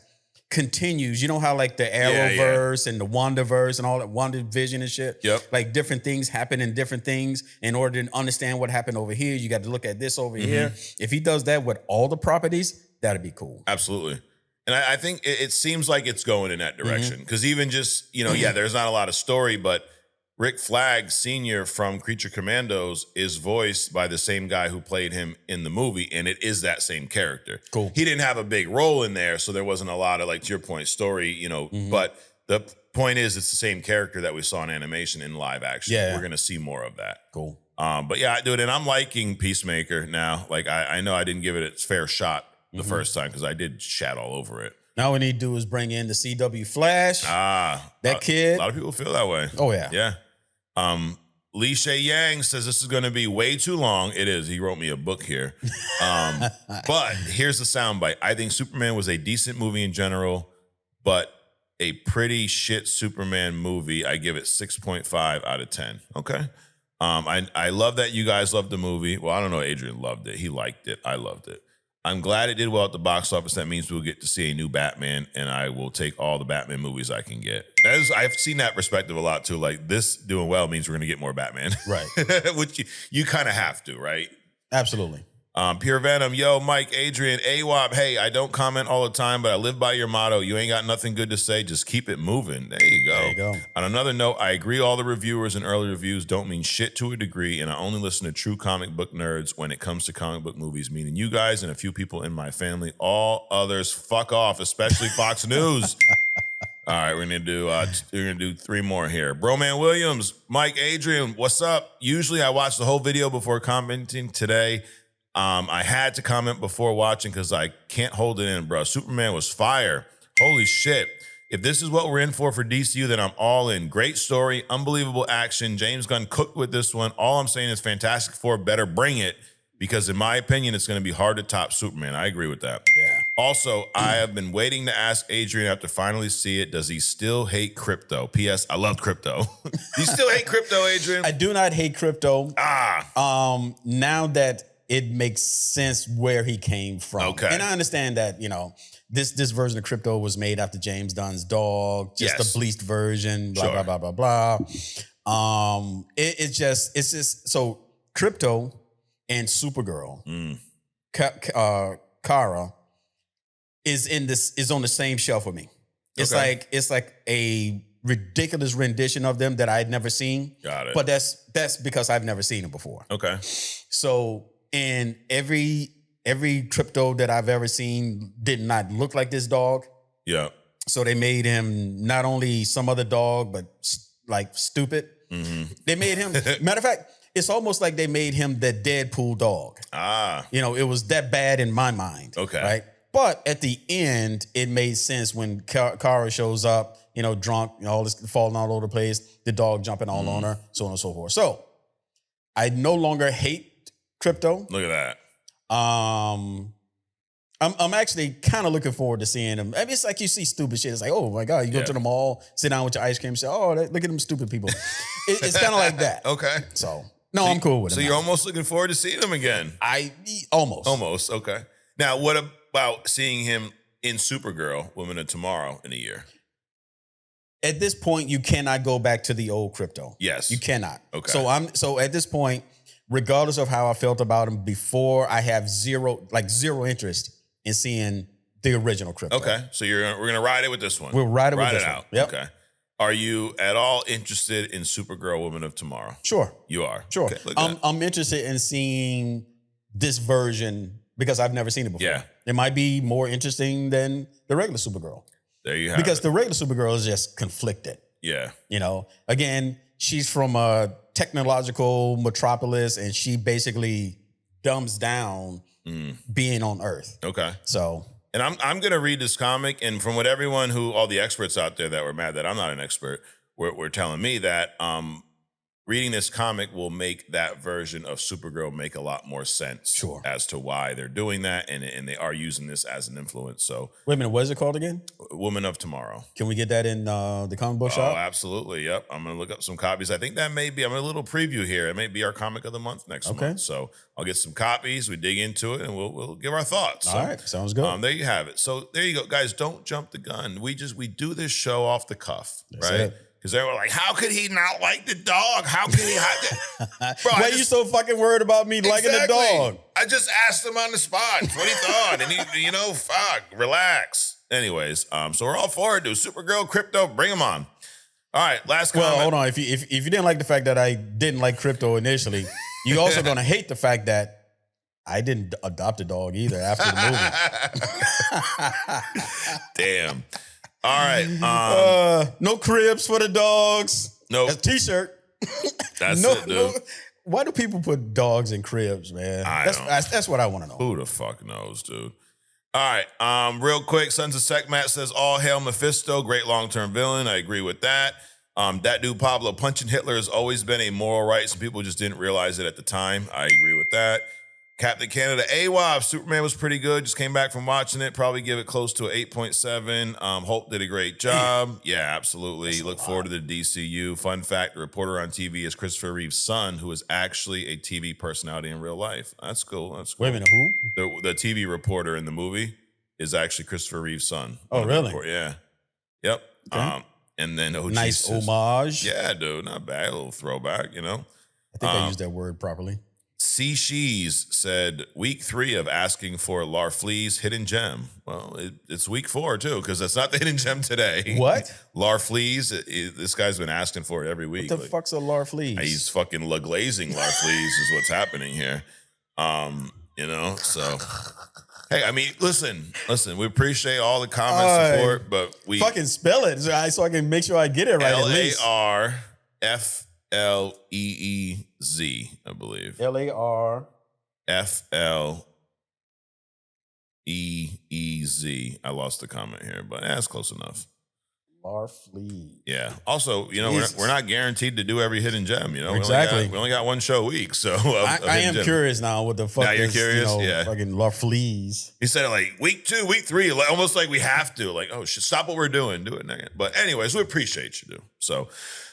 continues. You know how like the Arrowverse and the WandaVerse and all that WandaVision and shit? Yep. Like different things happen in different things. In order to understand what happened over here, you got to look at this over here. If he does that with all the properties, that'd be cool. Absolutely. And I think it seems like it's going in that direction. Because even just, there's not a lot of story, but Rick Flag Sr. from Creature Commandos is voiced by the same guy who played him in the movie, and it is that same character. Cool. He didn't have a big role in there, so there wasn't a lot of, like, to your point, story, but the point is it's the same character that we saw in animation in live action. Yeah. We're going to see more of that. Cool. But yeah, dude, and I'm liking Peacemaker now. Like, I know I didn't give it its fair shot the first time because I did shat all over it. Now what we need to do is bring in the CW Flash. That kid. A lot of people feel that way. Oh, yeah. Yeah. Lee Shay Yang says this is going to be way too long. It is. He wrote me a book here. But here's the soundbite. I think Superman was a decent movie in general, but a pretty shit Superman movie. I give it 6.5 out of 10. Okay. I love that you guys loved the movie. Well, I don't know. Adrian loved it. He liked it. I loved it. I'm glad it did well at the box office. That means we'll get to see a new Batman, and I will take all the Batman movies I can get. I've seen that perspective a lot too. Like, this doing well means we're going to get more Batman. Right. Which you kind of have to, right? Absolutely. Pure Venom, yo, Mike, Adrian, AWOP. Hey, I don't comment all the time, but I live by your motto. You ain't got nothing good to say. Just keep it moving. There you go. There you go. On another note, I agree all the reviewers and early reviews don't mean shit to a degree, and I only listen to true comic book nerds when it comes to comic book movies, meaning you guys and a few people in my family. All others fuck off, especially Fox News. All right, we're gonna do 3 more here. Broman Williams, Mike, Adrian, what's up? Usually I watch the whole video before commenting. Today I had to comment before watching because I can't hold it in, bro. Superman was fire. Holy shit. If this is what we're in for DCU, then I'm all in. Great story, unbelievable action. James Gunn cooked with this one. All I'm saying is Fantastic Four better bring it because in my opinion, it's going to be hard to top Superman. I agree with that. Yeah. Also, I have been waiting to ask Adrian after finally see it, does he still hate Krypto? P.S. I love Krypto. You still hate Krypto, Adrian? I do not hate Krypto. Now that it makes sense where he came from. Okay. And I understand that, this version of Krypto was made after James Dunn's dog, just a bleached version, blah, blah, blah, blah, blah. It's just, so Krypto and Supergirl, Kara, is on the same shelf with me. It's like a ridiculous rendition of them that I had never seen. Got it. But that's because I've never seen them before. Okay. So in every Krypto that I've ever seen did not look like this dog. Yeah. So they made him not only some other dog, but like stupid. Mm-hmm. They made him, matter of fact, it's almost like they made him the Deadpool dog. It was that bad in my mind. Okay. Right? But at the end, it made sense when Kara shows up, drunk, all this falling all over the place, the dog jumping all on her, so on and so forth. So I no longer hate Krypto. Look at that. I'm actually kind of looking forward to seeing him. I mean, it's like you see stupid shit. It's like, oh my God, you go to the mall, sit down with your ice cream, say, oh, look at them stupid people. It's kind of like that. Okay. So, I'm cool with it. So you're almost looking forward to seeing him again? Almost. Almost, okay. Now, what about seeing him in Supergirl, Women of Tomorrow, in a year? At this point, you cannot go back to the old Krypto. Yes. You cannot. Okay. So at this point, regardless of how I felt about him before, I have zero interest in seeing the original Krypto. Okay. So we're gonna ride it with this one. We'll ride it with this out. One. Yep. Okay. Are you at all interested in Supergirl, Women of Tomorrow? Sure. You are? Sure. Okay, I'm interested in seeing this version because I've never seen it before. Yeah. It might be more interesting than the regular Supergirl. There you have because it. the regular Supergirl is just conflicted. Yeah. Again, she's from a technological metropolis and she basically dumbs down being on Earth. Okay. So... And I'm going to read this comic, and from what all the experts out there that were mad that I'm not an expert, were telling me that reading this comic will make that version of Supergirl make a lot more sense as to why they're doing that, and they are using this as an influence. So wait a minute, what is it called again? Woman of Tomorrow. Can we get that in the comic book shop? Oh, absolutely. Yep. I'm going to look up some copies. I think that may be, I'm a little preview here. It may be our comic of the month next month. So I'll get some copies. We dig into it, and we'll give our thoughts. All right. Sounds good. There you have it. So there you go. Guys, don't jump the gun. We do this show off the cuff, That's right? it. Because they were like, how could he not like the dog? How could he Bro, why are you so fucking worried about me liking the dog? I just asked him on the spot what he thought. And he, fuck, relax. Anyways, so we're all for it, dude. Supergirl, Krypto, bring him on. All right, last comment. Well, hold on. If you didn't like the fact that I didn't like Krypto initially, you're also going to hate the fact that I didn't adopt a dog either after the movie. Damn. All right. No cribs for the dogs. No. That's a t-shirt. That's it, dude. No. Why do people put dogs in cribs, man? That's what I want to know. Who the fuck knows, dude? All right. Real quick, Sons of Sekhmet says, all hail Mephisto, great long-term villain. I agree with that. That dude Pablo punching Hitler has always been a moral right. Some people just didn't realize it at the time. I agree with that. Captain Canada AWOP, Superman was pretty good. Just came back from watching it. Probably give it close to an 8.7. Hope did a great job. Yeah, absolutely. Look forward to the DCU. Fun fact, the reporter on TV is Christopher Reeve's son, who is actually a TV personality in real life. That's cool. That's cool. Wait a minute, who? The TV reporter in the movie is actually Christopher Reeve's son. Oh, really? Yeah. Yep. Okay. And then nice homage. Yeah, dude. Not bad. A little throwback, I think I used that word properly. C. Shees said, week 3 of asking for Larfleeze hidden gem. Well, it's week 4 too, because that's not the hidden gem today. What? Larfleeze, this guy's been asking for it every week. What the fuck's a Larfleeze? He's fucking glazing Larfleeze is what's happening here. So hey, I mean, listen, we apprecied all the comment support, but we fucking spell it so I can make sure I get it right. LARFLEEZ, I believe. LARFLEEZ. FLEEZ. I lost the comment here, but that's close enough. Larfleet. Yeah. Also, we're not guaranteed to do every hidden gem. Exactly. We only got one show a week, so I am curious now what the fuck. Now you're curious, yeah. Fucking Larfleets. He said it like week 2, week 3, like, almost like we have to. Like, oh, stop what we're doing, do it now. But anyways, we appreciate you, dude. So,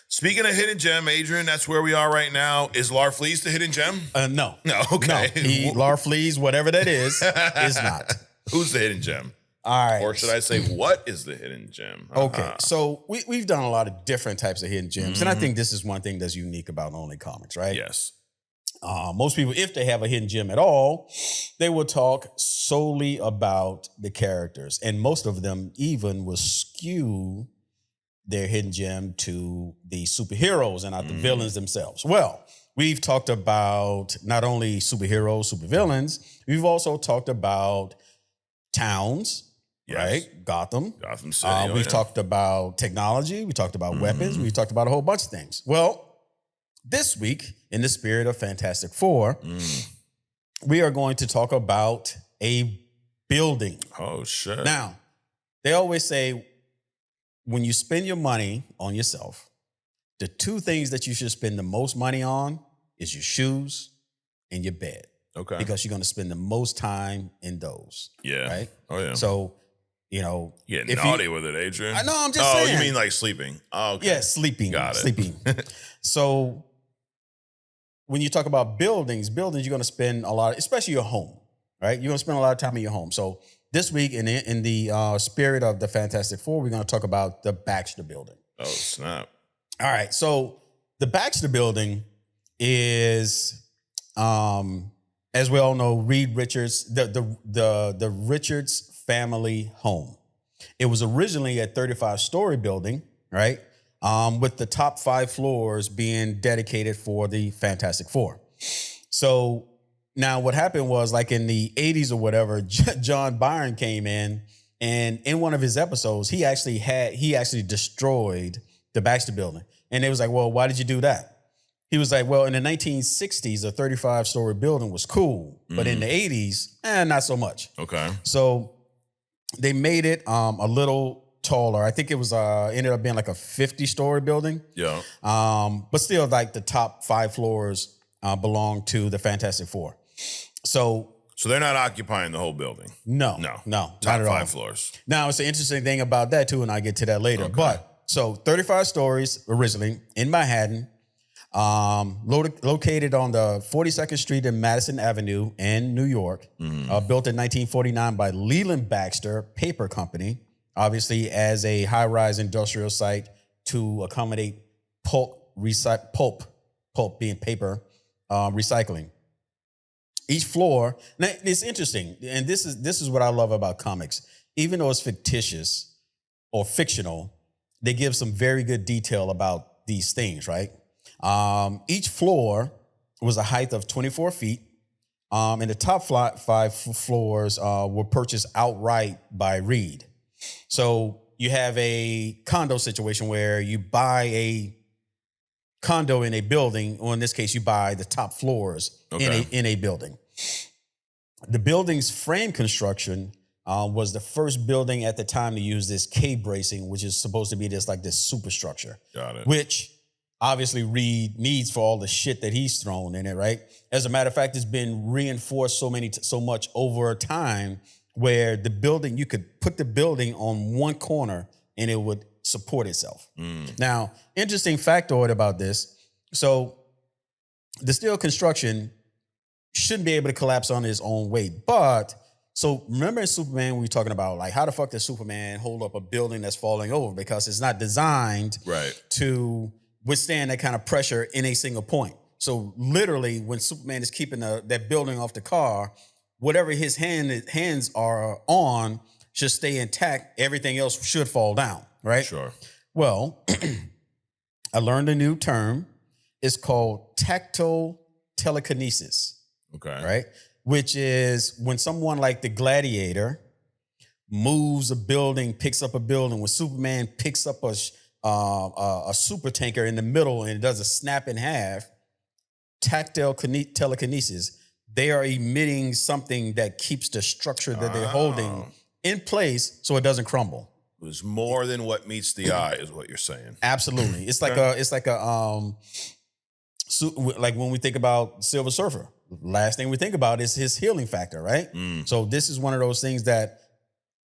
speaking of hidden gem, Adrian, that's where we are right now. Is Larfleets the hidden gem? No. No. Okay. No. Larfleets, whatever that is not. Who's the hidden gem? All right. Or should I say, what is the hidden gem? Okay. So we've done a lot of different types of hidden gems. And I think this is one thing that's unique about Only Comics, right? Yes. Most people, if they have a hidden gem at all, they will talk solely about the characters. And most of them even will skew their hidden gem to the superheroes and not the villains themselves. Well, we've talked about not only superheroes, supervillains, we've also talked about towns. Yes. Right? Gotham City. We've talked about technology. We talked about weapons. We've talked about a whole bunch of things. Well, this week, in the spirit of Fantastic Four, we are going to talk about a building. Oh, shit. Now, they always say when you spend your money on yourself, the 2 things that you should spend the most money on is your shoes and your bed. Okay. Because you're going to spend the most time in those. Yeah. Right? Oh, yeah. So, getting naughty with it, Adrian. I know, I'm just saying. Oh, you mean like sleeping? Oh, okay. Yeah, sleeping. Got it. Sleeping. So when you talk about buildings, you're going to spend a lot, especially your home, right? You're going to spend a lot of time in your home. So this week, in the spirit of the Fantastic Four, we're going to talk about the Baxter Building. Oh, snap. All right. So the Baxter Building is, as we all know, Reed Richards, the Richards family home. It was originally a 35-story building, right? With the top 5 floors being dedicated for the Fantastic Four. So now what happened was, like in the 80s or whatever, John Byrne came in, and in one of his episodes, he actually destroyed the Baxter Building. And it was like, well, why did you do that? He was like, well, in the 1960s, a 35-story building was cool, but in the 80s, not so much. Okay. So they made it a little taller. I think it was ended up being like a 50-story building. Yeah. But still, like the top 5 floors belong to the Fantastic Four. So they're not occupying the whole building. No, top not at 5 all. floors. Now, it's an interesting thing about that too, and I'll get to that later. Okay. But so 35 stories originally in Manhattan. Located on the 42nd Street and Madison Avenue in New York, built in 1949 by Leland Baxter Paper Company, obviously as a high-rise industrial site to accommodate pulp being paper, recycling. Each floor, now it's interesting, and this is what I love about comics. Even though it's fictitious or fictional, they give some very good detail about these things, right? Each floor was a height of 24 feet. And the top 5 floors were purchased outright by Reed. So you have a condo situation where you buy a condo in a building, or in this case, you buy the top floors in a building. The building's frame construction was the first building at the time to use this K-bracing, which is supposed to be this superstructure. Got it. Which obviously Reed needs for all the shit that he's thrown in it, right? As a matter of fact, it's been reinforced so much over time where the building, you could put the building on one corner and it would support itself. Now, interesting factoid about this. So the steel construction shouldn't be able to collapse on its own weight. But so remember in Superman, we were talking about like how the fuck does Superman hold up a building that's falling over? Because it's not designed to withstand that kind of pressure in a single point. So literally, when Superman is keeping that building off the car, whatever his hands are on should stay intact. Everything else should fall down, right? Sure. Well, I learned a new term. It's called tactile telekinesis. Okay. Right? Which is when someone like the Gladiator moves a building, picks up a building. When Superman picks up a super tanker in the middle and it does a snap in half, tactile telekinesis. they are emitting something that keeps the structure that they're holding in place so it doesn't crumble. It was more than what meets the eye, is what you're saying. Absolutely. It's like like when we think about Silver Surfer, last thing we think about is his healing factor, right? So this is one of those things that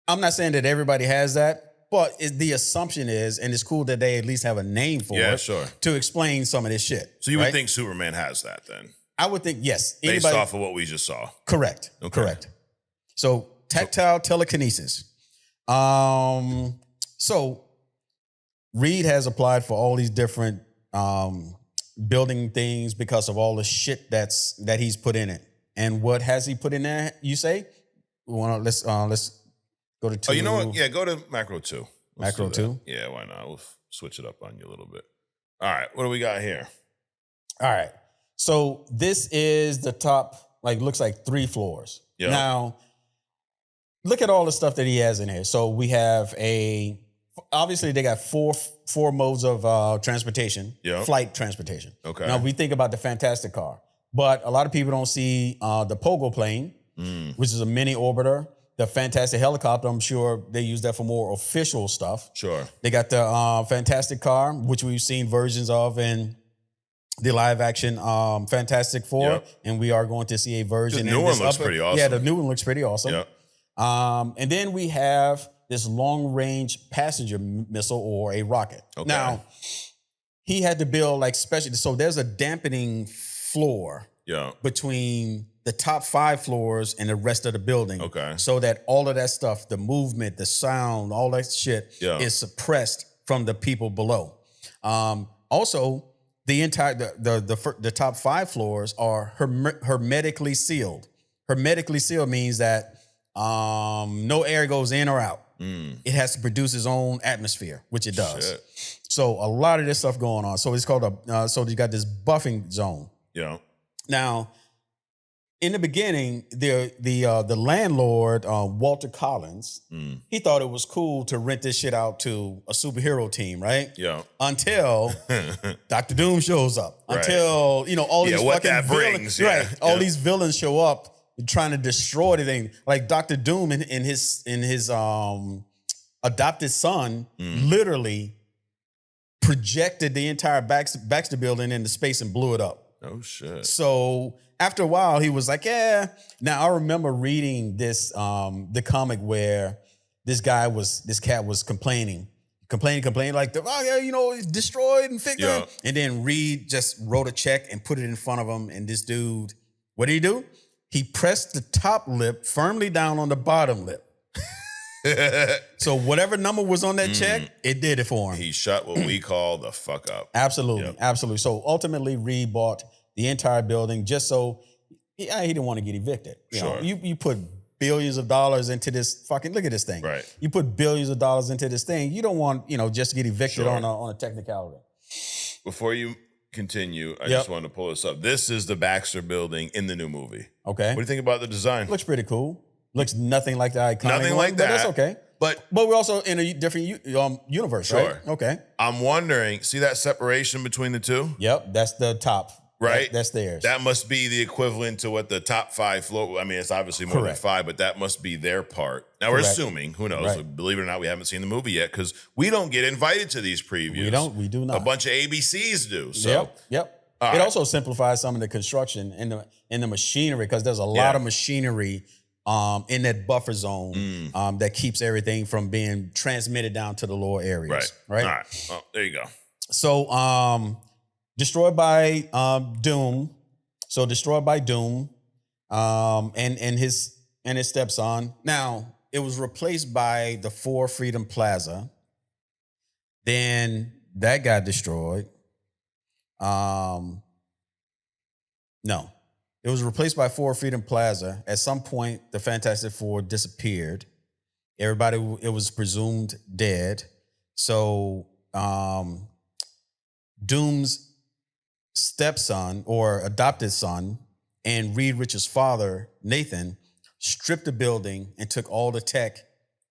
I'm not saying that everybody has that, but the assumption is, and it's cool that they at least have a name for it to explain some of this shit. So you would think Superman has that then? I would think, yes. Based off of what we just saw. Correct. Okay. Correct. So tactile telekinesis. So Reed has applied for all these different building things because of all the shit that he's put in it. And what has he put in there, you say? Let's go to 2. Oh, you know what? Yeah, go to macro 2. Macro 2? Yeah, why not? We'll switch it up on you a little bit. All right, what do we got here? All right. So this is the top, looks like 3 floors. Yep. Now, look at all the stuff that he has in here. So we have obviously they got four modes of transportation, flight transportation. Okay. Now we think about the Fantastic Car, but a lot of people don't see the Pogo plane, which is a mini orbiter. The Fantastic Helicopter, I'm sure they use that for more official stuff. Sure. They got the Fantastic Car, which we've seen versions of in the live action Fantastic Four, and we are going to see a version. The new one looks pretty awesome. Yeah, the new one looks pretty awesome. Yep. And then we have this long-range passenger missile or a rocket. Okay. Now, he had to build special. So there's a dampening floor between the top 5 floors and the rest of the building. Okay. So that all of that stuff, the movement, the sound, all that shit is suppressed from the people below. Also, the entire the top 5 floors are hermetically sealed. Hermetically sealed means that no air goes in or out. It has to produce its own atmosphere, which it does. Shit. So a lot of this stuff going on. So it's called so you got this buffing zone. Yeah. Now, in the beginning, the landlord, Walter Collins, he thought it was cool to rent this shit out to a superhero team, right? Yeah. Until Dr. Doom shows up. Right. Until, all these fucking villains. Yeah. Right. All these villains show up trying to destroy the thing. Like Dr. Doom in his adopted son literally projected the entire Baxter building into space and blew it up. Oh shit. So after a while, he was like, yeah. Now I remember reading this, the comic where this cat was complaining, like, it's destroyed and fixed. Yeah. And then Reed just wrote a check and put it in front of him. And this dude, what did he do? He pressed the top lip firmly down on the bottom lip. So whatever number was on that check, it did it for him. He shut what we call the fuck up. Absolutely. Absolutely. So ultimately, Reed bought the entire building just so he didn't want to get evicted. You put billions of dollars into this fucking, look at this thing. Right. You put billions of dollars into this thing. You don't want, just to get evicted on a technicality. Before you continue, I just wanted to pull this up. This is the Baxter building in the new movie. Okay. What do you think about the design? Looks pretty cool. Looks nothing like the iconic Nothing like one, that. But that's okay. But we're also in a different universe, right? Okay. I'm wondering, see that separation between the two? Yep, that's the top. Right? That's theirs. That must be the equivalent to what the top 5 floor, I mean, it's obviously more than 5, but that must be their part. Now, we're assuming, who knows? Right. Believe it or not, we haven't seen the movie yet because we don't get invited to these previews. We do not. A bunch of ABCs do. So. Yep. It also simplifies some of the construction and the machinery because there's a lot of machinery in that buffer zone that keeps everything from being transmitted down to the lower areas. Right. All right. Well, there you go. So destroyed by Doom. So destroyed by Doom and his stepson. Now, it was replaced by the 4 Freedom Plaza. Then that got destroyed. No. It was replaced by 4 Freedom Plaza. At some point, the Fantastic Four disappeared. Everybody, it was presumed dead. So Doom's stepson or adopted son and Reed Richards' father, Nathan, stripped the building and took all the tech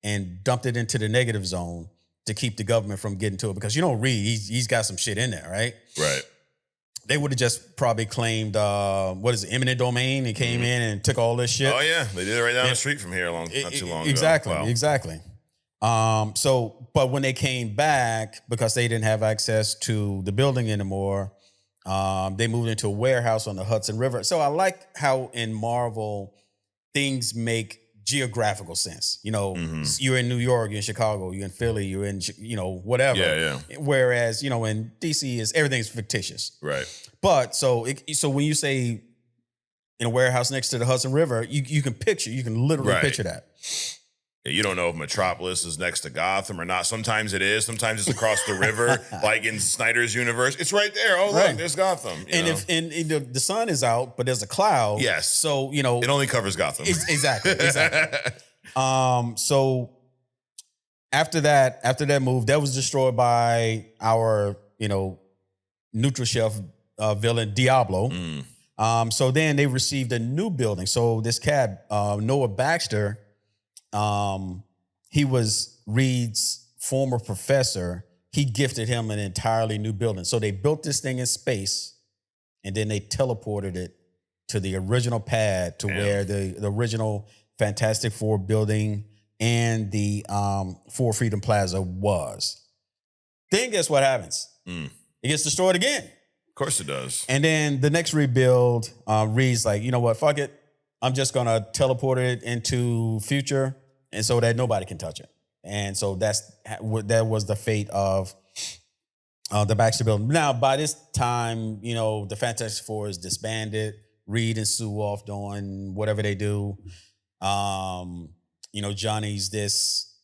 and dumped it into the negative zone to keep the government from getting to it. Because Reed, he's got some shit in there, right? Right. they would have just probably claimed eminent domain and came in and took all this shit. Oh yeah, they did it right down the street from here not too long ago. Exactly. But when they came back, because they didn't have access to the building anymore, they moved into a warehouse on the Hudson River. So I like how in Marvel things make geographical sense. You know, you're in New York, you're in Chicago, you're in Philly, you're in, whatever. Yeah. Whereas, in DC everything's fictitious. Right. But so when you say in a warehouse next to the Hudson River, you can literally picture that. Yeah, you don't know if Metropolis is next to Gotham or not. Sometimes it is. Sometimes it's across the river, like in Snyder's universe. It's right there. Oh, look, there's Gotham. If the sun is out, but there's a cloud. Yes. So, it only covers Gotham. Exactly. So after that move, that was destroyed by our, neutral shelf villain Diablo. So then they received a new building. So this cat, Noah Baxter, he was Reed's former professor. He gifted him an entirely new building. So they built this thing in space, and then they teleported it to the original pad to where the original Fantastic Four building and the Ford Freedom Plaza was. Then guess what happens? It gets destroyed again. Of course it does. And then the next rebuild, Reed's like, you know what, fuck it. I'm just going to teleport it into future, and so that nobody can touch it. And so that was the fate of the Baxter building. Now, by this time, the Fantastic Four is disbanded. Reed and Sue off doing whatever they do. Johnny's this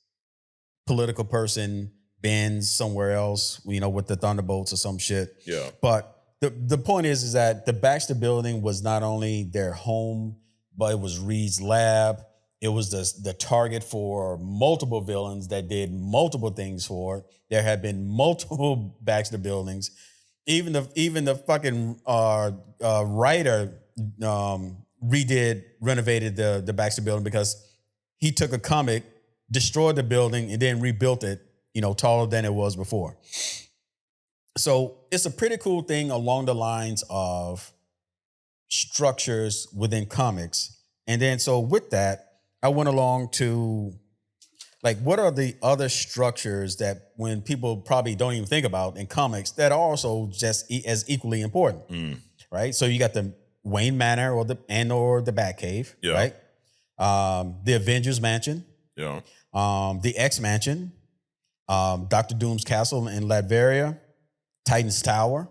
political person. Ben's somewhere else, with the Thunderbolts or some shit. Yeah. But the point is that the Baxter building was not only their home, but it was Reed's lab. It was the target for multiple villains that did multiple things for it. There had been multiple Baxter buildings. Even the fucking writer renovated the Baxter building because he took a comic, destroyed the building, and then rebuilt it, taller than it was before. So it's a pretty cool thing along the lines of structures within comics. And then so with that, I went along to what are the other structures that when people probably don't even think about in comics that are also just as equally important, right? So you got the Wayne Manor or the Batcave, right? The Avengers Mansion, the X Mansion, Dr. Doom's Castle in Latveria, Titan's Tower,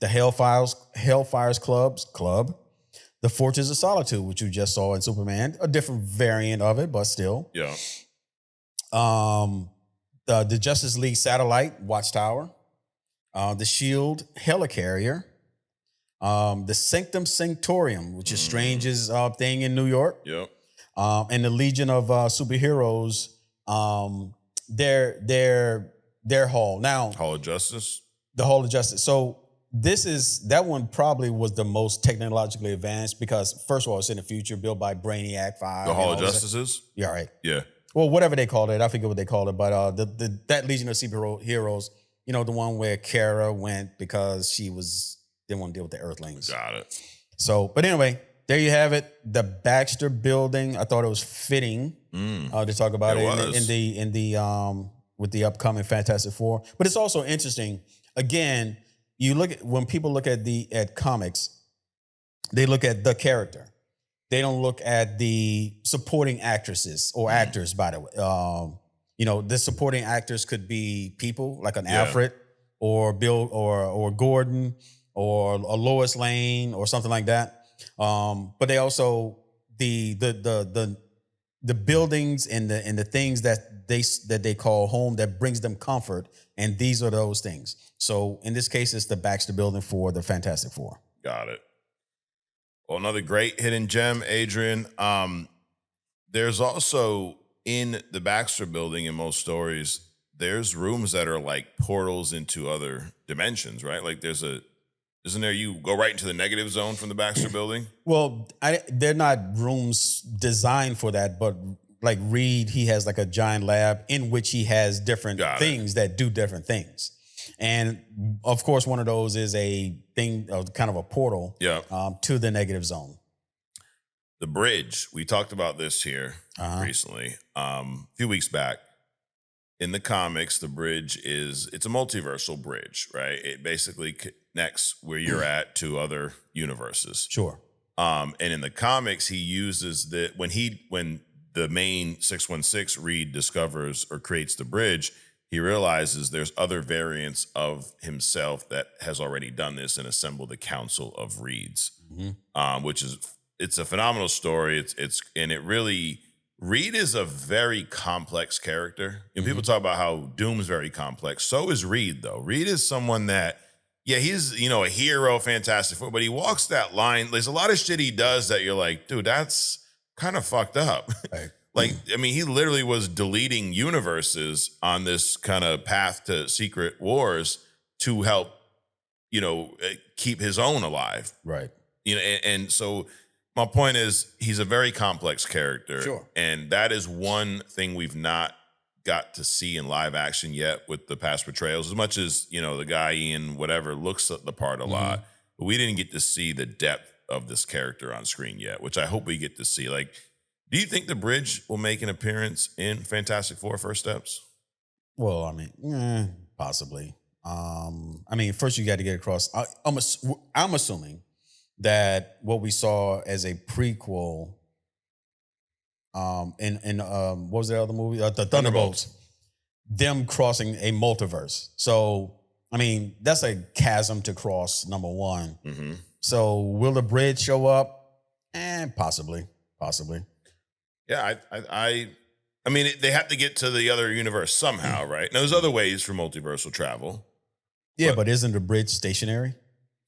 the Hellfire's Club, the Fortress of Solitude, which you just saw in Superman, a different variant of it, but still. Yeah. The Justice League Satellite Watchtower, the Shield Helicarrier, the Sanctum Sanctorium, which is Strange's thing in New York. Yep. And the Legion of Superheroes, their hall. Now, Hall of Justice. The Hall of Justice. So that one probably was the most technologically advanced because first of all, it's in the future, built by Brainiac 5. The Hall of Justices? Yeah, right. Yeah. Well, whatever they called it, I forget what they called it, but that Legion of Superheroes, the one where Kara went because she didn't want to deal with the Earthlings. Got it. So, but anyway, there you have it. The Baxter building. I thought it was fitting to talk about it with the upcoming Fantastic Four. But it's also interesting. Again, when people look at comics, they look at the character. They don't look at the supporting actresses or actors, by the way. The supporting actors could be people like an Alfred or Bill or Gordon or a Lois Lane or something like that. But they also the buildings and the things that they call home that brings them comfort, and these are those things. So in this case, it's the Baxter building for the Fantastic Four. Got it. Well, another great hidden gem, Adrian. There's also in the Baxter building in most stories, there's rooms that are like portals into other dimensions, right? Like isn't there, you go right into the negative zone from the Baxter building? Well, they're not rooms designed for that, but like Reed, he has like a giant lab in which he has different things that do different things. And of course, one of those is a thing, kind of a portal to the negative zone. The bridge. We talked about this here recently, a few weeks back. In the comics, the bridge it's a multiversal bridge, right? It basically connects where you're at to other universes. Sure. And in the comics, he uses when the main 616 Reed discovers or creates the bridge, he realizes there's other variants of himself that has already done this and assembled the Council of Reeds, it's a phenomenal story. Reed is a very complex character. And people talk about how Doom's very complex. So is Reed, though. Reed is someone that, he's, a hero, Fantastic Four, but he walks that line. There's a lot of shit he does that you're like, dude, that's kind of fucked up. Right. He literally was deleting universes on this kind of path to Secret Wars to help, keep his own alive. Right. And so my point is he's a very complex character. Sure. And that is one thing we've not got to see in live action yet with the past portrayals. As much as, the guy Ian, whatever, looks at the part a lot, but we didn't get to see the depth of this character on screen yet, which I hope we get to see. Do you think the bridge will make an appearance in Fantastic Four First Steps? Well, possibly. First you got to get across. I'm assuming that what we saw as a prequel in what was the other movie? The Thunderbolts. Them crossing a multiverse. So, that's a chasm to cross, number one. Mm-hmm. So will the bridge show up? Possibly. Yeah, they have to get to the other universe somehow, right? Now, there's other ways for multiversal travel. Yeah, but isn't the bridge stationary?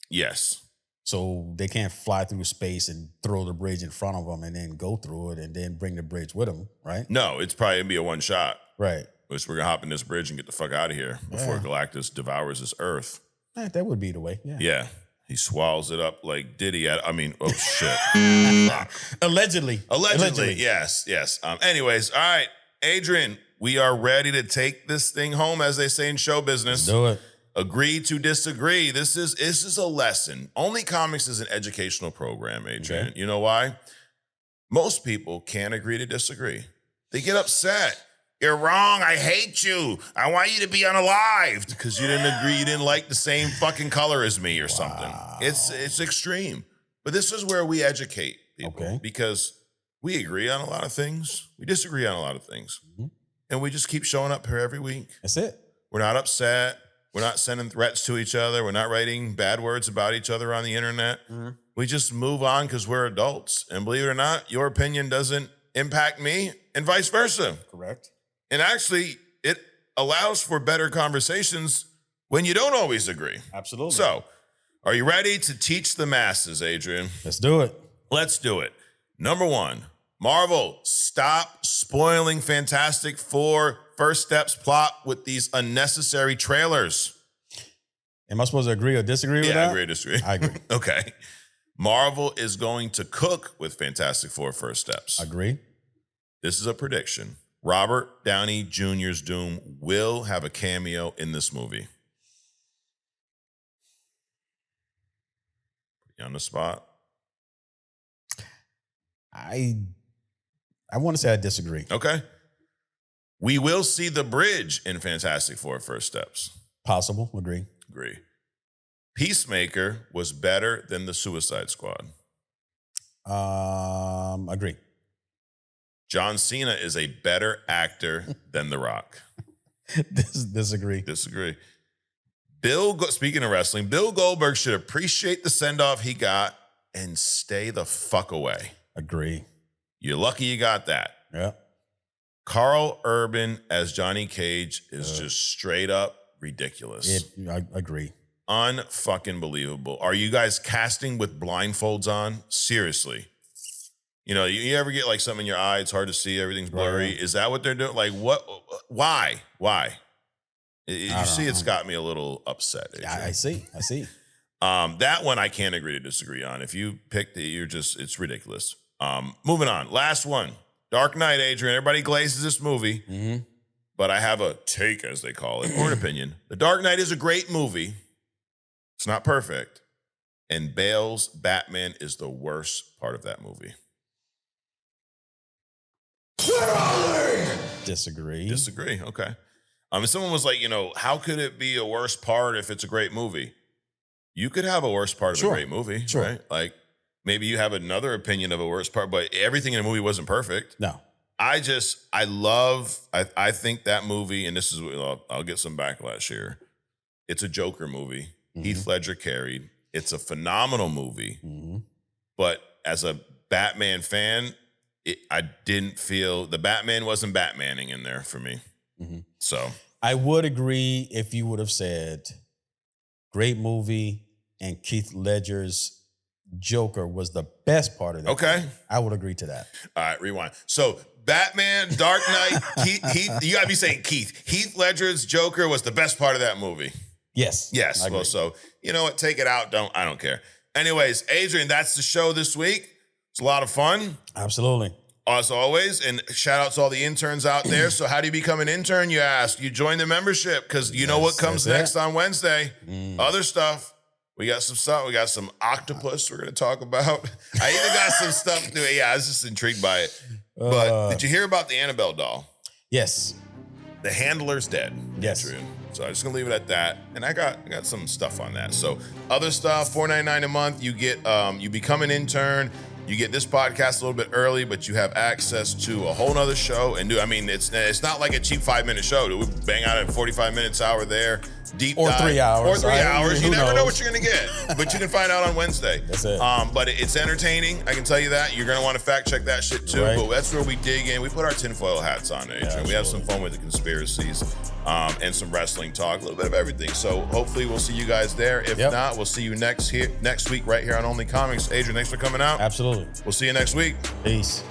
Yes. So they can't fly through space and throw the bridge in front of them and then go through it and then bring the bridge with them, right? No, it's probably going to be a one shot. Right. Which we're going to hop in this bridge and get the fuck out of here before Galactus devours this Earth. That would be the way, Yeah. He swallows it up like Diddy. Oh, shit. Allegedly. Yes. Anyways, all right, Adrian, we are ready to take this thing home, as they say in show business. Let's do it. Agree to disagree. This is a lesson. Only Comics is an educational program, Adrian. Okay. You know why? Most people can't agree to disagree. They get upset. You're wrong. I hate you. I want you to be unalived because you didn't agree. You didn't like the same fucking color as me or something. It's extreme. But this is where we educate people because we agree on a lot of things. We disagree on a lot of things. Mm-hmm. And we just keep showing up here every week. That's it. We're not upset. We're not sending threats to each other. We're not writing bad words about each other on the internet. Mm-hmm. We just move on because we're adults. And believe it or not, your opinion doesn't impact me and vice versa. Correct. And actually, it allows for better conversations when you don't always agree. Absolutely. So, are you ready to teach the masses, Adrian? Let's do it. Let's do it. Number one, Marvel, stop spoiling Fantastic Four First Steps plot with these unnecessary trailers. Am I supposed to agree or disagree with that? Yeah, I agree or disagree. I agree. Okay. Marvel is going to cook with Fantastic Four First Steps. Agree. This is a prediction. Robert Downey Jr.'s Doom will have a cameo in this movie. Put you on the spot. I want to say I disagree. Okay. We will see the bridge in Fantastic Four First Steps. Possible. Agree. Peacemaker was better than the Suicide Squad. Agree. John Cena is a better actor than The Rock. Disagree. Speaking of wrestling, Bill Goldberg should appreciate the send-off he got and stay the fuck away. Agree. You're lucky you got that. Yeah. Carl Urban as Johnny Cage is just straight up ridiculous. I agree. Unfucking believable. Are you guys casting with blindfolds on? Seriously. You know, you ever get like something in your eye, it's hard to see, everything's blurry. Right. Is that what they're doing? Like what? Why? You see, it's got me a little upset. I see. That one I can't agree to disagree on. If you picked it, it's ridiculous. Moving on. Last one. Dark Knight, Adrian. Everybody glazes this movie. Mm-hmm. but I have a take, as they call it, or an opinion. The Dark Knight is a great movie. It's not perfect. And Bale's Batman is the worst part of that movie. Disagree. Okay. Someone was like, how could it be a worse part if it's a great movie? You could have a worse part of a great movie, right? Like maybe you have another opinion of a worse part, but everything in the movie wasn't perfect. No. I think that movie, and this is, I'll get some backlash here. It's a Joker movie. Heath Ledger carried. It's a phenomenal movie. But as a Batman fan, I didn't feel the Batman wasn't Batmaning in there for me. So I would agree if you would have said great movie and Keith Ledger's Joker was the best part of that. Okay. Movie. I would agree to that. All right, rewind. So Batman, Dark Knight, Heath, you gotta be saying Heath Ledger's Joker was the best part of that movie. Yes. Well, so you know what? Take it out. I don't care. Anyways, Adrian, that's the show this week. It's a lot of fun. Absolutely. As always, and shout out to all the interns out there. So how do you become an intern, you ask? You join the membership because you know what comes next on Wednesday. Other stuff. We got some stuff. We got some octopus we're going to talk about. I even got some stuff. Yeah, I was just intrigued by it. But did you hear about the Annabelle doll? Yes. The handler's dead. Yes. Adrian. So I'm just gonna leave it at that. And I got some stuff on that. So other stuff, $4.99 a month. You get you become an intern. You get this podcast a little bit early, but you have access to a whole nother show. And it's not like a cheap 5-minute show. We bang out at 45 minutes, hour there, deep or dive. 3 hours. Or 3 hours. You never know knows? what you're gonna get, but you can find out on Wednesday. That's it. But it's entertaining. I can tell you that. You're gonna want to fact check that shit too. Right. But that's where we dig in. We put our tinfoil hats on, Adrian. Yeah, we have some fun with the conspiracies. And some wrestling talk, a little bit of everything. So hopefully we'll see you guys there. If not, we'll see you next week right here on Only Comics. Adrian, thanks for coming out. Absolutely. We'll see you next week. Peace.